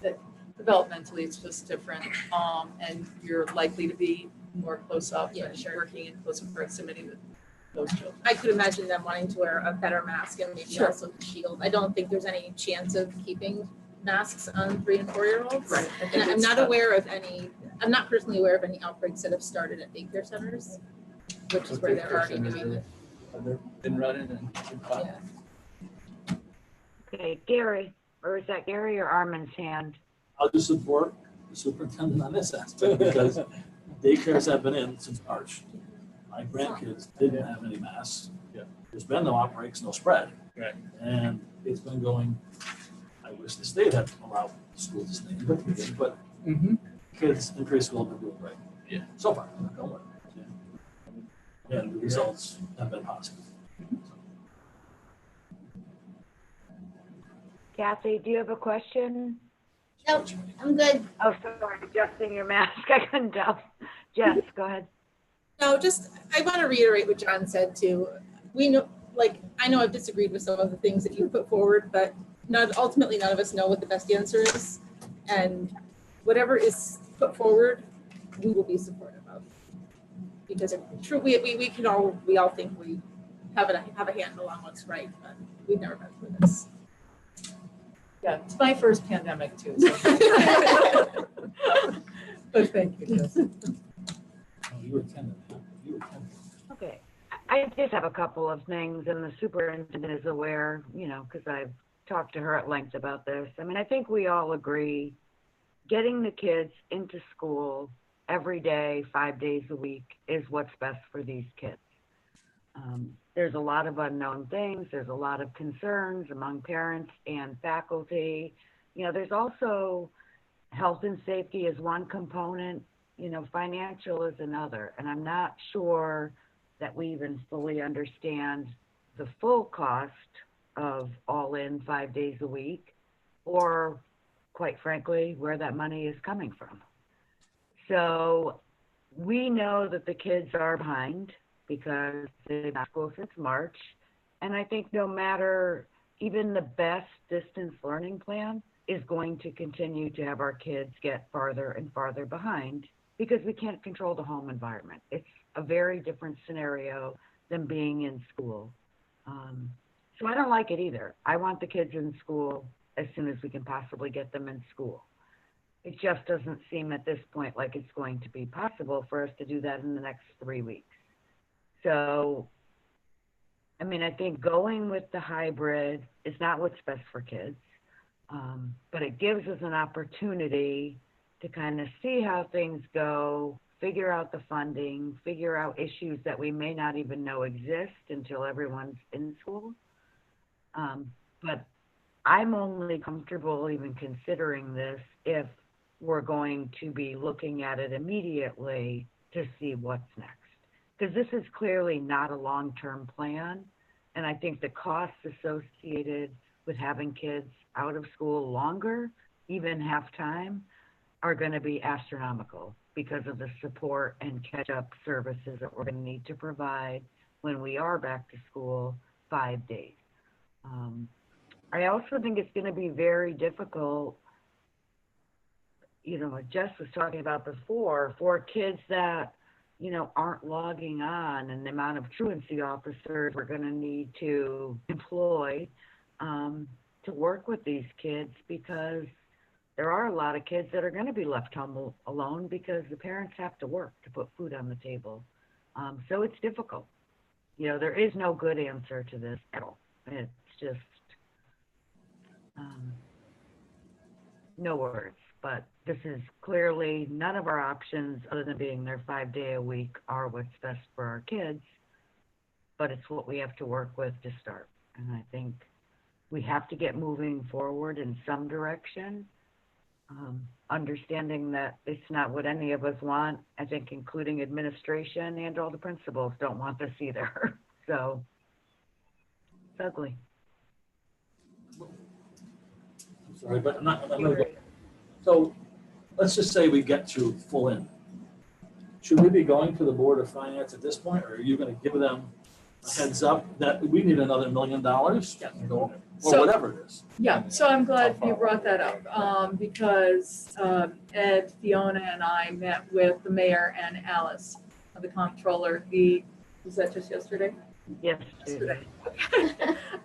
developmentally it's just different. And you're likely to be more close up and working in closer proximity with those children. I could imagine them wanting to wear a better mask and maybe Sure. also the shield. I don't think there's any chance of keeping masks on 3 and 4 year olds. Right. And I'm not aware of any, I'm not personally aware of any outbreaks that have started at daycare centers, which is where they're already doing it. They've been running and been fine. Yeah. Okay, Gary, or is that Gary or Armin's hand? I'll just support the superintendent on this aspect, because daycares have been in since March. My grandkids didn't have any masks. Yeah. There's been no outbreaks, no spread. Right. And it's been going, I wish the state had allowed schools to stay open, but kids in preschool have been doing great. Yeah. So far, knock on wood. Yeah. And the results have been positive. Kathy, do you have a question? Nope, I'm good. Oh, sorry, adjusting your mask. I couldn't tell. Jess, go ahead. No, just, I want to reiterate what John said too. We know, like, I know I've disagreed with some of the things that you put forward, but ultimately none of us know what the best answer is. And whatever is put forward, we will be supportive of. Because true, we all think we have a handle on what's right, but we've never been through this. Yeah, it's my first pandemic too. So. But thank you, Jess. Oh, you were 10. You were 10. Okay, I just have a couple of things, and the superintendent is aware, you know, because I've talked to her at length about this. I mean, I think we all agree getting the kids into school every day, 5 days a week is what's best for these kids. There's a lot of unknown things. There's a lot of concerns among parents and faculty. You know, there's also health and safety is one component, you know, financial is another. And I'm not sure that we even fully understand the full cost of all in 5 days a week, or quite frankly, where that money is coming from. So we know that the kids are behind because they've been in school since March. And I think no matter even the best distance learning plan is going to continue to have our kids get farther and farther behind because we can't control the home environment. It's a very different scenario than being in school. So I don't like it either. I want the kids in school as soon as we can possibly get them in school. It just doesn't seem at this point like it's going to be possible for us to do that in the next 3 weeks. So, I mean, I think going with the hybrid is not what's best for kids, but it gives us an opportunity to kind of see how things go, figure out the funding, figure out issues that we may not even know exist until everyone's in school. But I'm only comfortable even considering this if we're going to be looking at it immediately to see what's next. Because this is clearly not a long-term plan. And I think the costs associated with having kids out of school longer, even half-time, are going to be astronomical because of the support and catch-up services that we're going to need to provide when we are back to school 5 days. I also think it's going to be very difficult, you know, what Jess was talking about before, for kids that, you know, aren't logging on, and the amount of truancy officers we're going to need to employ to work with these kids, because there are a lot of kids that are going to be left home alone because the parents have to work to put food on the table. So it's difficult. You know, there is no good answer to this at all. It's just no words. But this is clearly none of our options other than being there 5 days a week are what's best for our kids, but it's what we have to work with to start. And I think we have to get moving forward in some direction, understanding that it's not what any of us want. I think including administration and all the principals don't want this either. So it's ugly. I'm sorry, but I'm not going to go. So let's just say we get to full in. Should we be going to the Board of Finance at this point, or are you going to give them a heads up that we need another $1 million or whatever it is? Yeah, so I'm glad you brought that up because Ed, Fiona, and I met with the mayor and Alice, the comptroller. Was that just yesterday? Yes. Yesterday.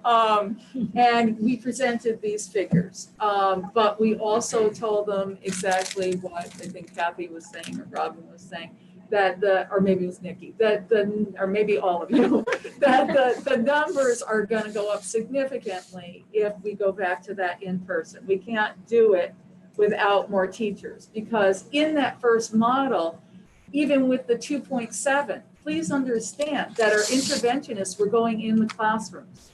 And we presented these figures, but we also told them exactly what I think Kathy was saying or Robin was saying, that or maybe it was Nikki, or maybe all of you, that the numbers are going to go up significantly if we go back to that in person. We can't do it without more teachers, because in that first model, even with the 2.7, please understand that our interventionists were going in the classrooms.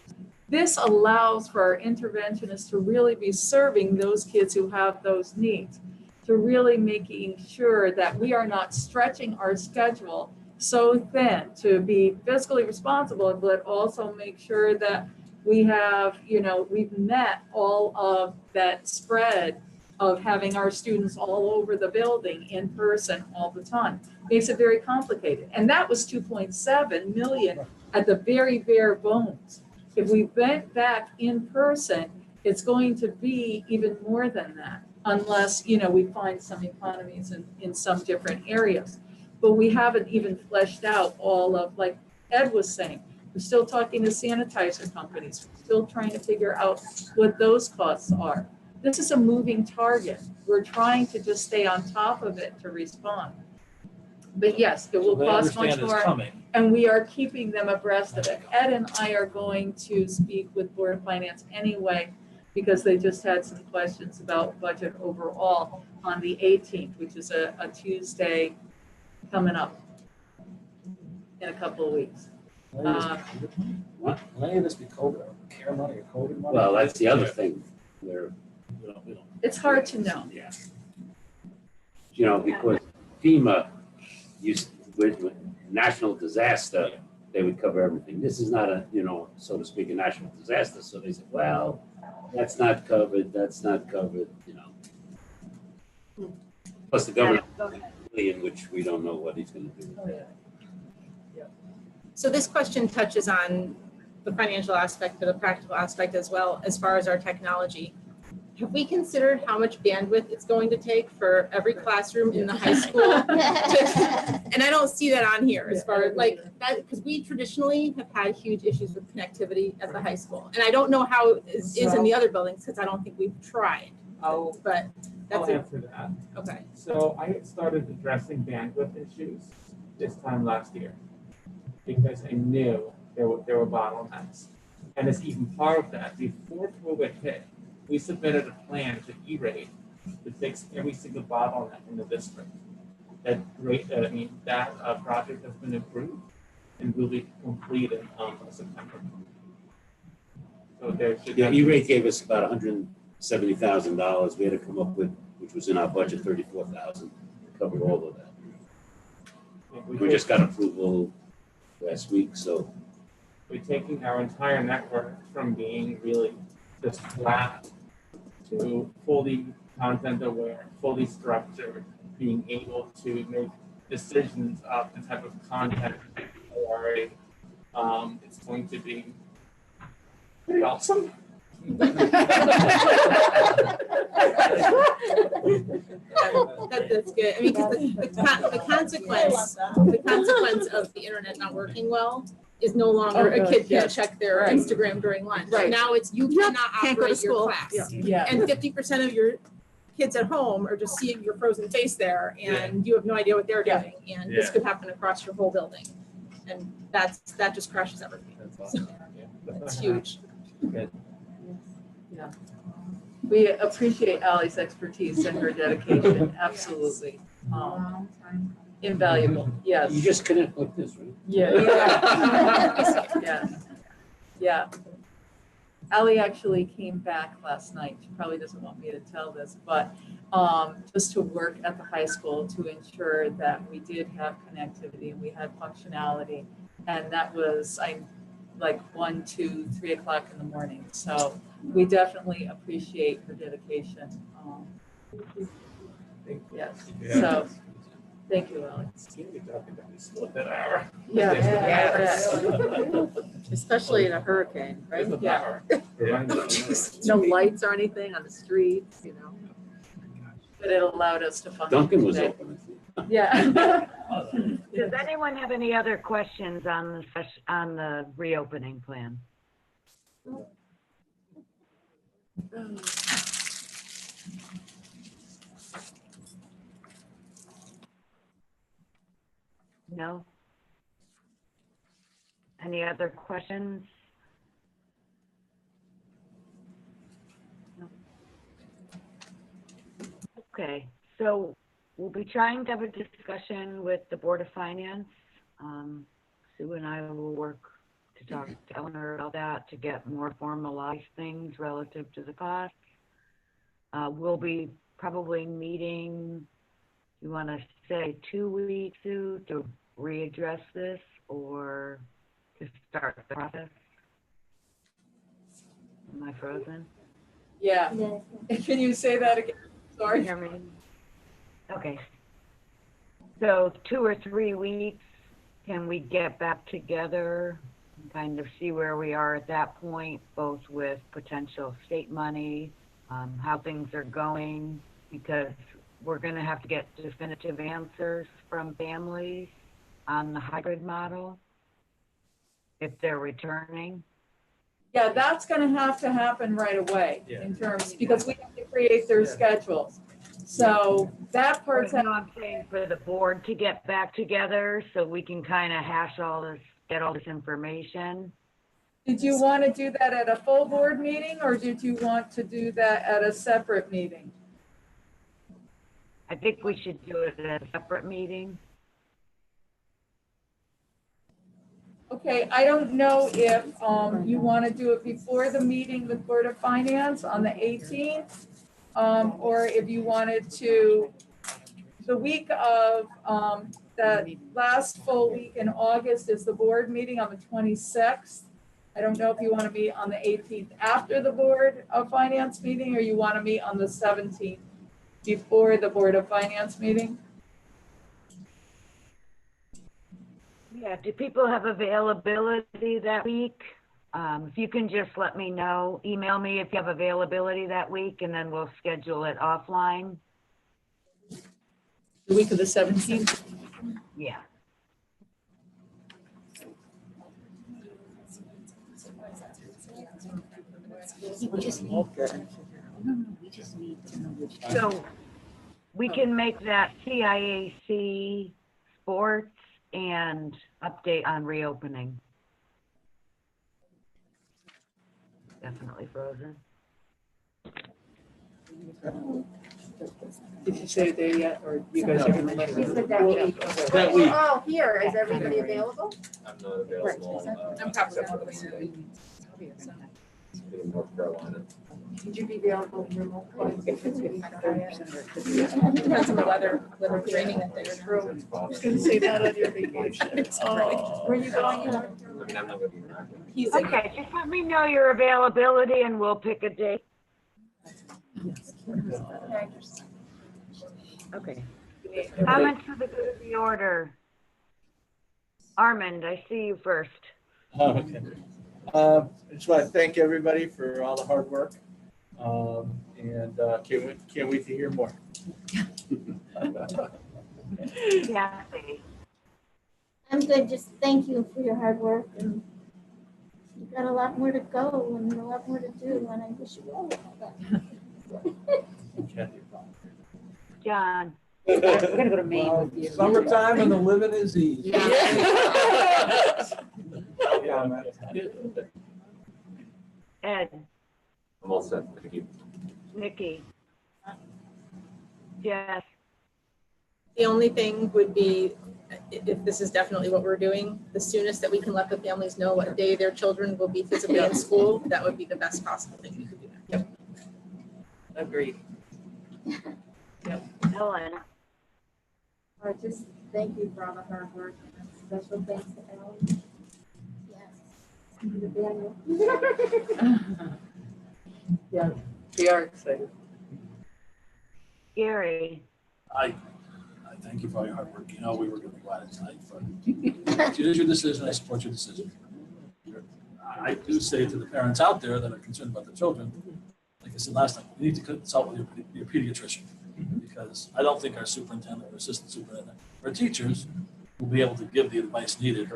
this allows for our interventionists to really be serving those kids who have those needs, to really making sure that we are not stretching our schedule so thin to be fiscally responsible, but also make sure that we have, we've met all of that spread of having our students all over the building in person all the time. Makes it very complicated. And that was 2.7 million at the very bare bones. If we went back in person, it's going to be even more than that, unless, we find some economies in some different areas. But we haven't even fleshed out all of, like Ed was saying, we're still talking to sanitizer companies. We're still trying to figure out what those costs are. This is a moving target. We're trying to just stay on top of it to respond. But yes, it will cost much more. And we are keeping them abreast of it. Ed and I are going to speak with Board of Finance anyway, because they just had some questions about budget overall on the 18th, which is a Tuesday coming up in a couple of weeks. What? Will any of this be COVID, or care money or COVID money? Well, that's the other thing. They're, We don't. It's hard to know. yeah. Because FEMA used with national disaster, they would cover everything. This is not a, so to speak, a national disaster. So they said, well, that's not covered, Plus the government, in which we don't know what he's going to do. So this question touches on the financial aspect, but the practical aspect as well, as far as our technology. Have we considered how much bandwidth it's going to take for every classroom in the high school? And I don't see that on here as far as like that, because we traditionally have had huge issues with connectivity at the high school. And I don't know how it is in the other buildings, because I don't think we've tried. But that's I'll answer that. Okay. So I started addressing bandwidth issues this time last year because I knew there were bottlenecks. And as even part of that, before COVID hit, we submitted a plan to E-Rate to fix every single bottleneck in the district. That project has been approved and will be completed by September. So there should E-Rate gave us about $170,000. We had to come up with, which was in our budget, $34,000 to cover all of that. We just got approval last week, so we're taking our entire network from being really just flat to fully content aware, fully structured, being able to make decisions of the type of content it's going to be pretty awesome. That's good. I mean, because the consequence of the internet not working well is no longer a kid can't check their Instagram during lunch. Right. Now it's you cannot Can't go to operate your school. class. Yeah. And 50% of your kids at home are just seeing your frozen face there, and you have no idea what they're doing. And this could happen across your whole building, and that just crashes everything. So, it's huge. Good. Yeah. We appreciate Ally's expertise and her dedication. Absolutely. Invaluable. Yes. you just connect like this, right? Yeah. Yeah. Yeah. Ally actually came back last night. She probably doesn't want me to tell this, but just to work at the high school to ensure that we did have connectivity and we had functionality. And that was like 1, 2, 3 o'clock in the morning. So we definitely appreciate her dedication. Yes. So thank you, Ally. Yeah. Especially in a hurricane, right? Yeah. No lights or anything on the streets, But it allowed us to function. Duncan was today. open. Yeah. Does anyone have any other questions on the reopening plan? No? Any other questions? No. Okay, so we'll be trying to have a discussion with the Board of Finance. Sue and I will work to talk to Eleanor about that to get more formalized things relative to the cost. We'll be probably meeting, you want to say 2 weeks to readdress this or to start the process? Am I frozen? Yeah. Can you say that again? Sorry. Hear me? Okay. So 2 or 3 weeks, can we get back together and kind of see where we are at that point, both with potential state money, how things are going, because we're going to have to get definitive answers from families on the hybrid model if they're returning. Yeah, that's gonna have to happen right away in terms, because we have to create their schedules. So that part's. No, I'm saying for the board to get back together so we can kind of hash all this, get all this information. Did you want to do that at a full board meeting or did you want to do that at a separate meeting? I think we should do it at a separate meeting. Okay, I don't know if you want to do it before the meeting with Board of Finance on the 18th, or if you wanted to, the week of that last full week in August is the board meeting on the 26th. I don't know if you want to meet on the 18th after the Board of Finance meeting, or you want to meet on the 17th before the Board of Finance meeting. Yeah, do people have availability that week? If you can just let me know, email me if you have availability that week, and then we'll schedule it offline. The week of the 17th? Yeah. We just need to know which. So we can make that CIAC sports and update on reopening. Definitely frozen. Did you say there yet, or you guys are going to let She said that week. That week. We're all here. Is everybody available? I'm not available. I'm probably except for not the available. Monday. In North Carolina. Would you be available remotely? Depends on the weather, little training that they're through. I was going to say that on your vacation. Oh. Where are you going? I mean, I'm not gonna be back. Okay, just let me know your availability and we'll pick a date. Okay. Comments for the good of the order. Armand, I see you first. Okay. I just want to thank everybody for all the hard work. And can't wait to hear more. Kathy. I'm good, just thank you for your hard work, and you've got a lot more to go and a lot more to do, and I wish you all the best. John. We're gonna go to Maine with you. Summertime and the living is easy. Ed. I'm all set. Thank you. Nikki. Yes. The only thing would be, if this is definitely what we're doing, the soonest that we can let the families know what day their children will be physically in school, that would be the best possible thing we could do. Yep. Agreed. Helen. Just thank you for all the hard work. And special thanks to Ellen. Yes. And to Daniel. Yeah, we are excited. Gary. I thank you for all your hard work. You know, we were going to go at it tonight, but it is your decision. I support your decision. I do say to the parents out there that are concerned about their children, like I said last time, you need to consult with your pediatrician, because I don't think our superintendent or assistant superintendent or teachers will be able to give the advice needed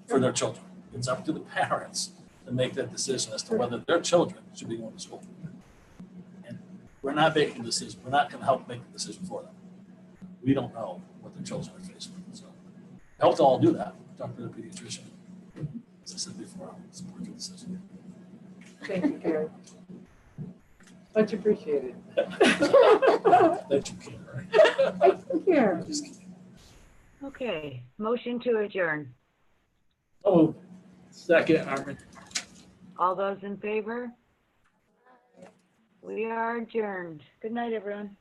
for their children. It's up to the parents to make that decision as to whether their children should be going to school. And we're not making the decision. We're not going to help make the decision for them. We don't know what their children are facing. So help to all do that. Talk to the pediatrician. As I said before, I'll support your decision. Thank you, Gary. Much appreciated. That you can, right? Thank you. Just kidding. Okay, motion to adjourn. Oh. Second, Armin. All those in favor? We are adjourned. Good night, everyone.